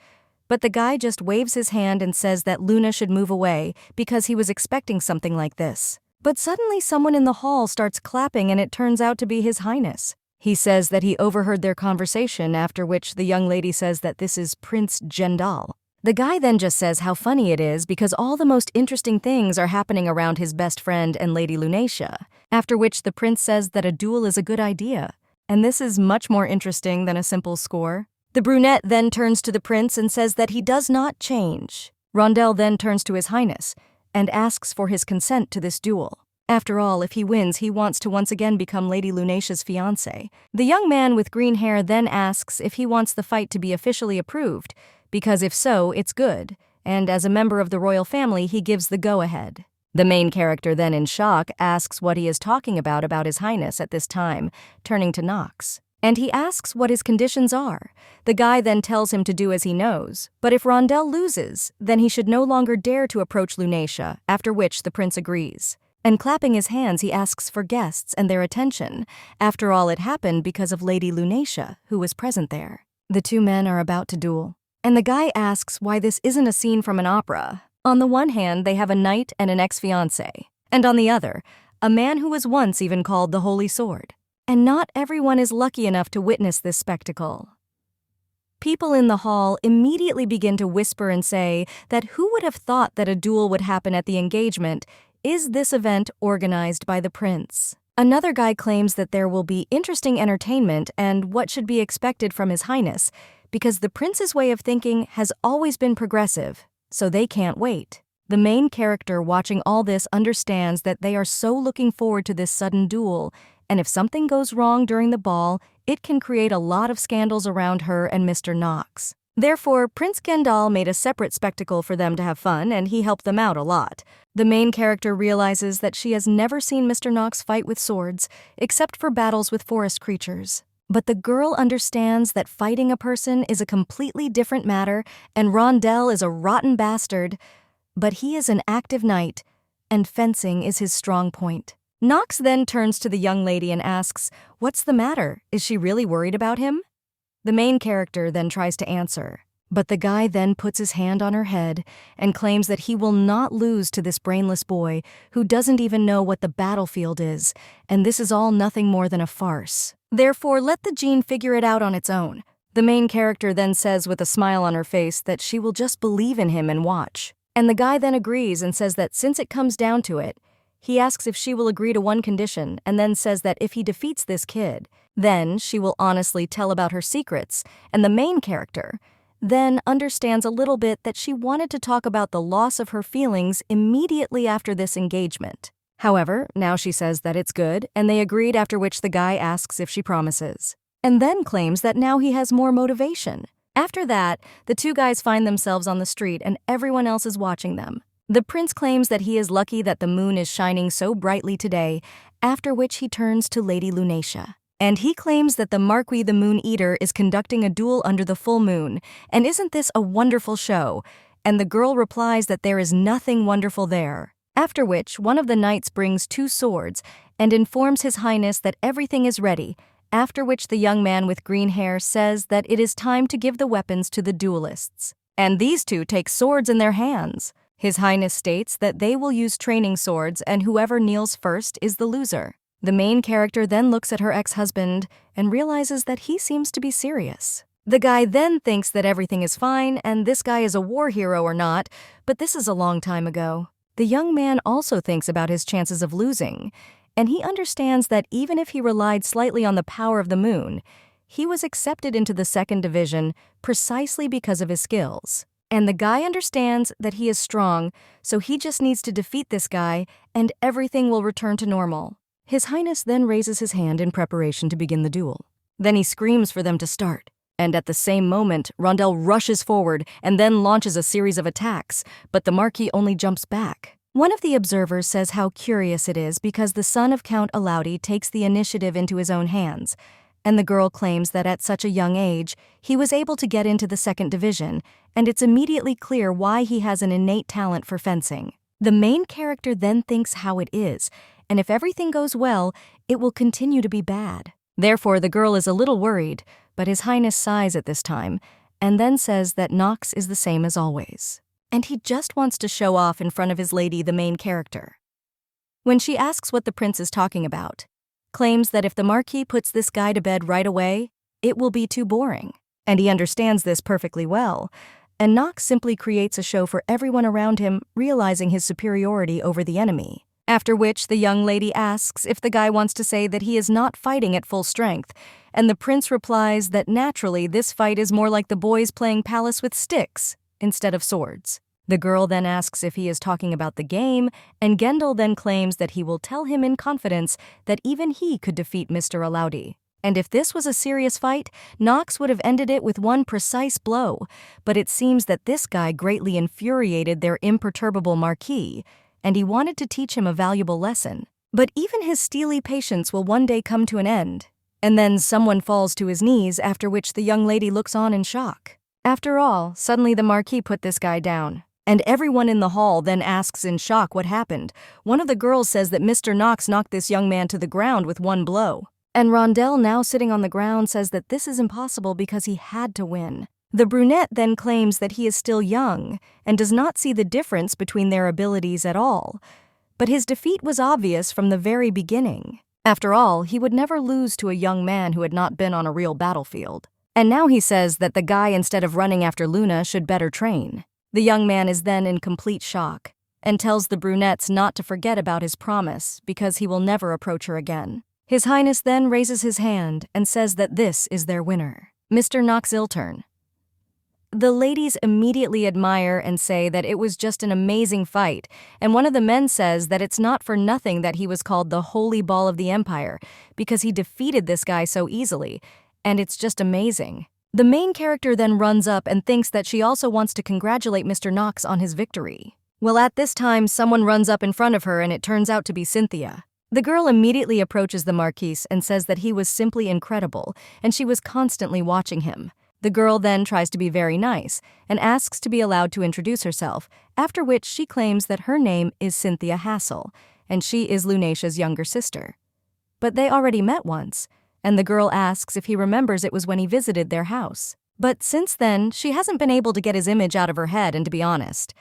Speaker 1: But the guy just waves his hand and says that Luna should move away because he was expecting something like this. But suddenly someone in the hall starts clapping and it turns out to be His Highness. He says that he overheard their conversation, after which the young lady says that this is Prince Gendal. The guy then just says how funny it is because all the most interesting things are happening around his best friend and Lady Lunacia, after which the prince says that a duel is a good idea, and this is much more interesting than a simple score. The brunette then turns to the prince and says that he does not change. Rondell then turns to His Highness and asks for his consent to this duel. After all, if he wins, he wants to once again become Lady Lunacia's fiancé. The young man with green hair then asks if he wants the fight to be officially approved, because if so, it's good, and as a member of the royal family, he gives the go-ahead. The main character then in shock asks what he is talking about His Highness at this time, turning to Knox. And he asks what his conditions are. The guy then tells him to do as he knows, but if Rondell loses, then he should no longer dare to approach Lunacia, after which the prince agrees. And clapping his hands, he asks for guests and their attention. After all, it happened because of Lady Lunacia, who was present there. The two men are about to duel, and the guy asks why this isn't a scene from an opera. On the one hand, they have a knight and an ex-fiancé, and on the other, a man who was once even called the Holy Sword. And not everyone is lucky enough to witness this spectacle. People in the hall immediately begin to whisper and say that who would have thought that a duel would happen at the engagement? Is this event organized by the prince? Another guy claims that there will be interesting entertainment and what should be expected from His Highness, because the prince's way of thinking has always been progressive, so they can't wait. The main character watching all this understands that they are so looking forward to this sudden duel, and if something goes wrong during the ball, it can create a lot of scandals around her and Mr. Knox. Therefore, Prince Gendal made a separate spectacle for them to have fun, and he helped them out a lot. The main character realizes that she has never seen Mr. Knox fight with swords, except for battles with forest creatures. But the girl understands that fighting a person is a completely different matter, and Rondel is a rotten bastard, but he is an active knight, and fencing is his strong point. Knox then turns to the young lady and asks, "What's the matter? Is she really worried about him?" The main character then tries to answer, but the guy then puts his hand on her head and claims that he will not lose to this brainless boy who doesn't even know what the battlefield is, and this is all nothing more than a farce. Therefore, let the gene figure it out on its own. The main character then says with a smile on her face that she will just believe in him and watch. And the guy then agrees and says that since it comes down to it, he asks if she will agree to one condition and then says that if he defeats this kid, then she will honestly tell about her secrets, and the main character then understands a little bit that she wanted to talk about the loss of her feelings immediately after this engagement. However, now she says that it's good, and they agreed, after which the guy asks if she promises, and then claims that now he has more motivation. After that, the two guys find themselves on the street and everyone else is watching them. The prince claims that he is lucky that the moon is shining so brightly today, after which he turns to Lady Lunacia. And he claims that the Marquis the Moon Eater is conducting a duel under the full moon, and isn't this a wonderful show? And the girl replies that there is nothing wonderful there. After which, one of the knights brings 2 swords and informs His Highness that everything is ready, after which the young man with green hair says that it is time to give the weapons to the duelists. And these 2 take swords in their hands. His Highness states that they will use training swords, and whoever kneels first is the loser. The main character then looks at her ex-husband and realizes that he seems to be serious. The guy then thinks that everything is fine and this guy is a war hero or not, but this is a long time ago. The young man also thinks about his chances of losing, and he understands that even if he relied slightly on the power of the moon, he was accepted into the 2nd division precisely because of his skills. And the guy understands that he is strong, so he just needs to defeat this guy and everything will return to normal. His Highness then raises his hand in preparation to begin the duel. Then he screams for them to start. And at the same moment, Rondel rushes forward and then launches a series of attacks, but the Marquis only jumps back. One of the observers says how curious it is because the son of Count Alaudi takes the initiative into his own hands, and the girl claims that at such a young age, he was able to get into the 2nd division, and it's immediately clear why he has an innate talent for fencing. The main character then thinks how it is, and if everything goes well, it will continue to be bad. Therefore, the girl is a little worried, but His Highness sighs at this time, and then says that Knox is the same as always. And he just wants to show off in front of his lady, the main character. When she asks what the prince is talking about, claims that if the Marquis puts this guy to bed right away, it will be too boring. And he understands this perfectly well, and Knox simply creates a show for everyone around him, realizing his superiority over the enemy. After which, the young lady asks if the guy wants to say that he is not fighting at full strength, and the prince replies that naturally this fight is more like the boys playing palace with sticks instead of swords. The girl then asks if he is talking about the game, and Gendal then claims that he will tell him in confidence that even he could defeat Mr. Alaudi. And if this was a serious fight, Knox would have ended it with one precise blow, but it seems that this guy greatly infuriated their imperturbable Marquis, and he wanted to teach him a valuable lesson. But even his steely patience will one day come to an end, and then someone falls to his knees, after which the young lady looks on in shock. After all, suddenly the Marquis put this guy down. And everyone in the hall then asks in shock what happened. One of the girls says that Mr. Knox knocked this young man to the ground with one blow. And Rondell, now sitting on the ground, says that this is impossible because he had to win. The brunette then claims that he is still young and does not see the difference between their abilities at all. But his defeat was obvious from the very beginning. After all, he would never lose to a young man who had not been on a real battlefield. And now he says that the guy, instead of running after Luna, should better train. The young man is then in complete shock and tells the brunettes not to forget about his promise because he will never approach her again. His Highness then raises his hand and says that this is their winner, Mr. Knox Iltern. The ladies immediately admire and say that it was just an amazing fight, and one of the men says that it's not for nothing that he was called the Holy Ball of the Empire, because he defeated this guy so easily, and it's just amazing. The main character then runs up and thinks that she also wants to congratulate Mr. Knox on his victory. Well, at this time, someone runs up in front of her and it turns out to be Cynthia. The girl immediately approaches the Marquis and says that he was simply incredible, and she was constantly watching him. The girl then tries to be very nice and asks to be allowed to introduce herself, after which she claims that her name is Cynthia Hassel, and she is Lunatia's younger sister. But they already met once, and the girl asks if he remembers it was when he visited their house. But since then, she hasn't been able to get his image out of her head, and to be honest.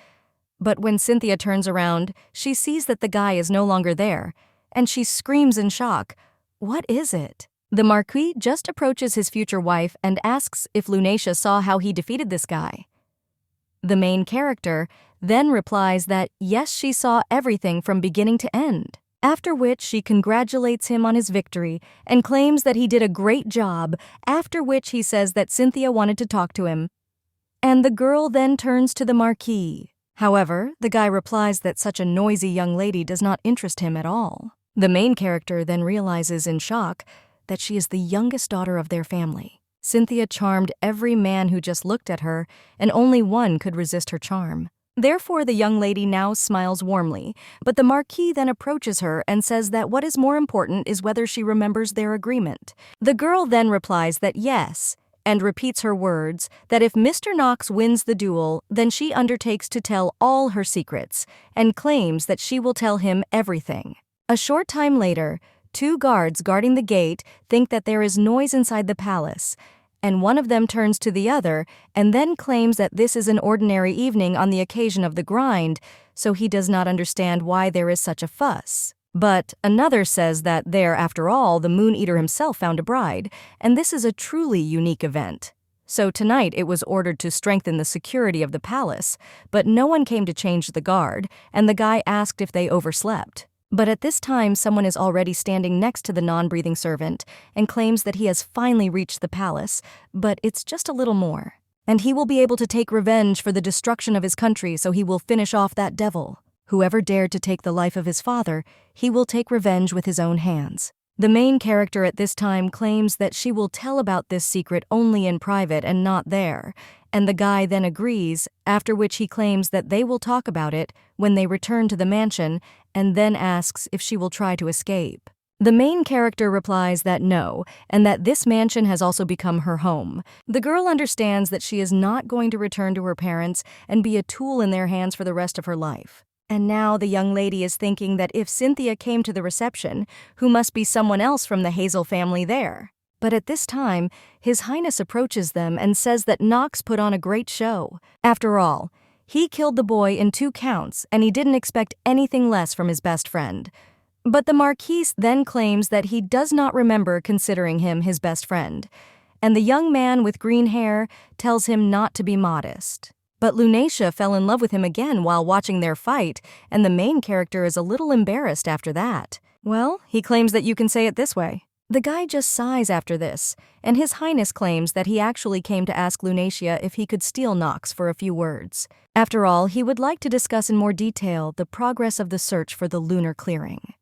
Speaker 1: But when Cynthia turns around, she sees that the guy is no longer there, and she screams in shock. What is it? The Marquis just approaches his future wife and asks if Lunatia saw how he defeated this guy. The main character then replies that yes, she saw everything from beginning to end. After which she congratulates him on his victory and claims that he did a great job, after which he says that Cynthia wanted to talk to him. And the girl then turns to the Marquis. However, the guy replies that such a noisy young lady does not interest him at all. The main character then realizes in shock that she is the youngest daughter of their family. Cynthia charmed every man who just looked at her, and only one could resist her charm. Therefore, the young lady now smiles warmly, but the Marquis then approaches her and says that what is more important is whether she remembers their agreement. The girl then replies that yes, and repeats her words that if Mr. Knox wins the duel, then she undertakes to tell all her secrets, and claims that she will tell him everything. A short time later, 2 guards guarding the gate think that there is noise inside the palace, and one of them turns to the other and then claims that this is an ordinary evening on the occasion of the grind, so he does not understand why there is such a fuss. But another says that there, after all, the Moon Eater himself found a bride, and this is a truly unique event. So tonight it was ordered to strengthen the security of the palace, but no one came to change the guard, and the guy asked if they overslept. But at this time, someone is already standing next to the non-breathing servant and claims that he has finally reached the palace, but it's just a little more. And he will be able to take revenge for the destruction of his country, so he will finish off that devil. Whoever dared to take the life of his father, he will take revenge with his own hands. The main character at this time claims that she will tell about this secret only in private and not there, and the guy then agrees, after which he claims that they will talk about it when they return to the mansion, and then asks if she will try to escape. The main character replies that no, and that this mansion has also become her home. The girl understands that she is not going to return to her parents and be a tool in their hands for the rest of her life. And now the young lady is thinking that if Cynthia came to the reception, who must be someone else from the Hazel family there. But at this time, His Highness approaches them and says that Knox put on a great show. After all, he killed the boy in 2 counts, and he didn't expect anything less from his best friend. But the Marquis then claims that he does not remember considering him his best friend, and the young man with green hair tells him not to be modest. But Lunatia fell in love with him again while watching their fight, and the main character is a little embarrassed after that. Well, he claims that you can say it this way. The guy just sighs after this, and His Highness claims that he actually came to ask Lunatia if he could steal Knox for a few words. After all, he would like to discuss in more detail the progress of the search for the lunar clearing.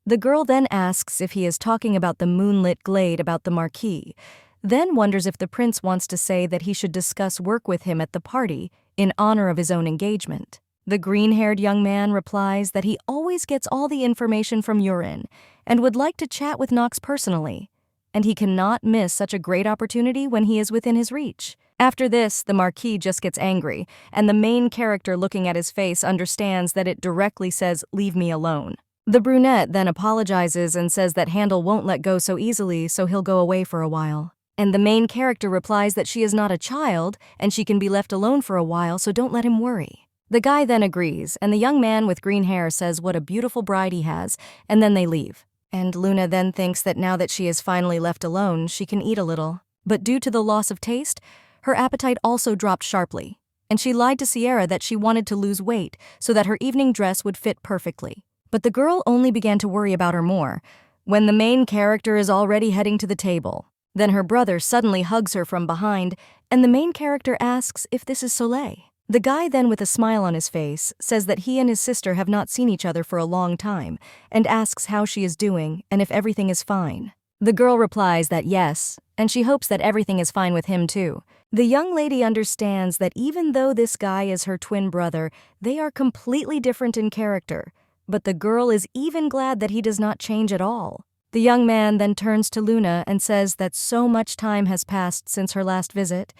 Speaker 1: The girl then asks if he is talking about the moonlit glade about the Marquis, then wonders if the prince wants to say that he should discuss work with him at the party in honor of his own engagement. The green-haired young man replies that he always gets all the information from Urin and would like to chat with Knox personally, and he cannot miss such a great opportunity when he is within his reach. After this, the Marquis just gets angry, and the main character looking at his face understands that it directly says, "Leave me alone." The brunette then apologizes and says that Handel won't let go so easily, so he'll go away for a while. And the main character replies that she is not a child, and she can be left alone for a while, so don't let him worry. The guy then agrees, and the young man with green hair says what a beautiful bride he has, and then they leave. And Luna then thinks that now that she is finally left alone, she can eat a little. But due to the loss of taste, her appetite also dropped sharply, and she lied to Sierra that she wanted to lose weight so that her evening dress would fit perfectly. But the girl only began to worry about her more when the main character is already heading to the table. Then her brother suddenly hugs her from behind, and the main character asks if this is Soleil. The guy then, with a smile on his face, says that he and his sister have not seen each other for a long time, and asks how she is doing and if everything is fine. The girl replies that yes, and she hopes that everything is fine with him too. The young lady understands that even though this guy is her twin brother, they are completely different in character, but the girl is even glad that he does not change at all. The young man then turns to Luna and says that so much time has passed since her last visit,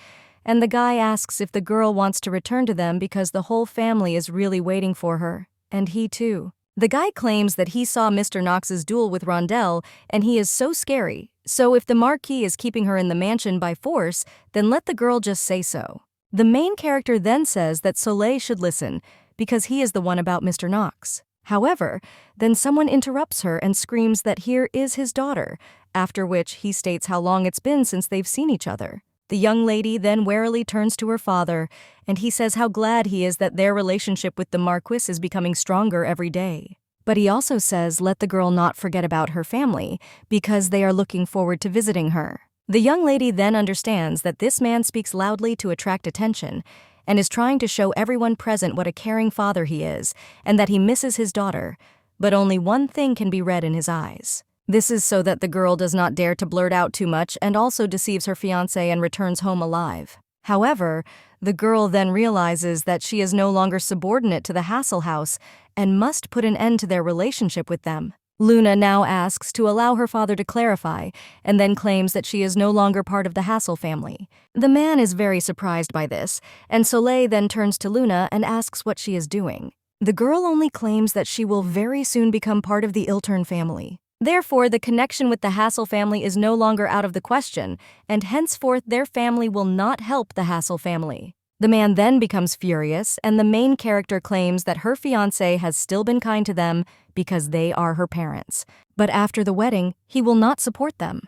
Speaker 1: and the guy asks if the girl wants to return to them because the whole family is really waiting for her, and he too. The guy claims that he saw Mr. Knox's duel with Rondell, and he is so scary, so if the Marquis is keeping her in the mansion by force, then let the girl just say so. The main character then says that Soleil should listen, because he is the one about Mr. Knox. However, then someone interrupts her and screams that here is his daughter, after which he states how long it's been since they've seen each other. The young lady then warily turns to her father, and he says how glad he is that their relationship with the Marquis is becoming stronger every day. But he also says let the girl not forget about her family, because they are looking forward to visiting her. The young lady then understands that this man speaks loudly to attract attention, and is trying to show everyone present what a caring father he is, and that he misses his daughter, but only one thing can be read in his eyes. This is so that the girl does not dare to blurt out too much and also deceives her fiancé and returns home alive. However, the girl then realizes that she is no longer subordinate to the Hassel house and must put an end to their relationship with them. Luna now asks to allow her father to clarify, and then claims that she is no longer part of the Hassel family. The man is very surprised by this, and Soleil then turns to Luna and asks what she is doing. The girl only claims that she will very soon become part of the Iltern family. Therefore, the connection with the Hassel family is no longer out of the question, and henceforth their family will not help the Hassel family. The man then becomes furious, and the main character claims that her fiancé has still been kind to them because they are her parents. But after the wedding, he will not support them.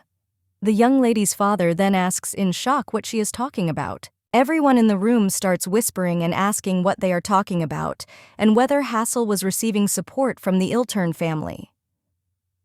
Speaker 1: The young lady's father then asks in shock what she is talking about. Everyone in the room starts whispering and asking what they are talking about, and whether Hassel was receiving support from the Iltern family.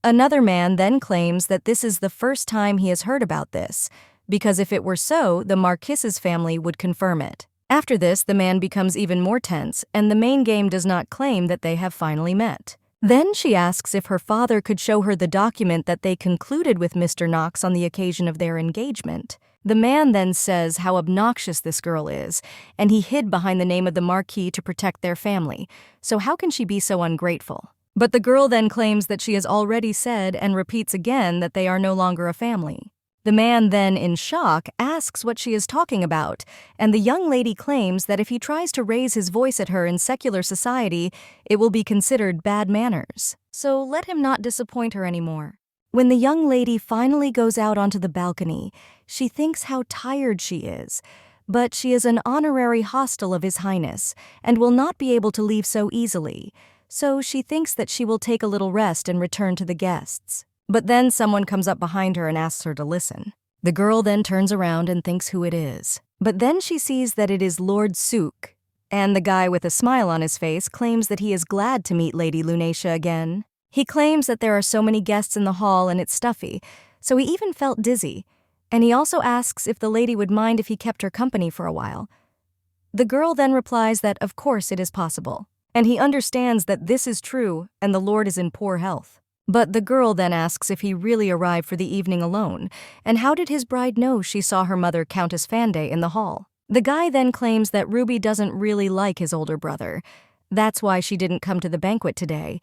Speaker 1: Another man then claims that this is the first time he has heard about this, because if it were so, the Marquis's family would confirm it. After this, the man becomes even more tense, and the main game does not claim that they have finally met. Then she asks if her father could show her the document that they concluded with Mr. Knox on the occasion of their engagement. The man then says how obnoxious this girl is, and he hid behind the name of the Marquis to protect their family, so how can she be so ungrateful? But the girl then claims that she has already said and repeats again that they are no longer a family. The man then, in shock, asks what she is talking about, and the young lady claims that if he tries to raise his voice at her in secular society, it will be considered bad manners. So let him not disappoint her anymore. When the young lady finally goes out onto the balcony, she thinks how tired she is, but she is an honorary hostel of His Highness and will not be able to leave so easily, so she thinks that she will take a little rest and return to the guests. But then someone comes up behind her and asks her to listen. The girl then turns around and thinks who it is. But then she sees that it is Lord Sook, and the guy with a smile on his face claims that he is glad to meet Lady Lunacia again. He claims that there are so many guests in the hall and it's stuffy, so he even felt dizzy, and he also asks if the lady would mind if he kept her company for a while. The girl then replies that of course it is possible, and he understands that this is true and the Lord is in poor health. But the girl then asks if he really arrived for the evening alone, and how did his bride know she saw her mother, Countess Fanday, in the hall? The guy then claims that Ruby doesn't really like his older brother. That's why she didn't come to the banquet today,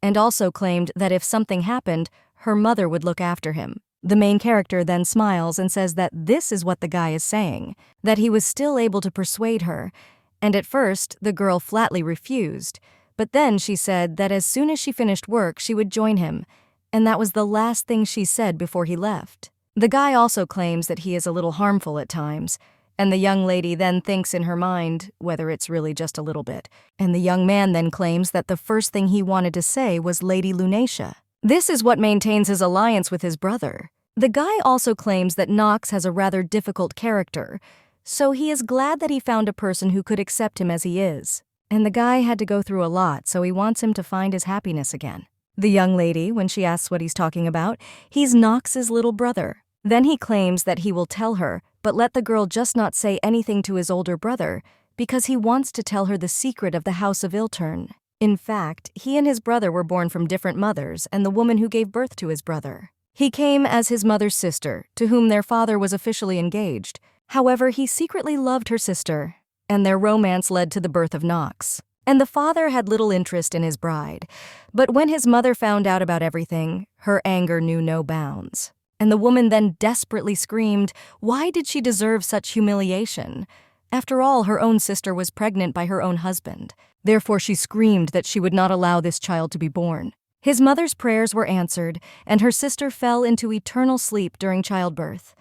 Speaker 1: and also claimed that if something happened, her mother would look after him. The main character then smiles and says that this is what the guy is saying, that he was still able to persuade her, and at first the girl flatly refused, but then she said that as soon as she finished work she would join him, and that was the last thing she said before he left. The guy also claims that he is a little harmful at times, and the young lady then thinks in her mind whether it's really just a little bit, and the young man then claims that the first thing he wanted to say was Lady Lunacia. This is what maintains his alliance with his brother. The guy also claims that Knox has a rather difficult character, so he is glad that he found a person who could accept him as he is. And the guy had to go through a lot, so he wants him to find his happiness again. The young lady, when she asks what he's talking about, he's Knox's little brother. Then he claims that he will tell her, but let the girl just not say anything to his older brother, because he wants to tell her the secret of the House of Iltern. In fact, he and his brother were born from different mothers and the woman who gave birth to his brother. He came as his mother's sister, to whom their father was officially engaged. However, he secretly loved her sister, and their romance led to the birth of Knox. And the father had little interest in his bride, but when his mother found out about everything, her anger knew no bounds. And the woman then desperately screamed, why did she deserve such humiliation? After all, her own sister was pregnant by her own husband. Therefore, she screamed that she would not allow this child to be born. His mother's prayers were answered, and her sister fell into eternal sleep during childbirth.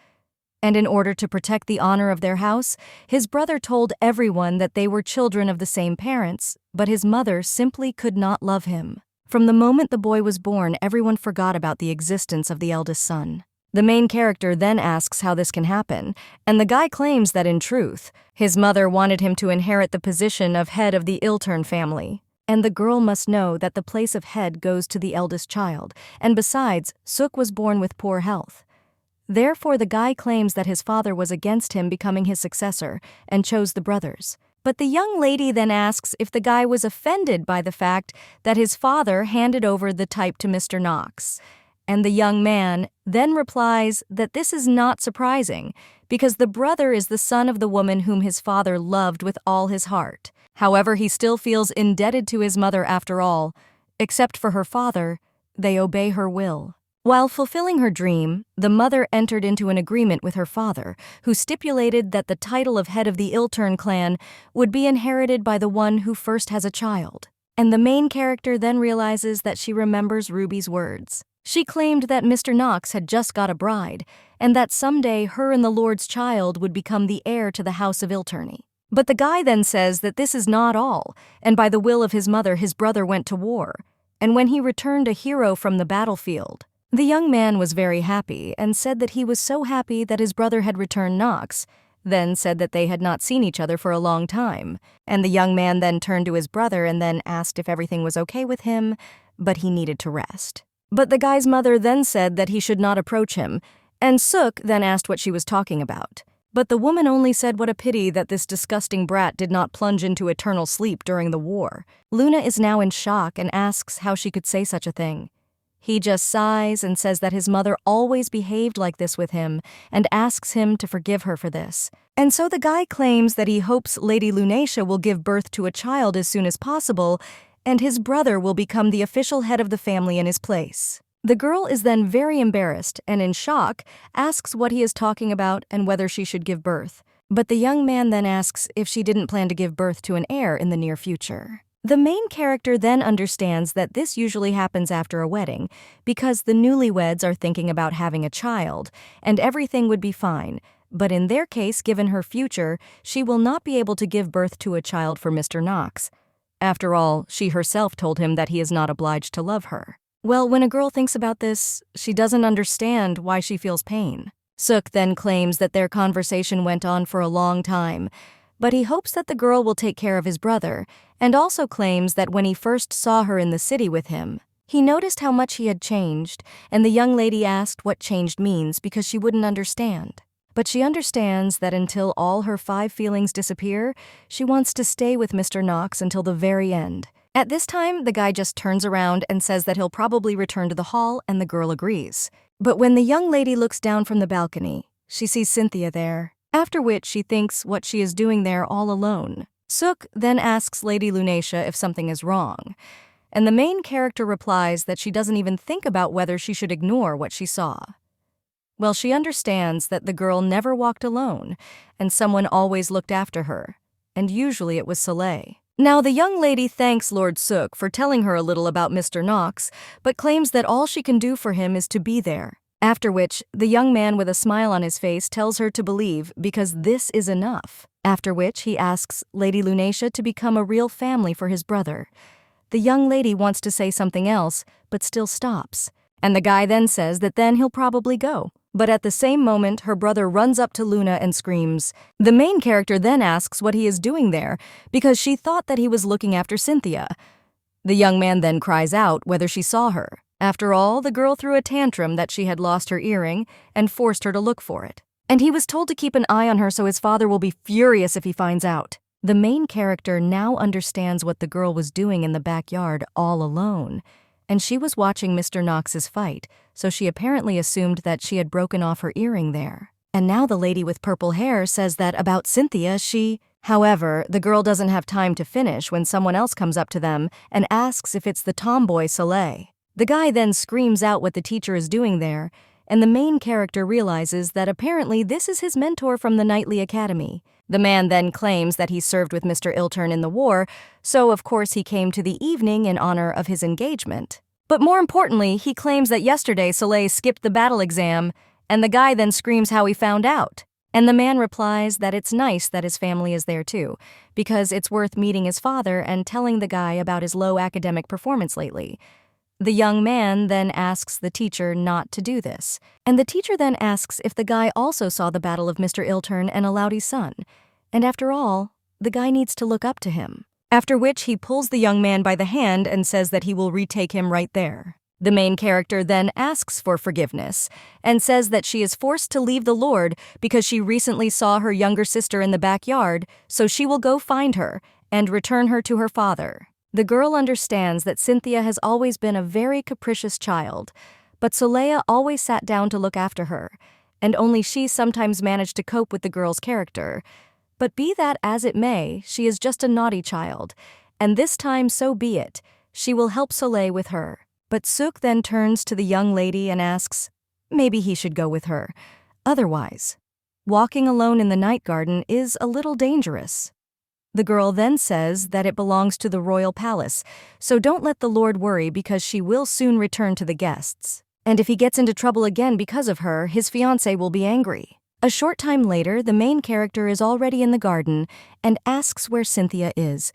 Speaker 1: And in order to protect the honor of their house, his brother told everyone that they were children of the same parents, but his mother simply could not love him. From the moment the boy was born, everyone forgot about the existence of the eldest son. The main character then asks how this can happen, and the guy claims that in truth, his mother wanted him to inherit the position of head of the Iltern family. And the girl must know that the place of head goes to the eldest child, and besides, Suk was born with poor health. Therefore, the guy claims that his father was against him becoming his successor, and chose the brothers. But the young lady then asks if the guy was offended by the fact that his father handed over the type to Mr. Knox. And the young man then replies that this is not surprising, because the brother is the son of the woman whom his father loved with all his heart. However, he still feels indebted to his mother after all. Except for her father, they obey her will. While fulfilling her dream, the mother entered into an agreement with her father, who stipulated that the title of head of the Iltern clan would be inherited by the one who first has a child. And the main character then realizes that she remembers Ruby's words. She claimed that Mr. Knox had just got a bride, and that someday her and the Lord's child would become the heir to the House of Ilterni. But the guy then says that this is not all, and by the will of his mother his brother went to war, and when he returned a hero from the battlefield. The young man was very happy, and said that he was so happy that his brother had returned Knox, then said that they had not seen each other for a long time, and the young man then turned to his brother and then asked if everything was okay with him, but he needed to rest. But the guy's mother then said that he should not approach him, and Suk then asked what she was talking about. But the woman only said what a pity that this disgusting brat did not plunge into eternal sleep during the war. Luna is now in shock and asks how she could say such a thing. He just sighs and says that his mother always behaved like this with him and asks him to forgive her for this. And so the guy claims that he hopes Lady Lunacia will give birth to a child as soon as possible, and his brother will become the official head of the family in his place. The girl is then very embarrassed and in shock, asks what he is talking about and whether she should give birth. But the young man then asks if she didn't plan to give birth to an heir in the near future. The main character then understands that this usually happens after a wedding, because the newlyweds are thinking about having a child, and everything would be fine. But in their case, given her future, she will not be able to give birth to a child for Mr. Knox. After all, she herself told him that he is not obliged to love her. Well, when a girl thinks about this, she doesn't understand why she feels pain. Suk then claims that their conversation went on for a long time, but he hopes that the girl will take care of his brother, and also claims that when he first saw her in the city with him, he noticed how much he had changed, and the young lady asked what changed means because she wouldn't understand. But she understands that until all her 5 feelings disappear, she wants to stay with Mr. Knox until the very end. At this time, the guy just turns around and says that he'll probably return to the hall, and the girl agrees. But when the young lady looks down from the balcony, she sees Cynthia there, after which she thinks what she is doing there all alone. Suk then asks Lady Lunacia if something is wrong, and the main character replies that she doesn't even think about whether she should ignore what she saw. Well, she understands that the girl never walked alone, and someone always looked after her, and usually it was Soleil. Now, the young lady thanks Lord Suk for telling her a little about Mr. Knox, but claims that all she can do for him is to be there. After which, the young man with a smile on his face tells her to believe because this is enough. After which, he asks Lady Lunacia to become a real family for his brother. The young lady wants to say something else, but still stops. And the guy then says that then he'll probably go. But at the same moment, her brother runs up to Luna and screams. The main character then asks what he is doing there, because she thought that he was looking after Cynthia. The young man then cries out whether she saw her. After all, the girl threw a tantrum that she had lost her earring and forced her to look for it. And he was told to keep an eye on her so his father will be furious if he finds out. The main character now understands what the girl was doing in the backyard all alone. And she was watching Mr. Knox's fight, so she apparently assumed that she had broken off her earring there. And now the lady with purple hair says that about Cynthia However, the girl doesn't have time to finish when someone else comes up to them and asks if it's the tomboy Soleil. The guy then screams out what the teacher is doing there, and the main character realizes that apparently this is his mentor from the Knightly Academy. The man then claims that he served with Mr. Iltern in the war, so of course he came to the evening in honor of his engagement. But more importantly, he claims that yesterday Soleil skipped the battle exam, and the guy then screams how he found out. And the man replies that it's nice that his family is there too, because it's worth meeting his father and telling the guy about his low academic performance lately. The young man then asks the teacher not to do this, and the teacher then asks if the guy also saw the battle of Mr. Iltern and Alaudi's son. And after all, the guy needs to look up to him. After which he pulls the young man by the hand and says that he will retake him right there. The main character then asks for forgiveness and says that she is forced to leave the Lord because she recently saw her younger sister in the backyard, so she will go find her and return her to her father. The girl understands that Cynthia has always been a very capricious child, but Soleil always sat down to look after her, and only she sometimes managed to cope with the girl's character. But be that as it may, she is just a naughty child, and this time so be it, she will help Soleil with her. But Suk then turns to the young lady and asks, maybe he should go with her. Otherwise, walking alone in the night garden is a little dangerous. The girl then says that it belongs to the royal palace, so don't let the Lord worry because she will soon return to the guests. And if he gets into trouble again because of her, his fiancé will be angry. A short time later, the main character is already in the garden and asks where Cynthia is,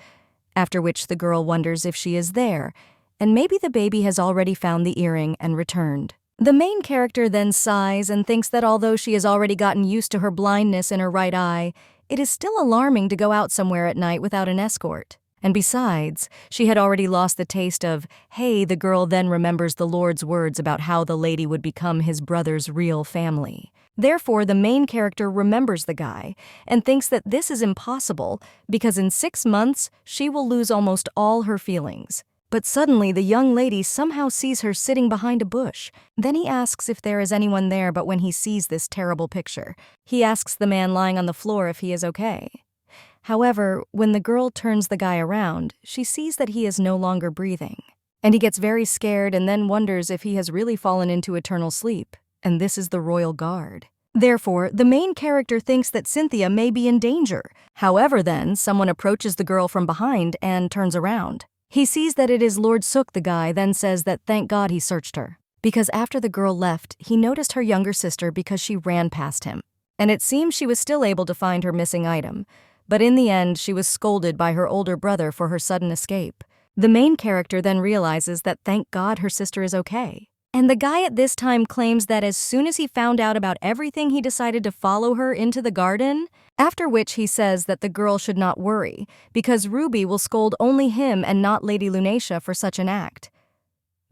Speaker 1: after which the girl wonders if she is there, and maybe the baby has already found the earring and returned. The main character then sighs and thinks that although she has already gotten used to her blindness in her right eye, it is still alarming to go out somewhere at night without an escort. And besides, she had already lost the taste of, hey, the girl then remembers the Lord's words about how the lady would become his brother's real family. Therefore, the main character remembers the guy and thinks that this is impossible because in 6 months, she will lose almost all her feelings. But suddenly, the young lady somehow sees her sitting behind a bush. Then he asks if there is anyone there, but when he sees this terrible picture, he asks the man lying on the floor if he is okay. However, when the girl turns the guy around, she sees that he is no longer breathing. And he gets very scared and then wonders if he has really fallen into eternal sleep, and this is the royal guard. Therefore, the main character thinks that Cynthia may be in danger. However, then, someone approaches the girl from behind and turns around. He sees that it is Lord Suk. The guy then says that thank God he searched her, because after the girl left, he noticed her younger sister because she ran past him. And it seems she was still able to find her missing item, but in the end she was scolded by her older brother for her sudden escape. The main character then realizes that thank God her sister is okay. And the guy at this time claims that as soon as he found out about everything, he decided to follow her into the garden, after which he says that the girl should not worry, because Ruby will scold only him and not Lady Lunacia for such an act.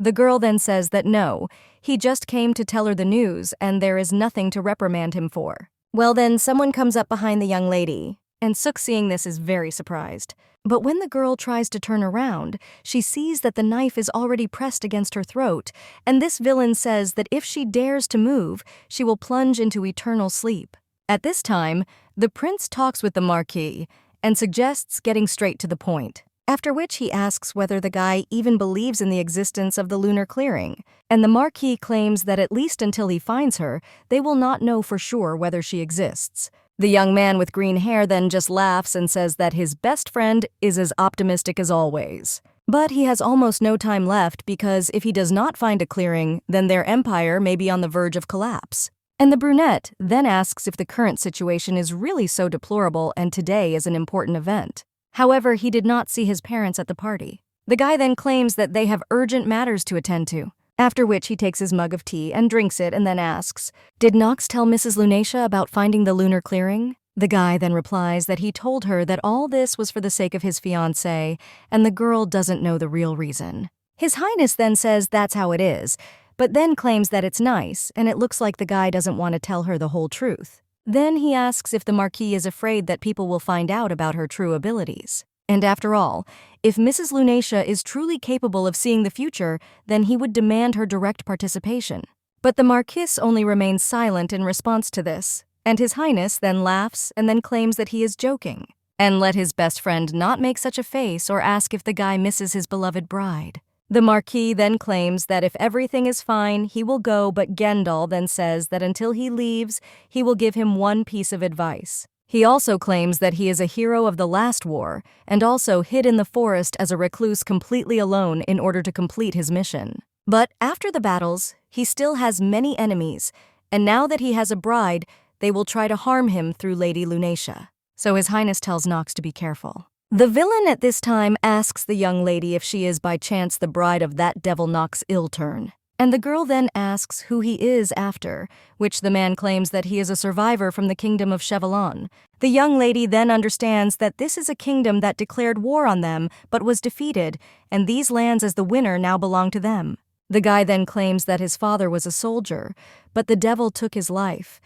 Speaker 1: The girl then says that no, he just came to tell her the news and there is nothing to reprimand him for. Well then, someone comes up behind the young lady, and Suk seeing this is very surprised. But when the girl tries to turn around, she sees that the knife is already pressed against her throat, and this villain says that if she dares to move, she will plunge into eternal sleep. At this time, the prince talks with the Marquis and suggests getting straight to the point. after which he asks whether the guy even believes in the existence of the lunar clearing, and the Marquis claims that at least until he finds her, they will not know for sure whether she exists. The young man with green hair then just laughs and says that his best friend is as optimistic as always. But he has almost no time left because if he does not find a clearing, then their empire may be on the verge of collapse. And the brunette then asks if the current situation is really so deplorable and today is an important event. However, he did not see his parents at the party. The guy then claims that they have urgent matters to attend to, after which he takes his mug of tea and drinks it and then asks, "Did Knox tell Mrs. Lunacia about finding the lunar clearing?" The guy then replies that he told her that all this was for the sake of his fiancée, and the girl doesn't know the real reason. His Highness then says that's how it is, but then claims that it's nice, and it looks like the guy doesn't want to tell her the whole truth. Then he asks if the Marquis is afraid that people will find out about her true abilities. And after all, if Mrs. Lunacia is truly capable of seeing the future, then he would demand her direct participation. But the Marquis only remains silent in response to this, and His Highness then laughs and then claims that he is joking, and let his best friend not make such a face or ask if the guy misses his beloved bride. The Marquis then claims that if everything is fine, he will go, but Gendal then says that until he leaves, he will give him one piece of advice. He also claims that he is a hero of the last war, and also hid in the forest as a recluse completely alone in order to complete his mission. But after the battles, he still has many enemies, and now that he has a bride, they will try to harm him through Lady Lunacia. So His Highness tells Knox to be careful. The villain at this time asks the young lady if she is by chance the bride of that devil Knox Iltern, and the girl then asks who he is after, which the man claims that he is a survivor from the kingdom of Chevalon. The young lady then understands that this is a kingdom that declared war on them but was defeated, and these lands as the winner now belong to them. The guy then claims that his father was a soldier, but the devil took his life,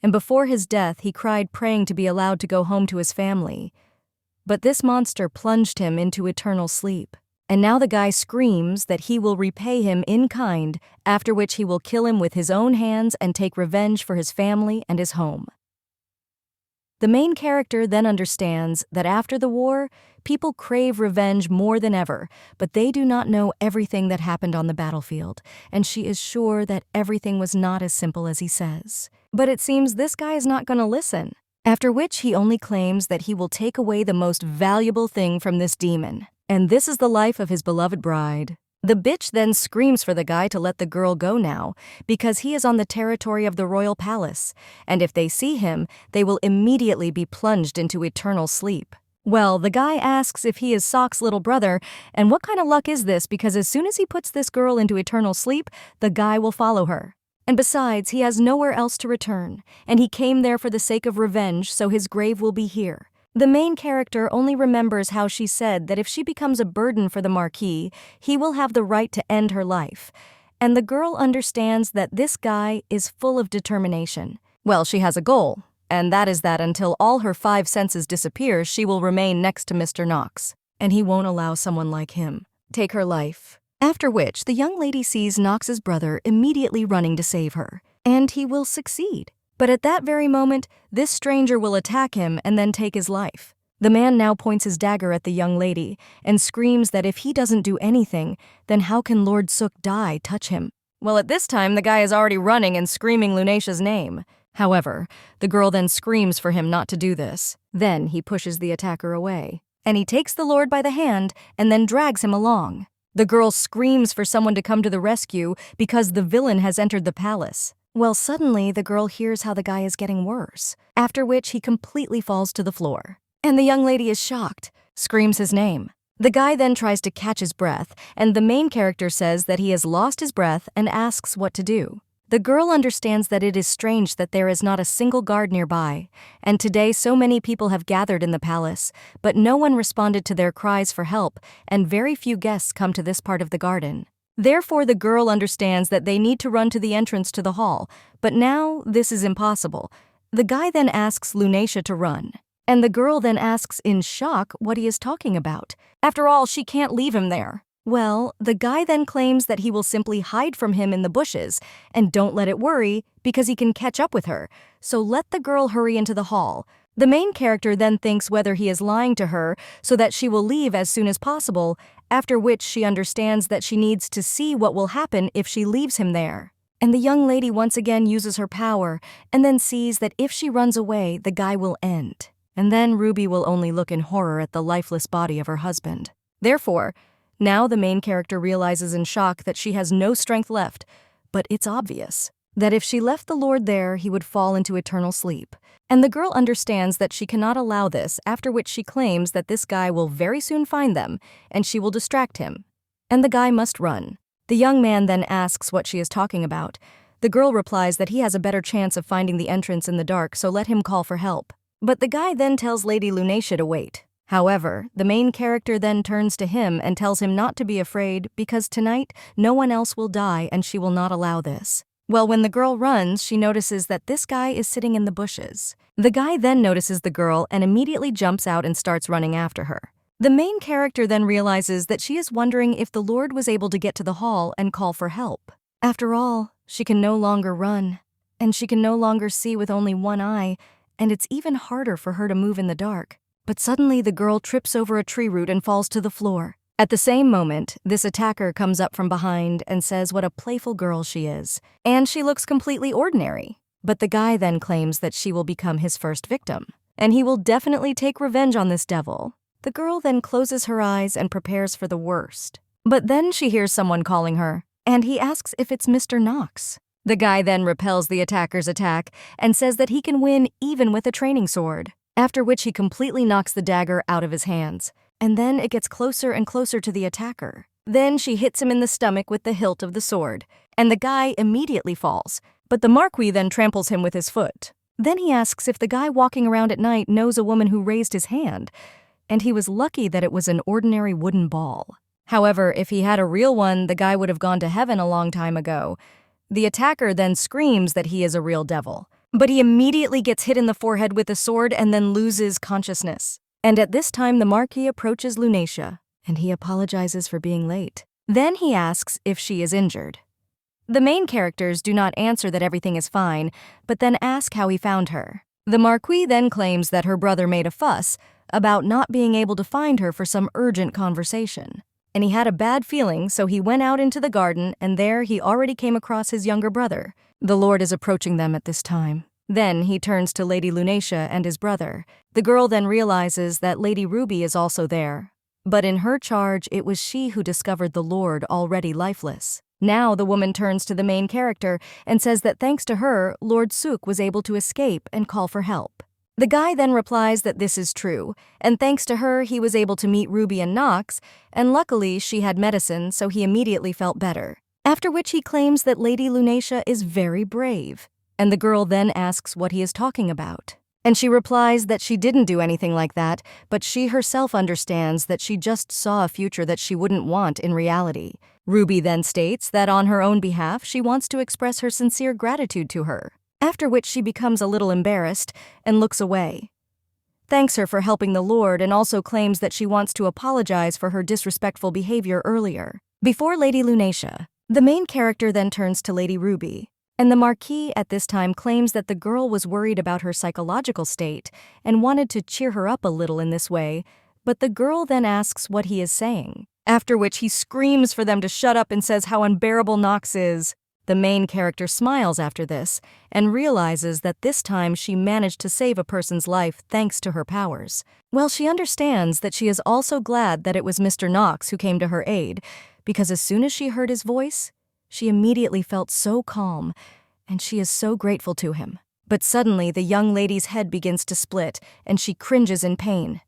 Speaker 1: and before his death he cried praying to be allowed to go home to his family. But this monster plunged him into eternal sleep, and now the guy screams that he will repay him in kind, after which he will kill him with his own hands and take revenge for his family and his home. The main character then understands that after the war, people crave revenge more than ever, but they do not know everything that happened on the battlefield, and she is sure that everything was not as simple as he says. But it seems this guy is not going to listen. After which he only claims that he will take away the most valuable thing from this demon, and this is the life of his beloved bride. The bitch then screams for the guy to let the girl go now, because he is on the territory of the royal palace, and if they see him, they will immediately be plunged into eternal sleep. Well, the guy asks if he is Sock's little brother, and what kind of luck is this, because as soon as he puts this girl into eternal sleep, the guy will follow her. And besides, he has nowhere else to return, and he came there for the sake of revenge, so his grave will be here. The main character only remembers how she said that if she becomes a burden for the Marquis, he will have the right to end her life. And the girl understands that this guy is full of determination. Well, she has a goal, and that is that until all her 5 senses disappear, she will remain next to Mr. Knox, and he won't allow someone like him take her life. After which, the young lady sees Knox's brother immediately running to save her, and he will succeed. But at that very moment, this stranger will attack him and then take his life. The man now points his dagger at the young lady and screams that if he doesn't do anything, then how can Lord Sook Dai touch him? Well, at this time, the guy is already running and screaming Lunacia's name. However, the girl then screams for him not to do this. Then he pushes the attacker away, and he takes the lord by the hand and then drags him along. The girl screams for someone to come to the rescue because the villain has entered the palace. Well, suddenly the girl hears how the guy is getting worse, after which he completely falls to the floor. And the young lady is shocked, screams his name. The guy then tries to catch his breath, and the main character says that he has lost his breath and asks what to do. The girl understands that it is strange that there is not a single guard nearby, and today so many people have gathered in the palace, but no one responded to their cries for help, and very few guests come to this part of the garden. Therefore, the girl understands that they need to run to the entrance to the hall, but now this is impossible. The guy then asks Lunacia to run, and the girl then asks in shock what he is talking about. After all, she can't leave him there. Well, the guy then claims that he will simply hide from him in the bushes, and don't let it worry, because he can catch up with her, so let the girl hurry into the hall. The main character then thinks whether he is lying to her so that she will leave as soon as possible, after which she understands that she needs to see what will happen if she leaves him there. And the young lady once again uses her power and then sees that if she runs away, the guy will end. And then Ruby will only look in horror at the lifeless body of her husband. Therefore, now the main character realizes in shock that she has no strength left, but it's obvious that if she left the Lord there, he would fall into eternal sleep. And the girl understands that she cannot allow this, after which she claims that this guy will very soon find them, and she will distract him. And the guy must run. The young man then asks what she is talking about. The girl replies that he has a better chance of finding the entrance in the dark, so let him call for help. But the guy then tells Lady Lunacia to wait. However, the main character then turns to him and tells him not to be afraid because tonight no one else will die and she will not allow this. Well, when the girl runs, she notices that this guy is sitting in the bushes. The guy then notices the girl and immediately jumps out and starts running after her. The main character then realizes that she is wondering if the Lord was able to get to the hall and call for help. After all, she can no longer run, and she can no longer see with only one eye, and it's even harder for her to move in the dark. But suddenly the girl trips over a tree root and falls to the floor. At the same moment, this attacker comes up from behind and says what a playful girl she is, and she looks completely ordinary. But the guy then claims that she will become his first victim, and he will definitely take revenge on this devil. The girl then closes her eyes and prepares for the worst. But then she hears someone calling her, and he asks if it's Mr. Knox. The guy then repels the attacker's attack and says that he can win even with a training sword, after which he completely knocks the dagger out of his hands. And then it gets closer and closer to the attacker. Then she hits him in the stomach with the hilt of the sword, and the guy immediately falls, but the Marquis then tramples him with his foot. Then he asks if the guy walking around at night knows a woman who raised his hand, and he was lucky that it was an ordinary wooden ball. However, if he had a real one, the guy would have gone to heaven a long time ago. The attacker then screams that he is a real devil, but he immediately gets hit in the forehead with a sword and then loses consciousness. And at this time, the Marquis approaches Lunacia, and he apologizes for being late. Then he asks if she is injured. The main characters do not answer that everything is fine, but then ask how he found her. The Marquis then claims that her brother made a fuss about not being able to find her for some urgent conversation. And he had a bad feeling, so he went out into the garden, and there he already came across his younger brother. The Lord is approaching them at this time. Then he turns to Lady Lunacia and his brother. The girl then realizes that Lady Ruby is also there. But in her charge, it was she who discovered the Lord already lifeless. Now the woman turns to the main character and says that thanks to her, Lord Suk was able to escape and call for help. The guy then replies that this is true, and thanks to her, he was able to meet Ruby and Knox, and luckily she had medicine, so he immediately felt better. After which he claims that Lady Lunacia is very brave. And the girl then asks what he is talking about. And she replies that she didn't do anything like that, but she herself understands that she just saw a future that she wouldn't want in reality. Ruby then states that on her own behalf, she wants to express her sincere gratitude to her, after which she becomes a little embarrassed and looks away. Thanks her for helping the Lord and also claims that she wants to apologize for her disrespectful behavior earlier. Before Lady Lunacia, the main character then turns to Lady Ruby. And the Marquis at this time claims that the girl was worried about her psychological state and wanted to cheer her up a little in this way, but the girl then asks what he is saying, after which he screams for them to shut up and says how unbearable Knox is. The main character smiles after this and realizes that this time she managed to save a person's life thanks to her powers. Well, she understands that she is also glad that it was Mr. Knox who came to her aid, because as soon as she heard his voice, she immediately felt so calm, and she is so grateful to him. But suddenly, the young lady's head begins to split, and she cringes in pain.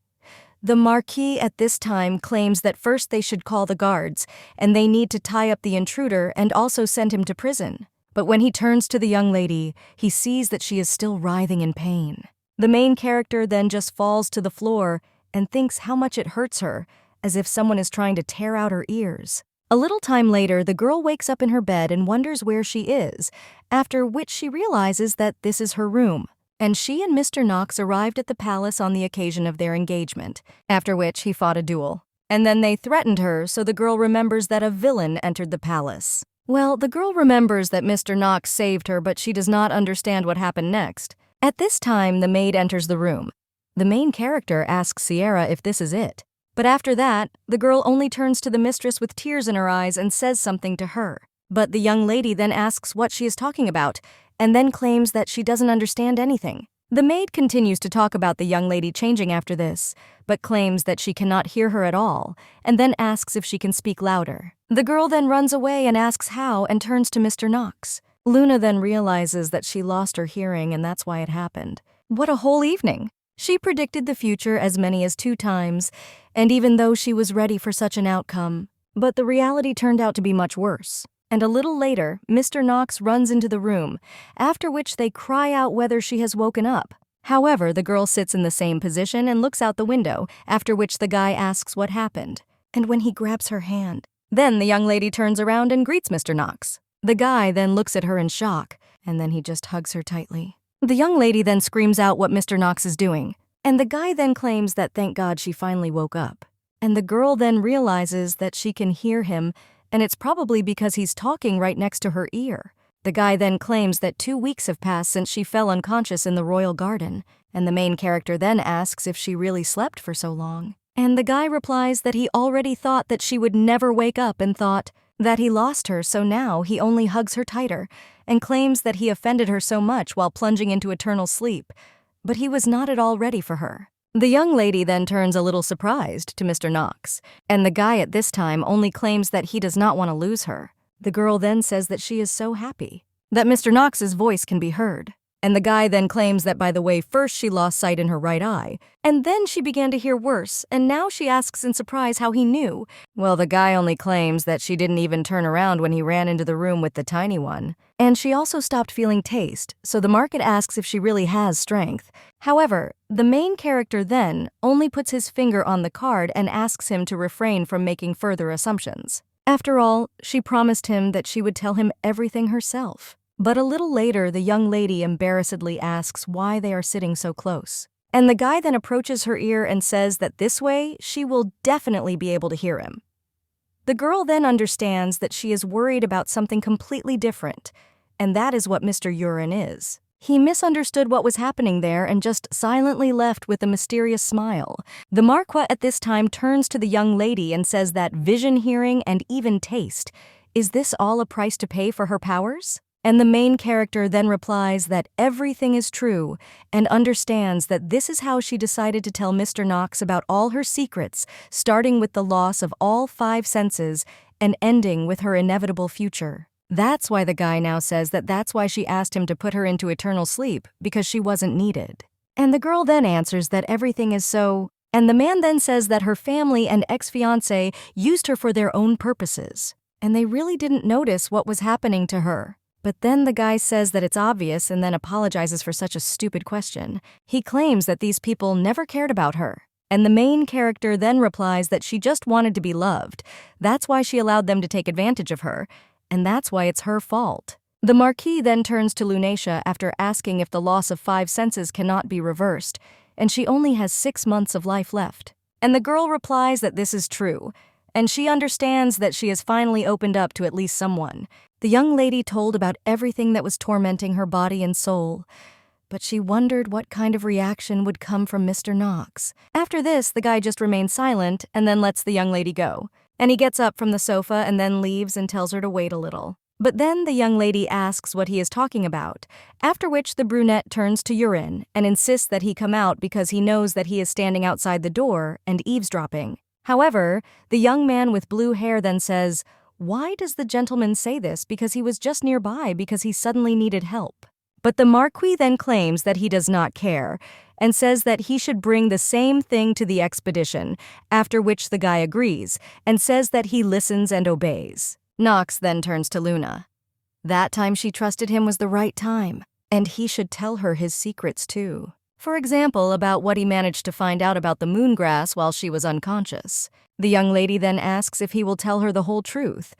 Speaker 1: The Marquis at this time claims that first they should call the guards, and they need to tie up the intruder and also send him to prison. But when he turns to the young lady, he sees that she is still writhing in pain. The main character then just falls to the floor and thinks how much it hurts her, as if someone is trying to tear out her ears. A little time later, the girl wakes up in her bed and wonders where she is, after which she realizes that this is her room. And she and Mr. Knox arrived at the palace on the occasion of their engagement, after which he fought a duel. And then they threatened her, so the girl remembers that a villain entered the palace. Well, the girl remembers that Mr. Knox saved her, but she does not understand what happened next. At this time, the maid enters the room. The main character asks Sierra if this is it. But after that, the girl only turns to the mistress with tears in her eyes and says something to her. But the young lady then asks what she is talking about, and then claims that she doesn't understand anything. The maid continues to talk about the young lady changing after this, but claims that she cannot hear her at all, and then asks if she can speak louder. The girl then runs away and asks how and turns to Mr. Knox. Luna then realizes that she lost her hearing and that's why it happened. What a whole evening! She predicted the future as many as 2 times, and even though she was ready for such an outcome, but the reality turned out to be much worse. And a little later, Mr. Knox runs into the room, after which they cry out whether she has woken up. However, the girl sits in the same position and looks out the window, after which the guy asks what happened. And when he grabs her hand, then the young lady turns around and greets Mr. Knox. The guy then looks at her in shock, and then he just hugs her tightly. The young lady then screams out what Mr. Knox is doing, and the guy then claims that thank God she finally woke up. And the girl then realizes that she can hear him, and it's probably because he's talking right next to her ear. The guy then claims that 2 weeks have passed since she fell unconscious in the royal garden, and the main character then asks if she really slept for so long. And the guy replies that he already thought that she would never wake up and thought that he lost her, so now he only hugs her tighter, and claims that he offended her so much while plunging into eternal sleep, but he was not at all ready for her. The young lady then turns a little surprised to Mr. Knox, and the guy at this time only claims that he does not want to lose her. The girl then says that she is so happy that Mr. Knox's voice can be heard. And the guy then claims that by the way, first she lost sight in her right eye, and then she began to hear worse, and now she asks in surprise how he knew. Well, the guy only claims that she didn't even turn around when he ran into the room with the tiny one. And she also stopped feeling taste, so the market asks if she really has strength. However, the main character then only puts his finger on the card and asks him to refrain from making further assumptions. After all, she promised him that she would tell him everything herself. But a little later, the young lady embarrassedly asks why they are sitting so close. And the guy then approaches her ear and says that this way, she will definitely be able to hear him. The girl then understands that she is worried about something completely different, and that is what Mr. Urin is. He misunderstood what was happening there and just silently left with a mysterious smile. The Marquis at this time turns to the young lady and says that vision, hearing, and even taste, is this all a price to pay for her powers? And the main character then replies that everything is true and understands that this is how she decided to tell Mr. Knox about all her secrets, starting with the loss of all 5 senses and ending with her inevitable future. That's why the guy now says that that's why she asked him to put her into eternal sleep, because she wasn't needed. And the girl then answers that everything is so, and the man then says that her family and ex-fiancé used her for their own purposes, and they really didn't notice what was happening to her. But then the guy says that it's obvious and then apologizes for such a stupid question. He claims that these people never cared about her. And the main character then replies that she just wanted to be loved. That's why she allowed them to take advantage of her. And that's why it's her fault. The Marquis then turns to Lunacia after asking if the loss of 5 senses cannot be reversed, and she only has 6 months of life left. And the girl replies that this is true, and she understands that she has finally opened up to at least someone. The young lady told about everything that was tormenting her body and soul, but she wondered what kind of reaction would come from Mr. Knox. After this, the guy just remains silent and then lets the young lady go. And he gets up from the sofa and then leaves and tells her to wait a little. But then the young lady asks what he is talking about, after which the brunette turns to Urin and insists that he come out because he knows that he is standing outside the door and eavesdropping. However, the young man with blue hair then says, "Why does the gentleman say this? Because he was just nearby because he suddenly needed help." But the Marquis then claims that he does not care and says that he should bring the same thing to the expedition, after which the guy agrees and says that he listens and obeys. Knox then turns to Luna. That time she trusted him was the right time, and he should tell her his secrets too. For example, about what he managed to find out about the moongrass while she was unconscious. The young lady then asks if he will tell her the whole truth.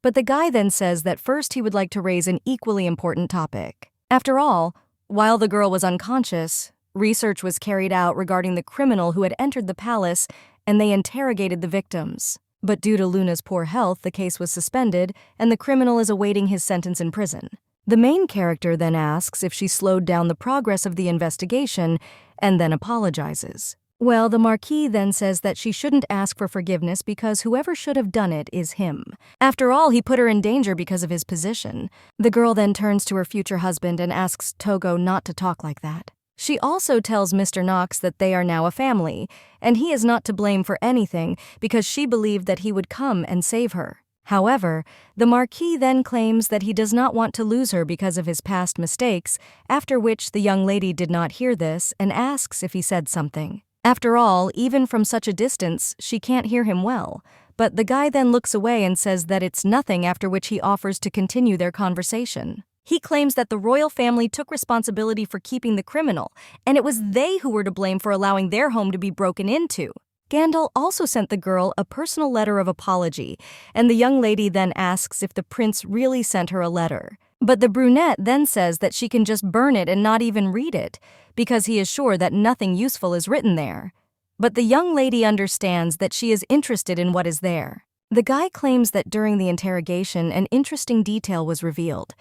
Speaker 1: But the guy then says that first he would like to raise an equally important topic. After all, while the girl was unconscious, research was carried out regarding the criminal who had entered the palace, and they interrogated the victims. But due to Luna's poor health, the case was suspended, and the criminal is awaiting his sentence in prison. The main character then asks if she slowed down the progress of the investigation and then apologizes. Well, the Marquis then says that she shouldn't ask for forgiveness because whoever should have done it is him. After all, he put her in danger because of his position. The girl then turns to her future husband and asks Togo not to talk like that. She also tells Mr. Knox that they are now a family, and he is not to blame for anything because she believed that he would come and save her. However, the Marquis then claims that he does not want to lose her because of his past mistakes, after which the young lady did not hear this and asks if he said something. After all, even from such a distance, she can't hear him well, but the guy then looks away and says that it's nothing, after which he offers to continue their conversation. He claims that the royal family took responsibility for keeping the criminal, and it was they who were to blame for allowing their home to be broken into. Gandalf also sent the girl a personal letter of apology, and the young lady then asks if the prince really sent her a letter. But the brunette then says that she can just burn it and not even read it, because he is sure that nothing useful is written there. But the young lady understands that she is interested in what is there. The guy claims that during the interrogation an interesting detail was revealed.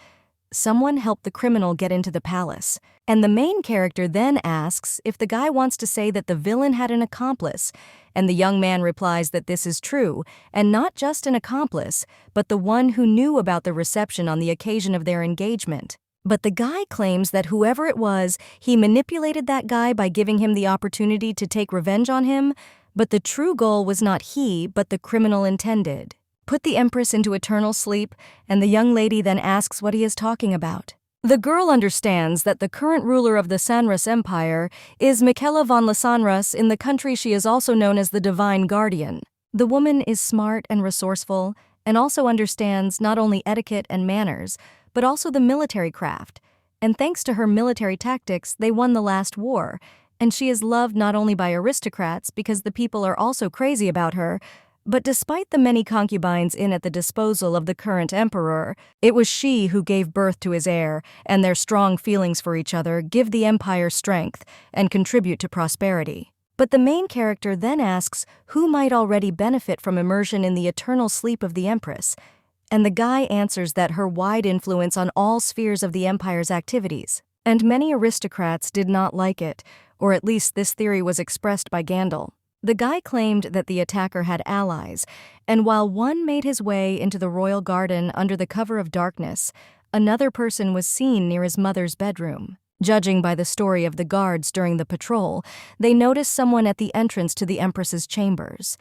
Speaker 1: Someone helped the criminal get into the palace, and the main character then asks if the guy wants to say that the villain had an accomplice, and the young man replies that this is true, and not just an accomplice, but the one who knew about the reception on the occasion of their engagement. But the guy claims that whoever it was, he manipulated that guy by giving him the opportunity to take revenge on him, but the true goal was not he, but the criminal intended. Put the Empress into eternal sleep, and the young lady then asks what he is talking about. The girl understands that the current ruler of the Sanras Empire is Michaela von Lysanras. In the country she is also known as the Divine Guardian. The woman is smart and resourceful, and also understands not only etiquette and manners, but also the military craft. And thanks to her military tactics, they won the last war, and she is loved not only by aristocrats because the people are also crazy about her, but despite the many concubines at the disposal of the current emperor, it was she who gave birth to his heir, and their strong feelings for each other give the empire strength and contribute to prosperity. But the main character then asks who might already benefit from immersion in the eternal sleep of the Empress, and the guy answers that her wide influence on all spheres of the empire's activities. And many aristocrats did not like it, or at least this theory was expressed by Gandalf. The guy claimed that the attacker had allies, and while one made his way into the royal garden under the cover of darkness, another person was seen near his mother's bedroom. Judging by the story of the guards during the patrol, they noticed someone at the entrance to the Empress's chambers.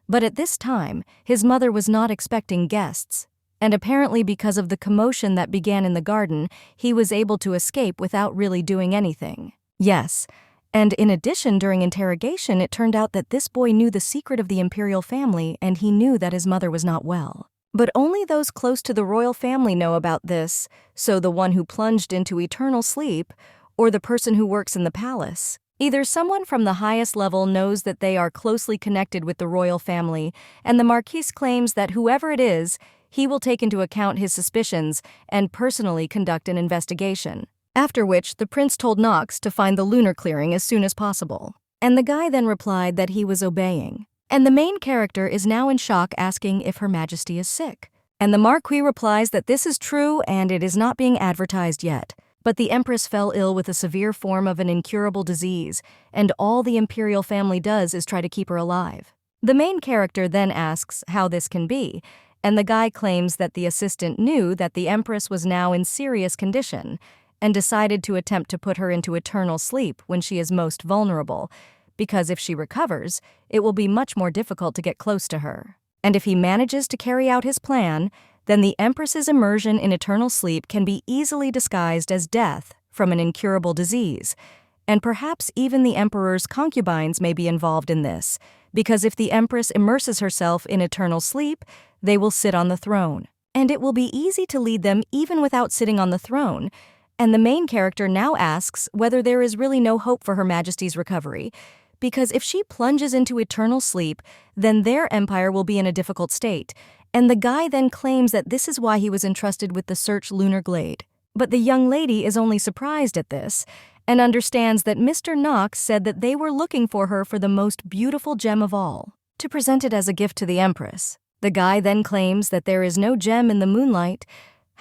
Speaker 1: But at this time, his mother was not expecting guests, and apparently because of the commotion that began in the garden, he was able to escape without really doing anything. Yes. And in addition, during interrogation, it turned out that this boy knew the secret of the imperial family, and he knew that his mother was not well. But only those close to the royal family know about this, so the one who plunged into eternal sleep, or the person who works in the palace. Either someone from the highest level knows that they are closely connected with the royal family, and the Marquis claims that whoever it is, he will take into account his suspicions and personally conduct an investigation. After which, the prince told Knox to find the lunar clearing as soon as possible. And the guy then replied that he was obeying. And the main character is now in shock, asking if Her Majesty is sick. And the Marquis replies that this is true and it is not being advertised yet. But the Empress fell ill with a severe form of an incurable disease, and all the imperial family does is try to keep her alive. The main character then asks how this can be, and the guy claims that the assistant knew that the Empress was now in serious condition, and decided to attempt to put her into eternal sleep when she is most vulnerable, because if she recovers, it will be much more difficult to get close to her. And if he manages to carry out his plan, then the Empress's immersion in eternal sleep can be easily disguised as death from an incurable disease. And perhaps even the Emperor's concubines may be involved in this, because if the Empress immerses herself in eternal sleep, they will sit on the throne. And it will be easy to lead them even without sitting on the throne. And the main character now asks whether there is really no hope for Her Majesty's recovery, because if she plunges into eternal sleep, then their empire will be in a difficult state, and the guy then claims that this is why he was entrusted with the Search Lunar Glade. But the young lady is only surprised at this, and understands that Mr. Knox said that they were looking for her for the most beautiful gem of all, to present it as a gift to the Empress. The guy then claims that there is no gem in the moonlight.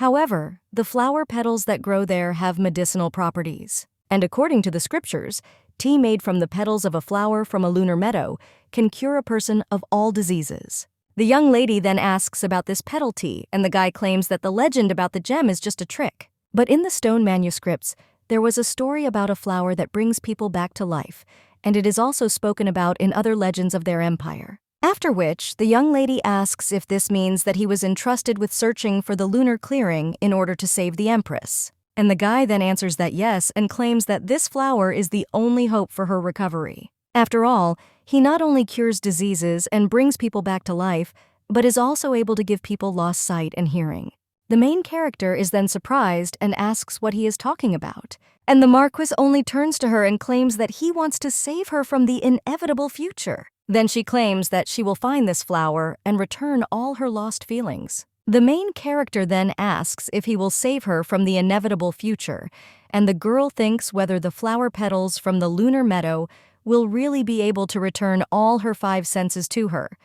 Speaker 1: However, the flower petals that grow there have medicinal properties. And according to the scriptures, tea made from the petals of a flower from a lunar meadow can cure a person of all diseases. The young lady then asks about this petal tea, and the guy claims that the legend about the gem is just a trick. But in the stone manuscripts, there was a story about a flower that brings people back to life, and it is also spoken about in other legends of their empire. After which, the young lady asks if this means that he was entrusted with searching for the lunar clearing in order to save the Empress. And the guy then answers that yes and claims that this flower is the only hope for her recovery. After all, he not only cures diseases and brings people back to life, but is also able to give people lost sight and hearing. The main character is then surprised and asks what he is talking about. And the Marquis only turns to her and claims that he wants to save her from the inevitable future. Then she claims that she will find this flower and return all her lost feelings. The main character then asks if he will save her from the inevitable future, and the girl thinks whether the flower petals from the lunar meadow will really be able to return all her 5 senses to her.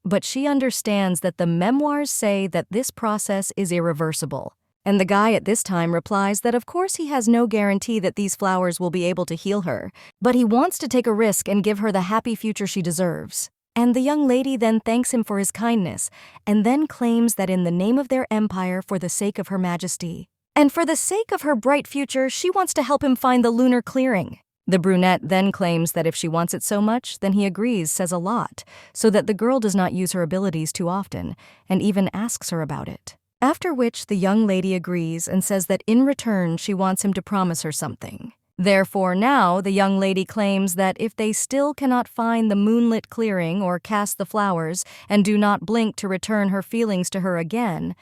Speaker 1: But she understands that the memoirs say that this process is irreversible. And the guy at this time replies that of course he has no guarantee that these flowers will be able to heal her, but he wants to take a risk and give her the happy future she deserves. And the young lady then thanks him for his kindness, and then claims that in the name of their empire, for the sake of Her Majesty, and for the sake of her bright future, she wants to help him find the lunar clearing. The brunette then claims that if she wants it so much, then he agrees, says a lot, so that the girl does not use her abilities too often, and even asks her about it. After which the young lady agrees and says that in return she wants him to promise her something. Therefore now the young lady claims that if they still cannot find the moonlit clearing or cast the flowers and do not blink to return her feelings to her again,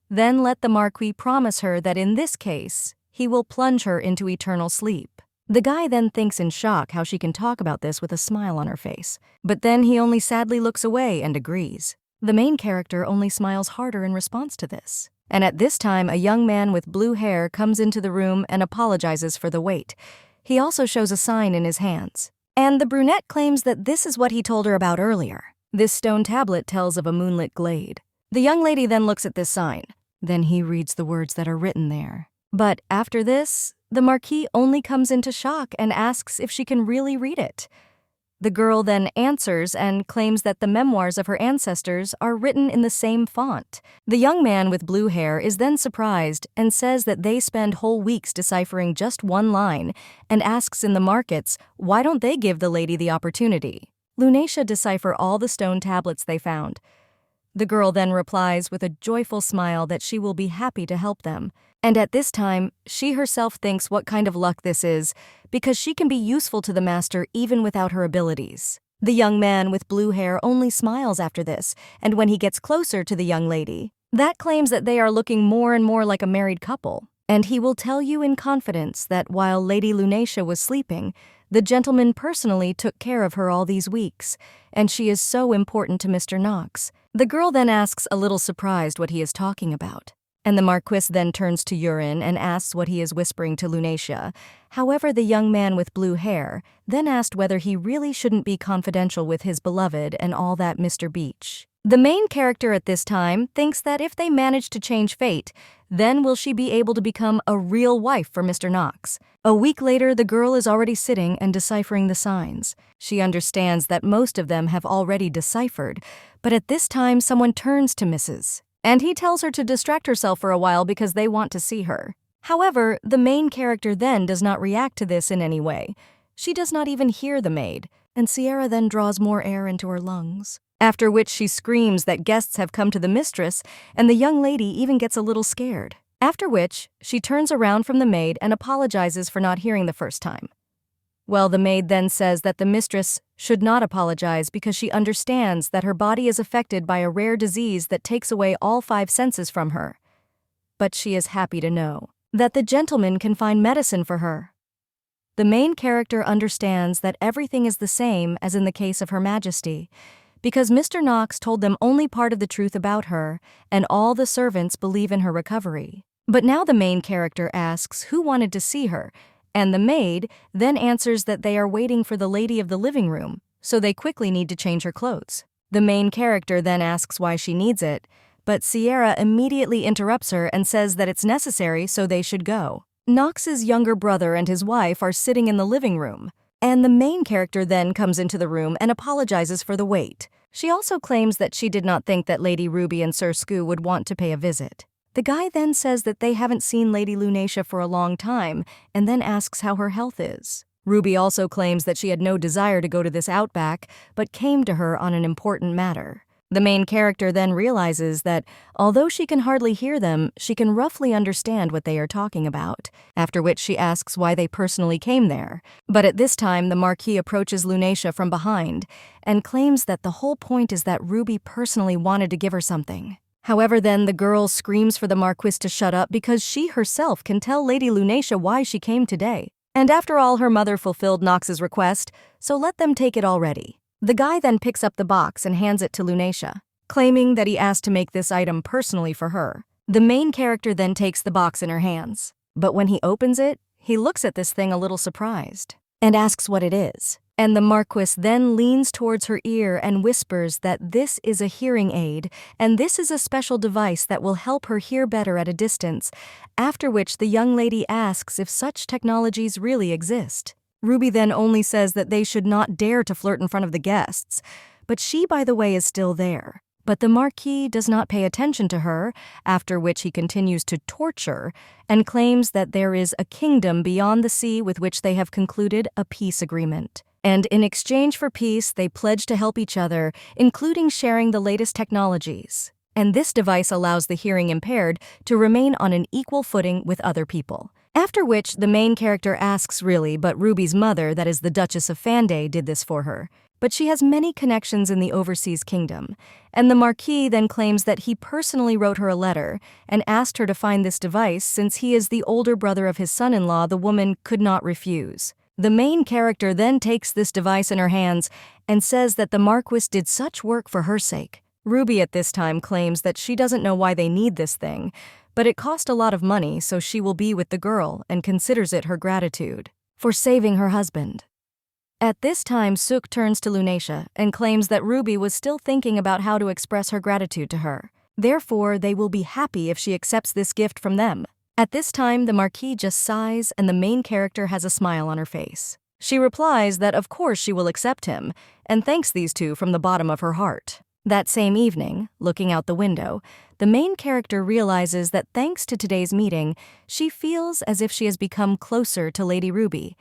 Speaker 1: then let the Marquis promise her that in this case he will plunge her into eternal sleep. The guy then thinks in shock how she can talk about this with a smile on her face, but then he only sadly looks away and agrees. The main character only smiles harder in response to this. And at this time, a young man with blue hair comes into the room and apologizes for the wait. He also shows a sign in his hands. And the brunette claims that this is what he told her about earlier. This stone tablet tells of a moonlit glade. The young lady then looks at this sign. Then he reads the words that are written there. But after this, the Marquis only comes into shock and asks if she can really read it. The girl then answers and claims that the memoirs of her ancestors are written in the same font. The young man with blue hair is then surprised and says that they spend whole weeks deciphering just one line and asks in the markets why don't they give the lady the opportunity. Lunacia decipher all the stone tablets they found. The girl then replies with a joyful smile that she will be happy to help them. And at this time, she herself thinks what kind of luck this is, because she can be useful to the master even without her abilities. The young man with blue hair only smiles after this, and when he gets closer to the young lady, that claims that they are looking more and more like a married couple. And he will tell you in confidence that while Lady Lunacia was sleeping, the gentleman personally took care of her all these weeks, and she is so important to Mr. Knox. The girl then asks, a little surprised, what he is talking about. And the Marquis then turns to Urine and asks what he is whispering to Lunacia. However, the young man with blue hair then asked whether he really shouldn't be confidential with his beloved and all that Mr. Beach. The main character at this time thinks that if they manage to change fate, then will she be able to become a real wife for Mr. Knox. A week later, the girl is already sitting and deciphering the signs. She understands that most of them have already deciphered, but at this time someone turns to Mrs. and he tells her to distract herself for a while because they want to see her. However, the main character then does not react to this in any way. She does not even hear the maid, and Sierra then draws more air into her lungs. After which she screams that guests have come to the mistress, and the young lady even gets a little scared. After which, she turns around from the maid and apologizes for not hearing the first time. Well, the maid then says that the mistress should not apologize because she understands that her body is affected by a rare disease that takes away all 5 senses from her. But she is happy to know that the gentleman can find medicine for her. The main character understands that everything is the same as in the case of Her Majesty, because Mr. Knox told them only part of the truth about her, and all the servants believe in her recovery. But now the main character asks who wanted to see her, and the maid then answers that they are waiting for the lady of the living room, so they quickly need to change her clothes. The main character then asks why she needs it, but Sierra immediately interrupts her and says that it's necessary, so they should go. Knox's younger brother and his wife are sitting in the living room, and the main character then comes into the room and apologizes for the wait. She also claims that she did not think that Lady Ruby and Sir Sku would want to pay a visit. The guy then says that they haven't seen Lady Lunacia for a long time, and then asks how her health is. Ruby also claims that she had no desire to go to this outback, but came to her on an important matter. The main character then realizes that, although she can hardly hear them, she can roughly understand what they are talking about, after which she asks why they personally came there. But at this time, the Marquis approaches Lunacia from behind and claims that the whole point is that Ruby personally wanted to give her something. However, then the girl screams for the Marquis to shut up because she herself can tell Lady Lunacia why she came today. And after all, her mother fulfilled Knox's request, so let them take it already. The guy then picks up the box and hands it to Lunacia, claiming that he asked to make this item personally for her. The main character then takes the box in her hands, but when he opens it, he looks at this thing a little surprised and asks what it is. And the Marquis then leans towards her ear and whispers that this is a hearing aid, and this is a special device that will help her hear better at a distance, after which the young lady asks if such technologies really exist. Ruby then only says that they should not dare to flirt in front of the guests, but she, by the way, is still there. But the Marquis does not pay attention to her, after which he continues to torture and claims that there is a kingdom beyond the sea with which they have concluded a peace agreement. And in exchange for peace, they pledge to help each other, including sharing the latest technologies. And this device allows the hearing impaired to remain on an equal footing with other people. After which, the main character asks really, but Ruby's mother, that is the Duchess of Fanday, did this for her. But she has many connections in the overseas kingdom, and the Marquis then claims that he personally wrote her a letter and asked her to find this device since he is the older brother of his son-in-law. The woman could not refuse. The main character then takes this device in her hands and says that the Marquis did such work for her sake. Ruby at this time claims that she doesn't know why they need this thing, but it cost a lot of money, so she will be with the girl and considers it her gratitude for saving her husband. At this time, Suk turns to Lunacia and claims that Ruby was still thinking about how to express her gratitude to her. Therefore, they will be happy if she accepts this gift from them. At this time, the Marquis just sighs and the main character has a smile on her face. She replies that of course she will accept him and thanks these two from the bottom of her heart. That same evening, looking out the window, the main character realizes that thanks to today's meeting, she feels as if she has become closer to Lady Ruby.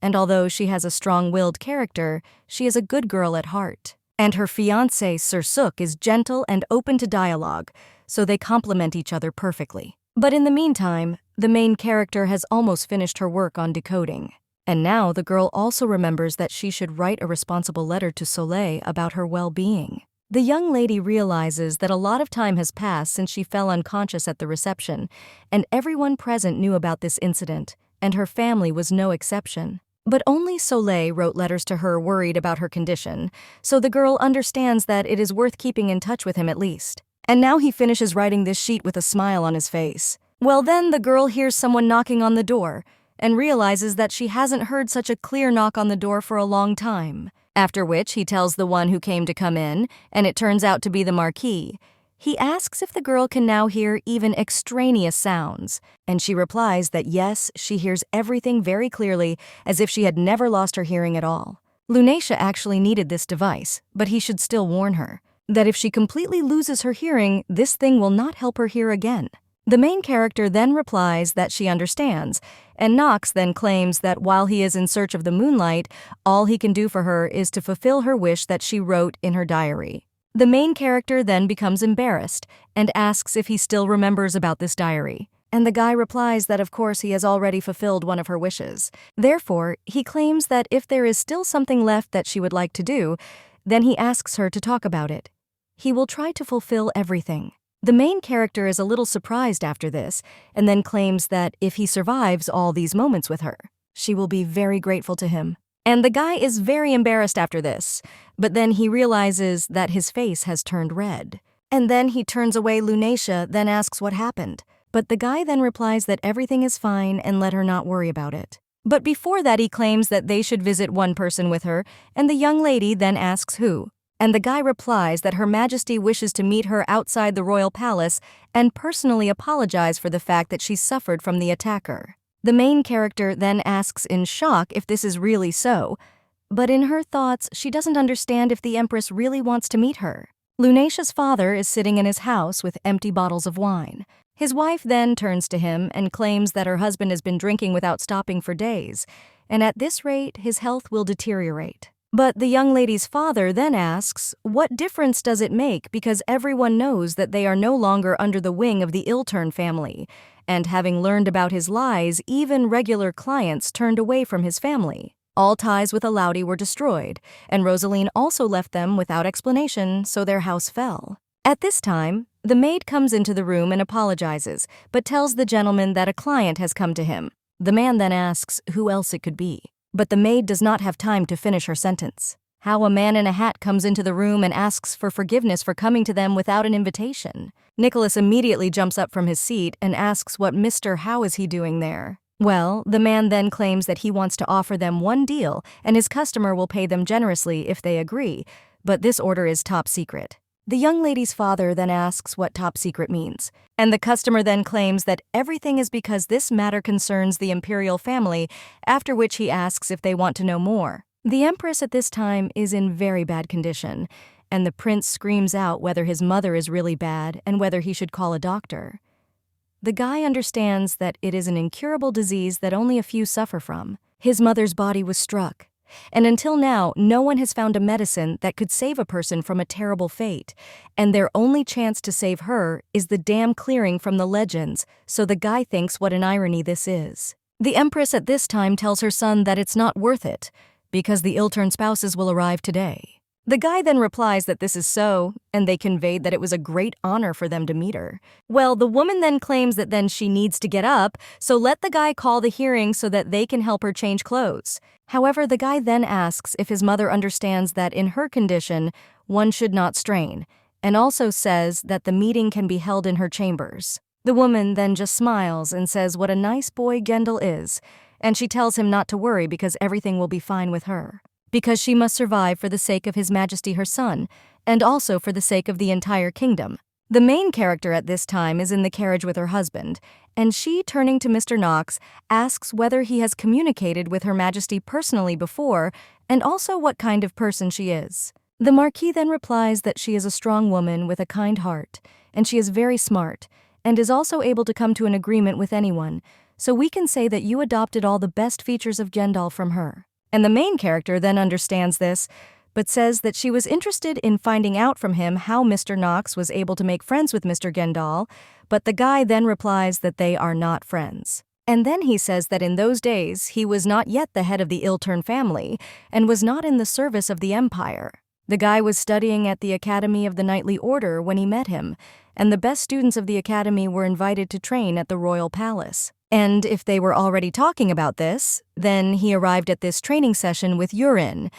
Speaker 1: And although she has a strong-willed character, she is a good girl at heart. And her fiancé, Sir Suk, is gentle and open to dialogue, so they complement each other perfectly. But in the meantime, the main character has almost finished her work on decoding. And now the girl also remembers that she should write a responsible letter to Soleil about her well-being. The young lady realizes that a lot of time has passed since she fell unconscious at the reception, and everyone present knew about this incident, and her family was no exception. But only Soleil wrote letters to her worried about her condition, so the girl understands that it is worth keeping in touch with him at least. And now he finishes writing this sheet with a smile on his face. Well then, the girl hears someone knocking on the door, and realizes that she hasn't heard such a clear knock on the door for a long time. After which, he tells the one who came to come in, and it turns out to be the Marquis. He asks if the girl can now hear even extraneous sounds, and she replies that yes, she hears everything very clearly, as if she had never lost her hearing at all. Lunacia actually needed this device, but he should still warn her that if she completely loses her hearing, this thing will not help her hear again. The main character then replies that she understands, and Knox then claims that while he is in search of the moonlight, all he can do for her is to fulfill her wish that she wrote in her diary. The main character then becomes embarrassed and asks if he still remembers about this diary, and the guy replies that of course he has already fulfilled one of her wishes. Therefore, he claims that if there is still something left that she would like to do, then he asks her to talk about it. He will try to fulfill everything. The main character is a little surprised after this, and then claims that if he survives all these moments with her, she will be very grateful to him. And the guy is very embarrassed after this, but then he realizes that his face has turned red. And then he turns away Lunacia, then asks what happened. But the guy then replies that everything is fine and let her not worry about it. But before that, he claims that they should visit one person with her, and the young lady then asks who. And the guy replies that Her Majesty wishes to meet her outside the royal palace and personally apologize for the fact that she suffered from the attacker. The main character then asks in shock if this is really so, but in her thoughts, she doesn't understand if the Empress really wants to meet her. Lunatia's father is sitting in his house with empty bottles of wine. His wife then turns to him and claims that her husband has been drinking without stopping for days, and at this rate, his health will deteriorate. But the young lady's father then asks, what difference does it make because everyone knows that they are no longer under the wing of the Iltern family, and having learned about his lies, even regular clients turned away from his family. All ties with Alaudi were destroyed, and Rosaline also left them without explanation, so their house fell. At this time, the maid comes into the room and apologizes, but tells the gentleman that a client has come to him. The man then asks who else it could be, but the maid does not have time to finish her sentence. How a man in a hat comes into the room and asks for forgiveness for coming to them without an invitation. Nicholas immediately jumps up from his seat and asks what Mr. How is he doing there. Well, the man then claims that he wants to offer them one deal and his customer will pay them generously if they agree, but this order is top secret. The young lady's father then asks what top secret means, and the customer then claims that everything is because this matter concerns the imperial family, after which he asks if they want to know more. The Empress at this time is in very bad condition, and the prince screams out whether his mother is really bad and whether he should call a doctor. The guy understands that it is an incurable disease that only a few suffer from. His mother's body was struck, and until now, no one has found a medicine that could save a person from a terrible fate, and their only chance to save her is the dam clearing from the legends, so the guy thinks what an irony this is. The Empress at this time tells her son that it's not worth it, because the Iltern spouses will arrive today. The guy then replies that this is so, and they conveyed that it was a great honor for them to meet her. Well, the woman then claims that then she needs to get up, so let the guy call the hearing so that they can help her change clothes. However, the guy then asks if his mother understands that in her condition, one should not strain, and also says that the meeting can be held in her chambers. The woman then just smiles and says what a nice boy Gendel is, and she tells him not to worry because everything will be fine with her. Because she must survive for the sake of His Majesty her son, and also for the sake of the entire kingdom. The main character at this time is in the carriage with her husband, and she, turning to Mr. Knox, asks whether he has communicated with Her Majesty personally before, and also what kind of person she is. The Marquis then replies that she is a strong woman with a kind heart, and she is very smart, and is also able to come to an agreement with anyone, so we can say that you adopted all the best features of Gendal from her. And the main character then understands this, but says that she was interested in finding out from him how Mr. Knox was able to make friends with Mr. Gendal, but the guy then replies that they are not friends. And then he says that in those days he was not yet the head of the Iltern family and was not in the service of the Empire. The guy was studying at the Academy of the Knightly Order when he met him, and the best students of the academy were invited to train at the royal palace. And if they were already talking about this, then he arrived at this training session with Urin,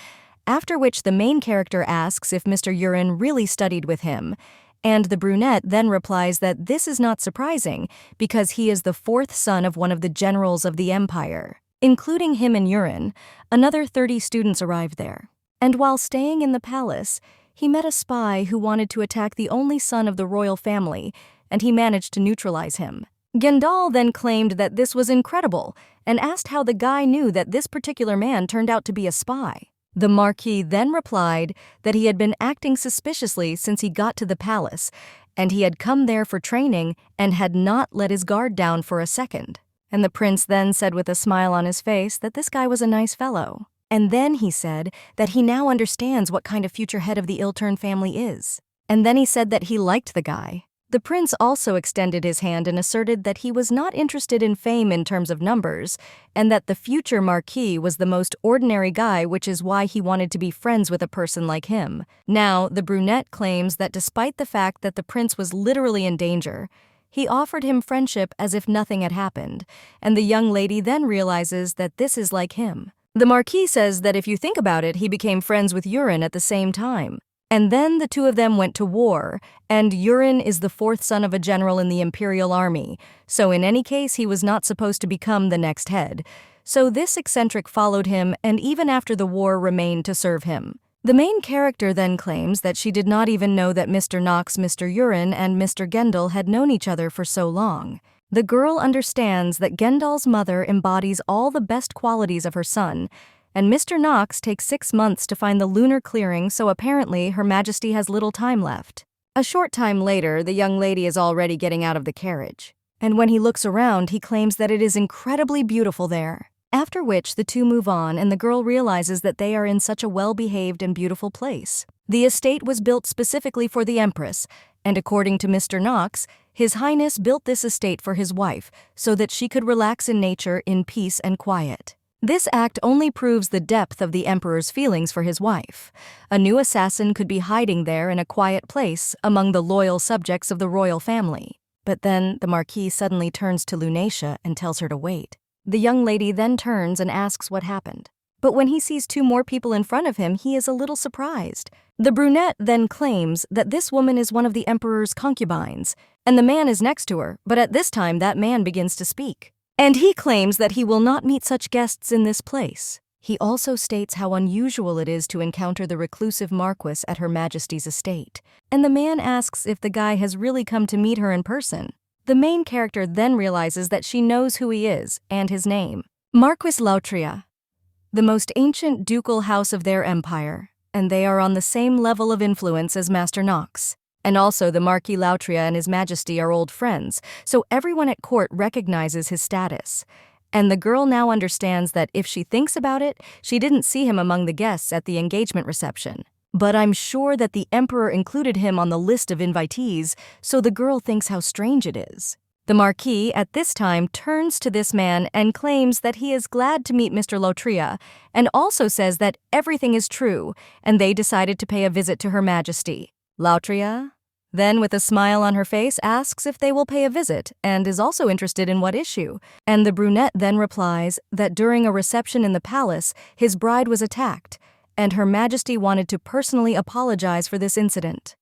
Speaker 1: after which the main character asks if Mr. Urin really studied with him, and the brunette then replies that this is not surprising because he is the fourth son of one of the generals of the empire. Including him and Urin, another 30 students arrived there. And while staying in the palace, he met a spy who wanted to attack the only son of the royal family, and he managed to neutralize him. Gendal then claimed that this was incredible and asked how the guy knew that this particular man turned out to be a spy. The Marquis then replied that he had been acting suspiciously since he got to the palace, and he had come there for training and had not let his guard down for a second. And the prince then said with a smile on his face that this guy was a nice fellow. And then he said that he now understands what kind of future head of the Iltern family is. And then he said that he liked the guy. The prince also extended his hand and asserted that he was not interested in fame in terms of numbers, and that the future Marquis was the most ordinary guy, which is why he wanted to be friends with a person like him. Now, the brunette claims that despite the fact that the prince was literally in danger, he offered him friendship as if nothing had happened, and the young lady then realizes that this is like him. The Marquis says that if you think about it, he became friends with Urin at the same time. And then the two of them went to war, and Urin is the fourth son of a general in the imperial army, so in any case he was not supposed to become the next head. So this eccentric followed him and even after the war remained to serve him. The main character then claims that she did not even know that Mr. Knox, Mr. Urin, and Mr. Gendel had known each other for so long. The girl understands that Gendel's mother embodies all the best qualities of her son, and Mr. Knox takes 6 months to find the lunar clearing, so apparently Her Majesty has little time left. A short time later, the young lady is already getting out of the carriage, and when he looks around, he claims that it is incredibly beautiful there. After which, the two move on, and the girl realizes that they are in such a well-behaved and beautiful place. The estate was built specifically for the Empress, and according to Mr. Knox, His Highness built this estate for his wife so that she could relax in nature in peace and quiet. This act only proves the depth of the Emperor's feelings for his wife. A new assassin could be hiding there in a quiet place among the loyal subjects of the royal family. But then the Marquis suddenly turns to Lunacia and tells her to wait. The young lady then turns and asks what happened. But when he sees 2 more people in front of him, he is a little surprised. The brunette then claims that this woman is one of the Emperor's concubines, and the man is next to her, but at this time that man begins to speak. And he claims that he will not meet such guests in this place. He also states how unusual it is to encounter the reclusive Marquis at Her Majesty's estate, and the man asks if the guy has really come to meet her in person. The main character then realizes that she knows who he is and his name. Marquis Lautria, the most ancient ducal house of their empire, and they are on the same level of influence as Master Knox. And also the Marquis Lautria and His Majesty are old friends, so everyone at court recognizes his status. And the girl now understands that if she thinks about it, she didn't see him among the guests at the engagement reception. But I'm sure that the Emperor included him on the list of invitees, so the girl thinks how strange it is. The Marquis at this time turns to this man and claims that he is glad to meet Mr. Lautria, and also says that everything is true, and they decided to pay a visit to Her Majesty. Lautria then, with a smile on her face, asks if they will pay a visit and is also interested in what issue. And the brunette then replies that during a reception in the palace, his bride was attacked, and Her Majesty wanted to personally apologize for this incident.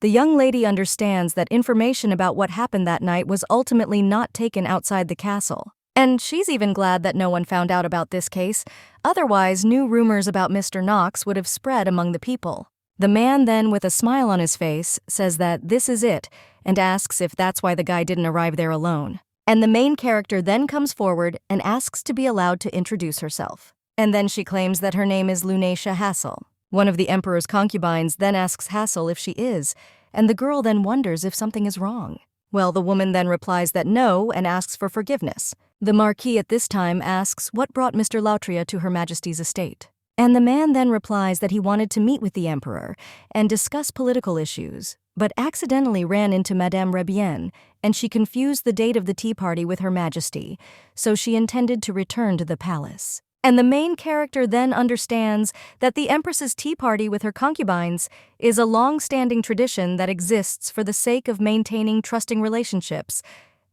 Speaker 1: The young lady understands that information about what happened that night was ultimately not taken outside the castle. And she's even glad that no one found out about this case, otherwise new rumors about Mr. Knox would have spread among the people. The man then, with a smile on his face, says that this is it, and asks if that's why the guy didn't arrive there alone. And the main character then comes forward and asks to be allowed to introduce herself. And then she claims that her name is Lunacia Hassel. One of the Emperor's concubines then asks Hassel if she is, and the girl then wonders if something is wrong. Well, the woman then replies that no and asks for forgiveness. The Marquis at this time asks what brought Mr. Lautria to Her Majesty's estate. And the man then replies that he wanted to meet with the Emperor and discuss political issues, but accidentally ran into Madame Rebienne, and she confused the date of the tea party with Her Majesty, so she intended to return to the palace. And the main character then understands that the Empress's tea party with her concubines is a long-standing tradition that exists for the sake of maintaining trusting relationships,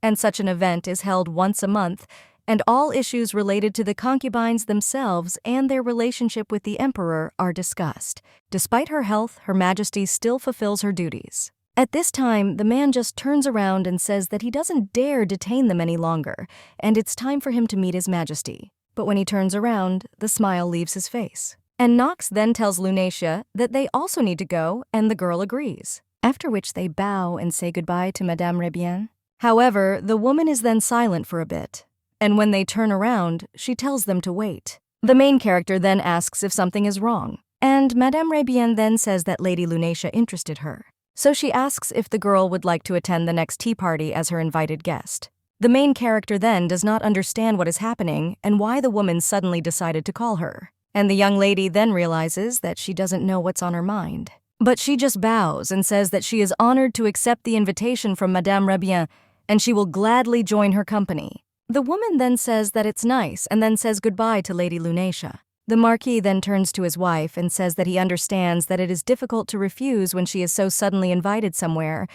Speaker 1: and such an event is held once a month, and all issues related to the concubines themselves and their relationship with the Emperor are discussed. Despite her health, Her Majesty still fulfills her duties. At this time, the man just turns around and says that he doesn't dare detain them any longer, and it's time for him to meet His Majesty. But when he turns around, the smile leaves his face. And Knox then tells Lunacia that they also need to go, and the girl agrees, after which they bow and say goodbye to Madame Rebienne. However, the woman is then silent for a bit, and when they turn around, she tells them to wait. The main character then asks if something is wrong, and Madame Rebienne then says that Lady Lunacia interested her. So she asks if the girl would like to attend the next tea party as her invited guest. The main character then does not understand what is happening and why the woman suddenly decided to call her. And the young lady then realizes that she doesn't know what's on her mind. But she just bows and says that she is honored to accept the invitation from Madame Rebienne, and she will gladly join her company. The woman then says that it's nice and then says goodbye to Lady Lunacia. The Marquis then turns to his wife and says that he understands that it is difficult to refuse when she is so suddenly invited somewhere,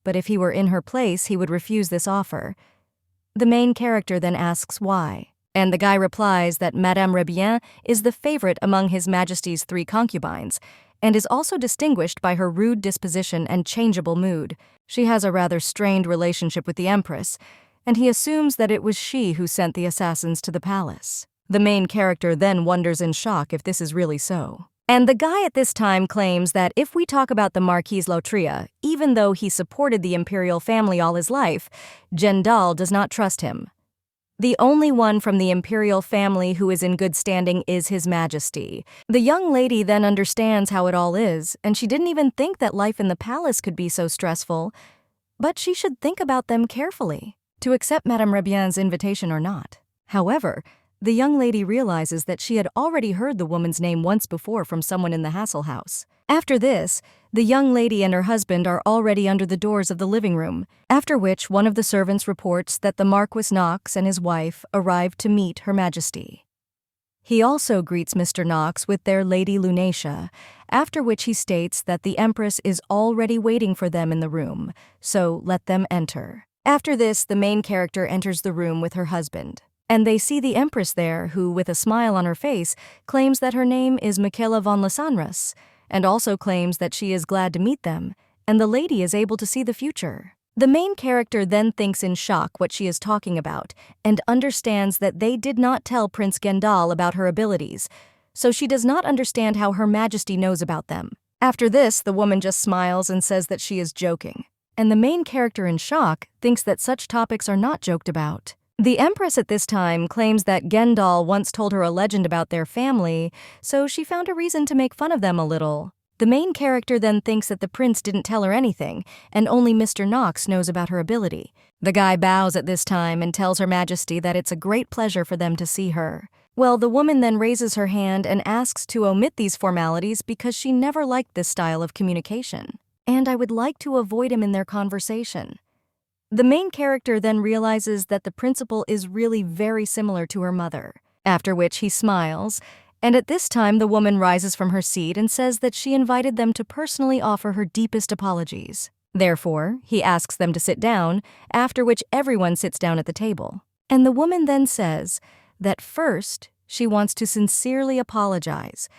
Speaker 1: but if he were in her place, he would refuse this offer. The main character then asks why, and the guy replies that Madame Rebienne is the favorite among His Majesty's 3 concubines, and is also distinguished by her rude disposition and changeable mood. She has a rather strained relationship with the Empress, and he assumes that it was she who sent the assassins to the palace. The main character then wonders in shock if this is really so. And the guy at this time claims that if we talk about the Marquis Lotria, even though he supported the imperial family all his life, Gendal does not trust him. The only one from the imperial family who is in good standing is His Majesty. The young lady then understands how it all is, and she didn't even think that life in the palace could be so stressful, but she should think about them carefully, to accept Madame Rebien's invitation or not. However, the young lady realizes that she had already heard the woman's name once before from someone in the Hassel house. After this, the young lady and her husband are already under the doors of the living room, after which one of the servants reports that the Marquis Knox and his wife arrived to meet Her Majesty. He also greets Mr. Knox with their Lady Lunacia, after which he states that the Empress is already waiting for them in the room, so let them enter. After this, the main character enters the room with her husband, and they see the Empress there, who, with a smile on her face, claims that her name is Michaela von Lasanras, and also claims that she is glad to meet them, and the lady is able to see the future. The main character then thinks in shock what she is talking about, and understands that they did not tell Prince Gendal about her abilities, so she does not understand how Her Majesty knows about them. After this, the woman just smiles and says that she is joking, and the main character in shock thinks that such topics are not joked about. The Empress at this time claims that Gendal once told her a legend about their family, so she found a reason to make fun of them a little. The main character then thinks that the prince didn't tell her anything, and only Mr. Knox knows about her ability. The guy bows at this time and tells Her Majesty that it's a great pleasure for them to see her. Well, the woman then raises her hand and asks to omit these formalities because she never liked this style of communication, and I would like to avoid him in their conversation. The main character then realizes that the principal is really very similar to her mother, after which he smiles, and at this time the woman rises from her seat and says that she invited them to personally offer her deepest apologies. Therefore, he asks them to sit down, after which everyone sits down at the table. And the woman then says that first she wants to sincerely apologize,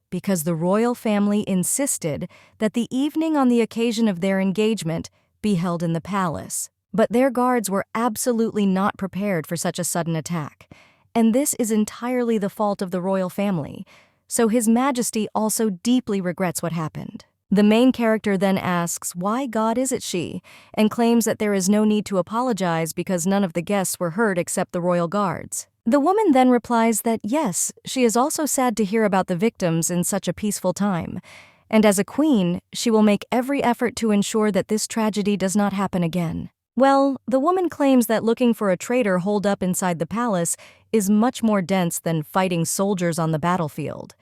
Speaker 1: because the royal family insisted that the evening on the occasion of their engagement be held in the palace. But their guards were absolutely not prepared for such a sudden attack, and this is entirely the fault of the royal family, so His Majesty also deeply regrets what happened. The main character then asks why God is it she, and claims that there is no need to apologize because none of the guests were hurt except the royal guards. The woman then replies that yes, she is also sad to hear about the victims in such a peaceful time, and as a queen, she will make every effort to ensure that this tragedy does not happen again. Well, the woman claims that looking for a traitor holed up inside the palace is much more dense than fighting soldiers on the battlefield.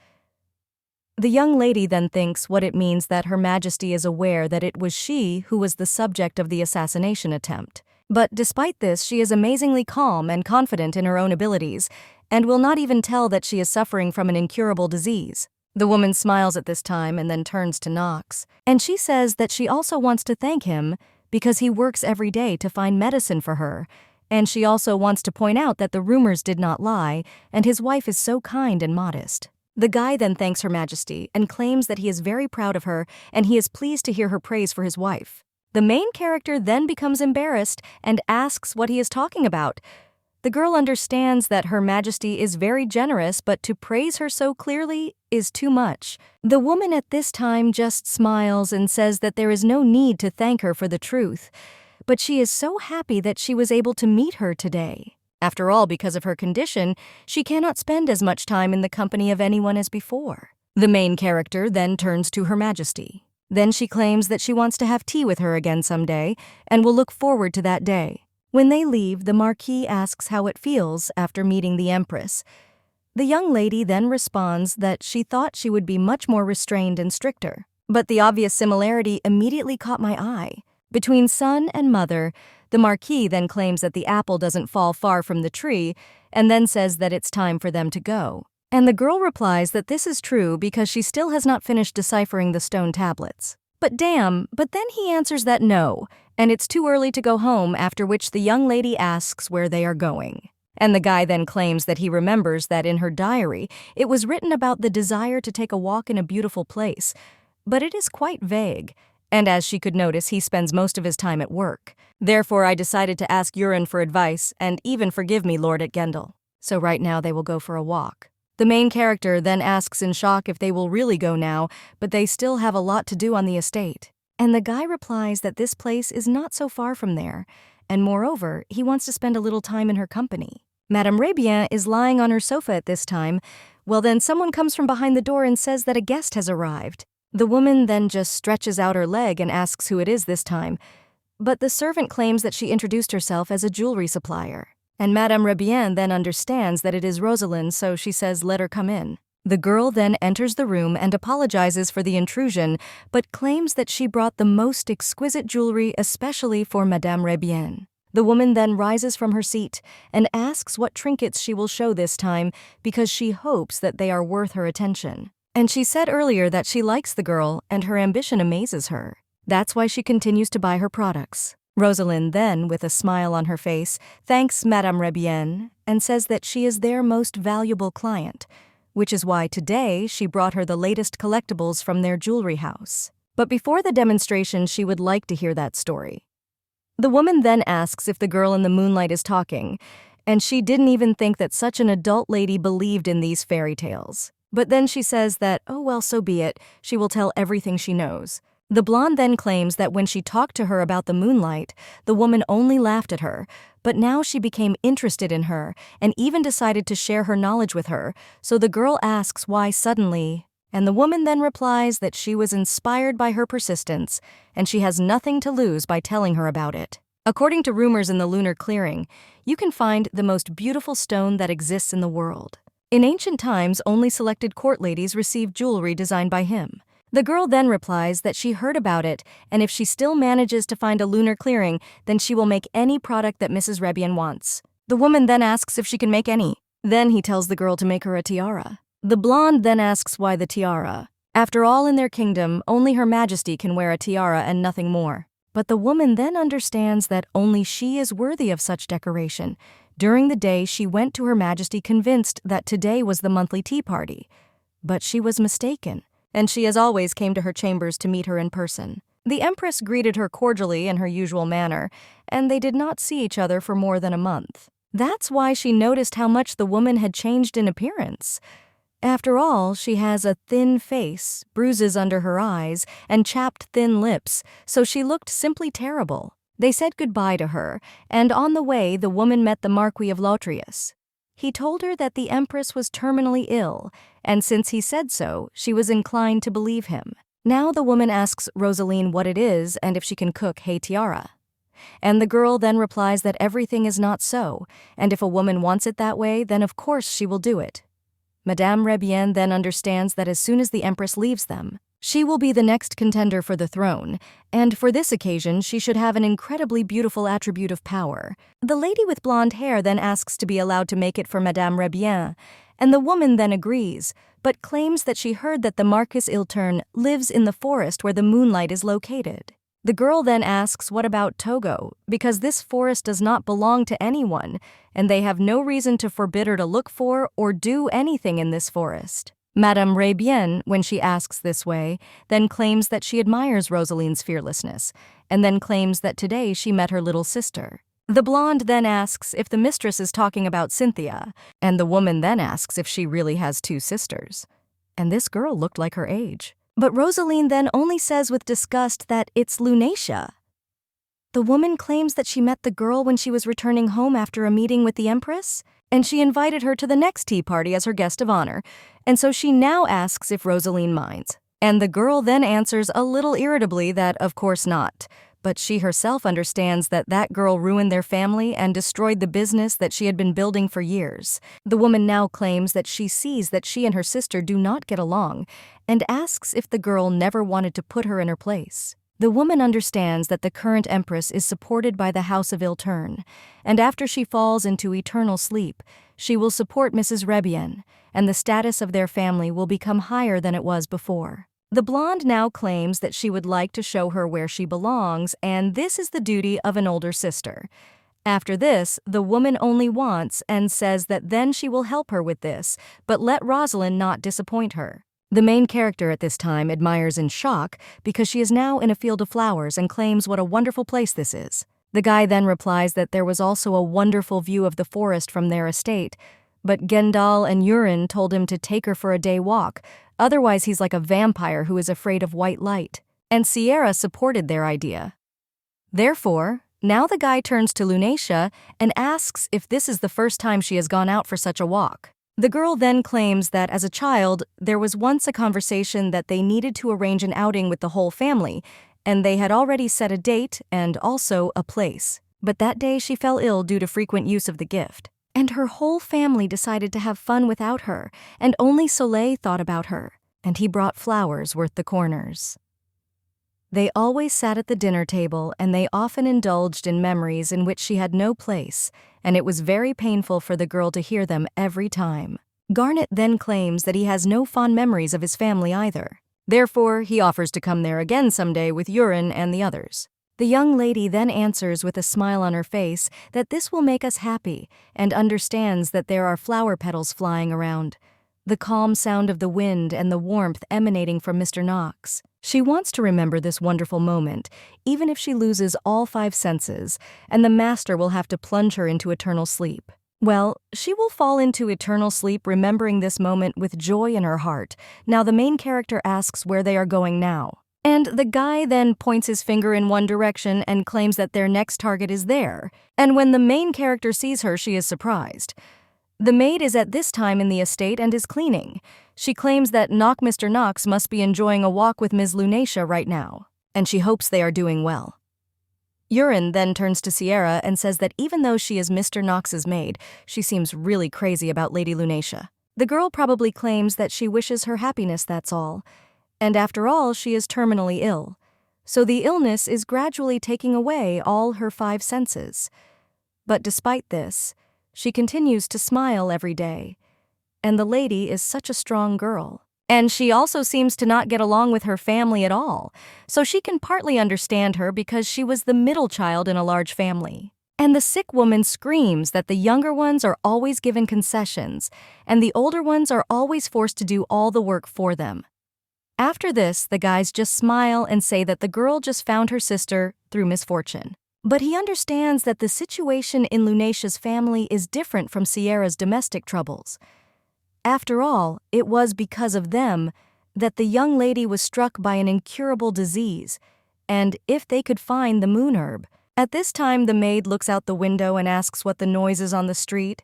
Speaker 1: The young lady then thinks what it means that Her Majesty is aware that it was she who was the subject of the assassination attempt. But despite this, she is amazingly calm and confident in her own abilities, and will not even tell that she is suffering from an incurable disease. The woman smiles at this time and then turns to Knox, and she says that she also wants to thank him because he works every day to find medicine for her, and she also wants to point out that the rumors did not lie, and his wife is so kind and modest. The guy then thanks Her Majesty and claims that he is very proud of her and he is pleased to hear her praise for his wife. The main character then becomes embarrassed and asks what he is talking about. The girl understands that Her Majesty is very generous, but to praise her so clearly is too much. The woman at this time just smiles and says that there is no need to thank her for the truth, but she is so happy that she was able to meet her today. After all, because of her condition, she cannot spend as much time in the company of anyone as before. The main character then turns to Her Majesty. Then she claims that she wants to have tea with her again someday and will look forward to that day. When they leave, the Marquis asks how it feels after meeting the Empress. The young lady then responds that she thought she would be much more restrained and stricter. But the obvious similarity immediately caught my eye. Between son and mother, the Marquis then claims that the apple doesn't fall far from the tree, and then says that it's time for them to go. And the girl replies that this is true because she still has not finished deciphering the stone tablets. But then he answers that no, and it's too early to go home, after which the young lady asks where they are going. And the guy then claims that he remembers that in her diary, it was written about the desire to take a walk in a beautiful place, but it is quite vague, and as she could notice, he spends most of his time at work. Therefore, I decided to ask Urin for advice, and even forgive me, Lord at Gendal. So right now they will go for a walk. The main character then asks in shock if they will really go now, but they still have a lot to do on the estate. And the guy replies that this place is not so far from there, and moreover, he wants to spend a little time in her company. Madame Rebien is lying on her sofa at this time. Well, then someone comes from behind the door and says that a guest has arrived. The woman then just stretches out her leg and asks who it is this time, but the servant claims that she introduced herself as a jewelry supplier. And Madame Rebien then understands that it is Rosalind, so she says let her come in. The girl then enters the room and apologizes for the intrusion, but claims that she brought the most exquisite jewelry especially for Madame Rebien. The woman then rises from her seat and asks what trinkets she will show this time because she hopes that they are worth her attention. And she said earlier that she likes the girl and her ambition amazes her. That's why she continues to buy her products. Rosalind then, with a smile on her face, thanks Madame Rebien and says that she is their most valuable client, which is why today she brought her the latest collectibles from their jewelry house. But before the demonstration, she would like to hear that story. The woman then asks if the girl in the moonlight is talking, and she didn't even think that such an adult lady believed in these fairy tales. But then she says that, oh well, so be it, she will tell everything she knows. The blonde then claims that when she talked to her about the moonlight, the woman only laughed at her, but now she became interested in her and even decided to share her knowledge with her, so the girl asks why suddenly, and the woman then replies that she was inspired by her persistence and she has nothing to lose by telling her about it. According to rumors in the lunar clearing, you can find the most beautiful stone that exists in the world. In ancient times, only selected court ladies received jewelry designed by him. The girl then replies that she heard about it, and if she still manages to find a lunar clearing, then she will make any product that Mrs. Rebien wants. The woman then asks if she can make any. Then he tells the girl to make her a tiara. The blonde then asks why the tiara. After all, in their kingdom, only Her Majesty can wear a tiara and nothing more. But the woman then understands that only she is worthy of such decoration. During the day, she went to Her Majesty convinced that today was the monthly tea party. But she was mistaken, and she as always came to her chambers to meet her in person. The Empress greeted her cordially in her usual manner, and they did not see each other for more than a month. That's why she noticed how much the woman had changed in appearance. After all, she has a thin face, bruises under her eyes, and chapped thin lips, so she looked simply terrible. They said goodbye to her, and on the way the woman met the Marquis of Lautrius. He told her that the Empress was terminally ill, and since he said so, she was inclined to believe him. Now the woman asks Rosaline what it is and if she can cook Hey Tiara. And the girl then replies that everything is not so, and if a woman wants it that way, then of course she will do it. Madame Rebien then understands that as soon as the Empress leaves them, she will be the next contender for the throne, and for this occasion she should have an incredibly beautiful attribute of power. The lady with blonde hair then asks to be allowed to make it for Madame Rebien, and the woman then agrees, but claims that she heard that the Marquis Iltern lives in the forest where the moonlight is located. The girl then asks what about Togo, because this forest does not belong to anyone, and they have no reason to forbid her to look for or do anything in this forest. Madame Rebien, when she asks this way, then claims that she admires Rosaline's fearlessness, and then claims that today she met her little sister. The blonde then asks if the mistress is talking about Cynthia, and the woman then asks if she really has two sisters. And this girl looked like her age. But Rosaline then only says with disgust that it's Lunacia. The woman claims that she met the girl when she was returning home after a meeting with the Empress, and she invited her to the next tea party as her guest of honor, and so she now asks if Rosaline minds. And the girl then answers a little irritably that of course not, but she herself understands that that girl ruined their family and destroyed the business that she had been building for years. The woman now claims that she sees that she and her sister do not get along, and asks if the girl never wanted to put her in her place. The woman understands that the current Empress is supported by the House of Iltern, and after she falls into eternal sleep, she will support Mrs. Rebien, and the status of their family will become higher than it was before. The blonde now claims that she would like to show her where she belongs, and this is the duty of an older sister. After this, the woman only wants and says that then she will help her with this, but let Rosalind not disappoint her. The main character at this time admires in shock because she is now in a field of flowers and claims what a wonderful place this is. The guy then replies that there was also a wonderful view of the forest from their estate, but Gendal and Yurin told him to take her for a day walk, otherwise he's like a vampire who is afraid of white light. And Sierra supported their idea. Therefore, now the guy turns to Lunacia and asks if this is the first time she has gone out for such a walk. The girl then claims that as a child, there was once a conversation that they needed to arrange an outing with the whole family, and they had already set a date and also a place. But that day she fell ill due to frequent use of the gift. And her whole family decided to have fun without her, and only Soleil thought about her, and he brought flowers worth the corners. They always sat at the dinner table, and they often indulged in memories in which she had no place, and it was very painful for the girl to hear them every time. Garnet then claims that he has no fond memories of his family either. Therefore, he offers to come there again someday with Yurin and the others. The young lady then answers with a smile on her face that this will make us happy, and understands that there are flower petals flying around. The calm sound of the wind and the warmth emanating from Mr. Knox. She wants to remember this wonderful moment, even if she loses all 5 senses, and the master will have to plunge her into eternal sleep. Well, she will fall into eternal sleep remembering this moment with joy in her heart. Now the main character asks where they are going now. And the guy then points his finger in one direction and claims that their next target is there. And when the main character sees her, she is surprised. The maid is at this time in the estate and is cleaning. She claims that Mr. Knox must be enjoying a walk with Ms. Lunacia right now, and she hopes they are doing well. Yurin then turns to Sierra and says that even though she is Mr. Knox's maid, she seems really crazy about Lady Lunacia. The girl probably claims that she wishes her happiness, that's all. And after all, she is terminally ill. So the illness is gradually taking away all her 5 senses. But despite this, she continues to smile every day. And the lady is such a strong girl. And she also seems to not get along with her family at all, so she can partly understand her because she was the middle child in a large family. And the sick woman screams that the younger ones are always given concessions, and the older ones are always forced to do all the work for them. After this, the guys just smile and say that the girl just found her sister through misfortune. But he understands that the situation in Lunacia's family is different from Sierra's domestic troubles. After all, it was because of them that the young lady was struck by an incurable disease, and if they could find the moon herb. At this time, the maid looks out the window and asks what the noise is on the street,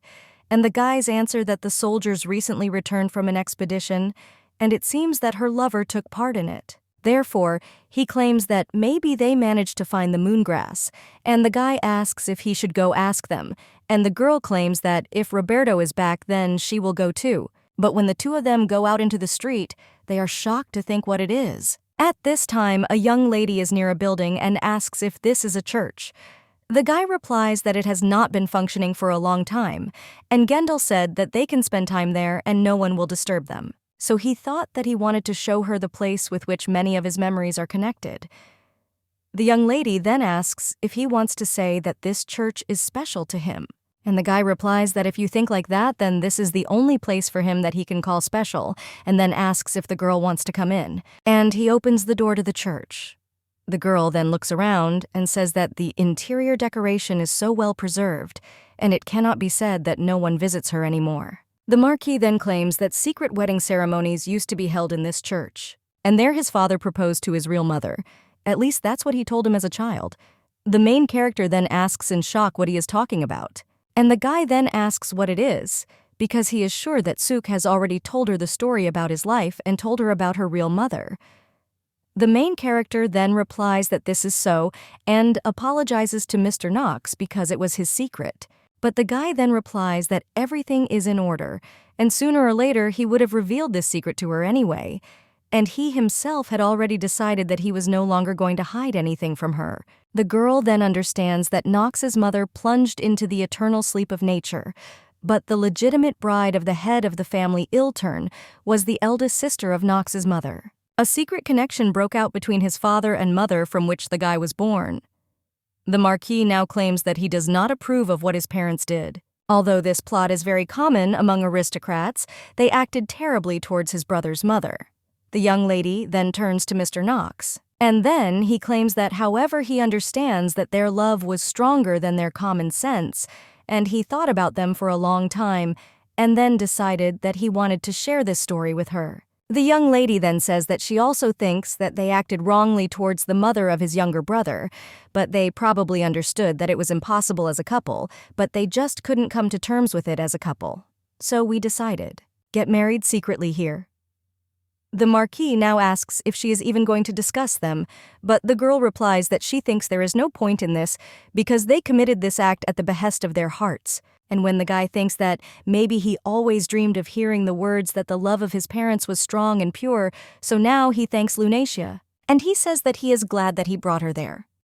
Speaker 1: and the guys answer that the soldiers recently returned from an expedition, and it seems that her lover took part in it. Therefore, he claims that maybe they managed to find the moongrass, and the guy asks if he should go ask them, and the girl claims that if Roberto is back, then she will go too. But when the two of them go out into the street, they are shocked to think what it is. At this time, a young lady is near a building and asks if this is a church. The guy replies that it has not been functioning for a long time, and Gendal said that they can spend time there and no one will disturb them. So he thought that he wanted to show her the place with which many of his memories are connected. The young lady then asks if he wants to say that this church is special to him. And the guy replies that if you think like that, then this is the only place for him that he can call special, and then asks if the girl wants to come in. And he opens the door to the church. The girl then looks around and says that the interior decoration is so well preserved, and it cannot be said that no one visits her anymore. The Marquis then claims that secret wedding ceremonies used to be held in this church, and there his father proposed to his real mother. At least that's what he told him as a child. The main character then asks in shock what he is talking about, and the guy then asks what it is, because he is sure that Sook has already told her the story about his life and told her about her real mother. The main character then replies that this is so and apologizes to Mr. Knox because it was his secret. But the guy then replies that everything is in order, and sooner or later he would have revealed this secret to her anyway, and he himself had already decided that he was no longer going to hide anything from her. The girl then understands that Knox's mother plunged into the eternal sleep of nature, but the legitimate bride of the head of the family Iltern was the eldest sister of Knox's mother. A secret connection broke out between his father and mother from which the guy was born. The Marquis now claims that he does not approve of what his parents did. Although this plot is very common among aristocrats, they acted terribly towards his brother's mother. The young lady then turns to Mr. Knox, and then he claims that however he understands that their love was stronger than their common sense, and he thought about them for a long time, and then decided that he wanted to share this story with her. The young lady then says that she also thinks that they acted wrongly towards the mother of his younger brother, but they probably understood that it was impossible as a couple, but they just couldn't come to terms with it as a couple. So we decided, get married secretly here. The Marquis now asks if she is even going to discuss them, but the girl replies that she thinks there is no point in this because they committed this act at the behest of their hearts. And when the guy thinks that maybe he always dreamed of hearing the words that the love of his parents was strong and pure, so now he thanks Lunacia. And he says that he is glad that he brought her there.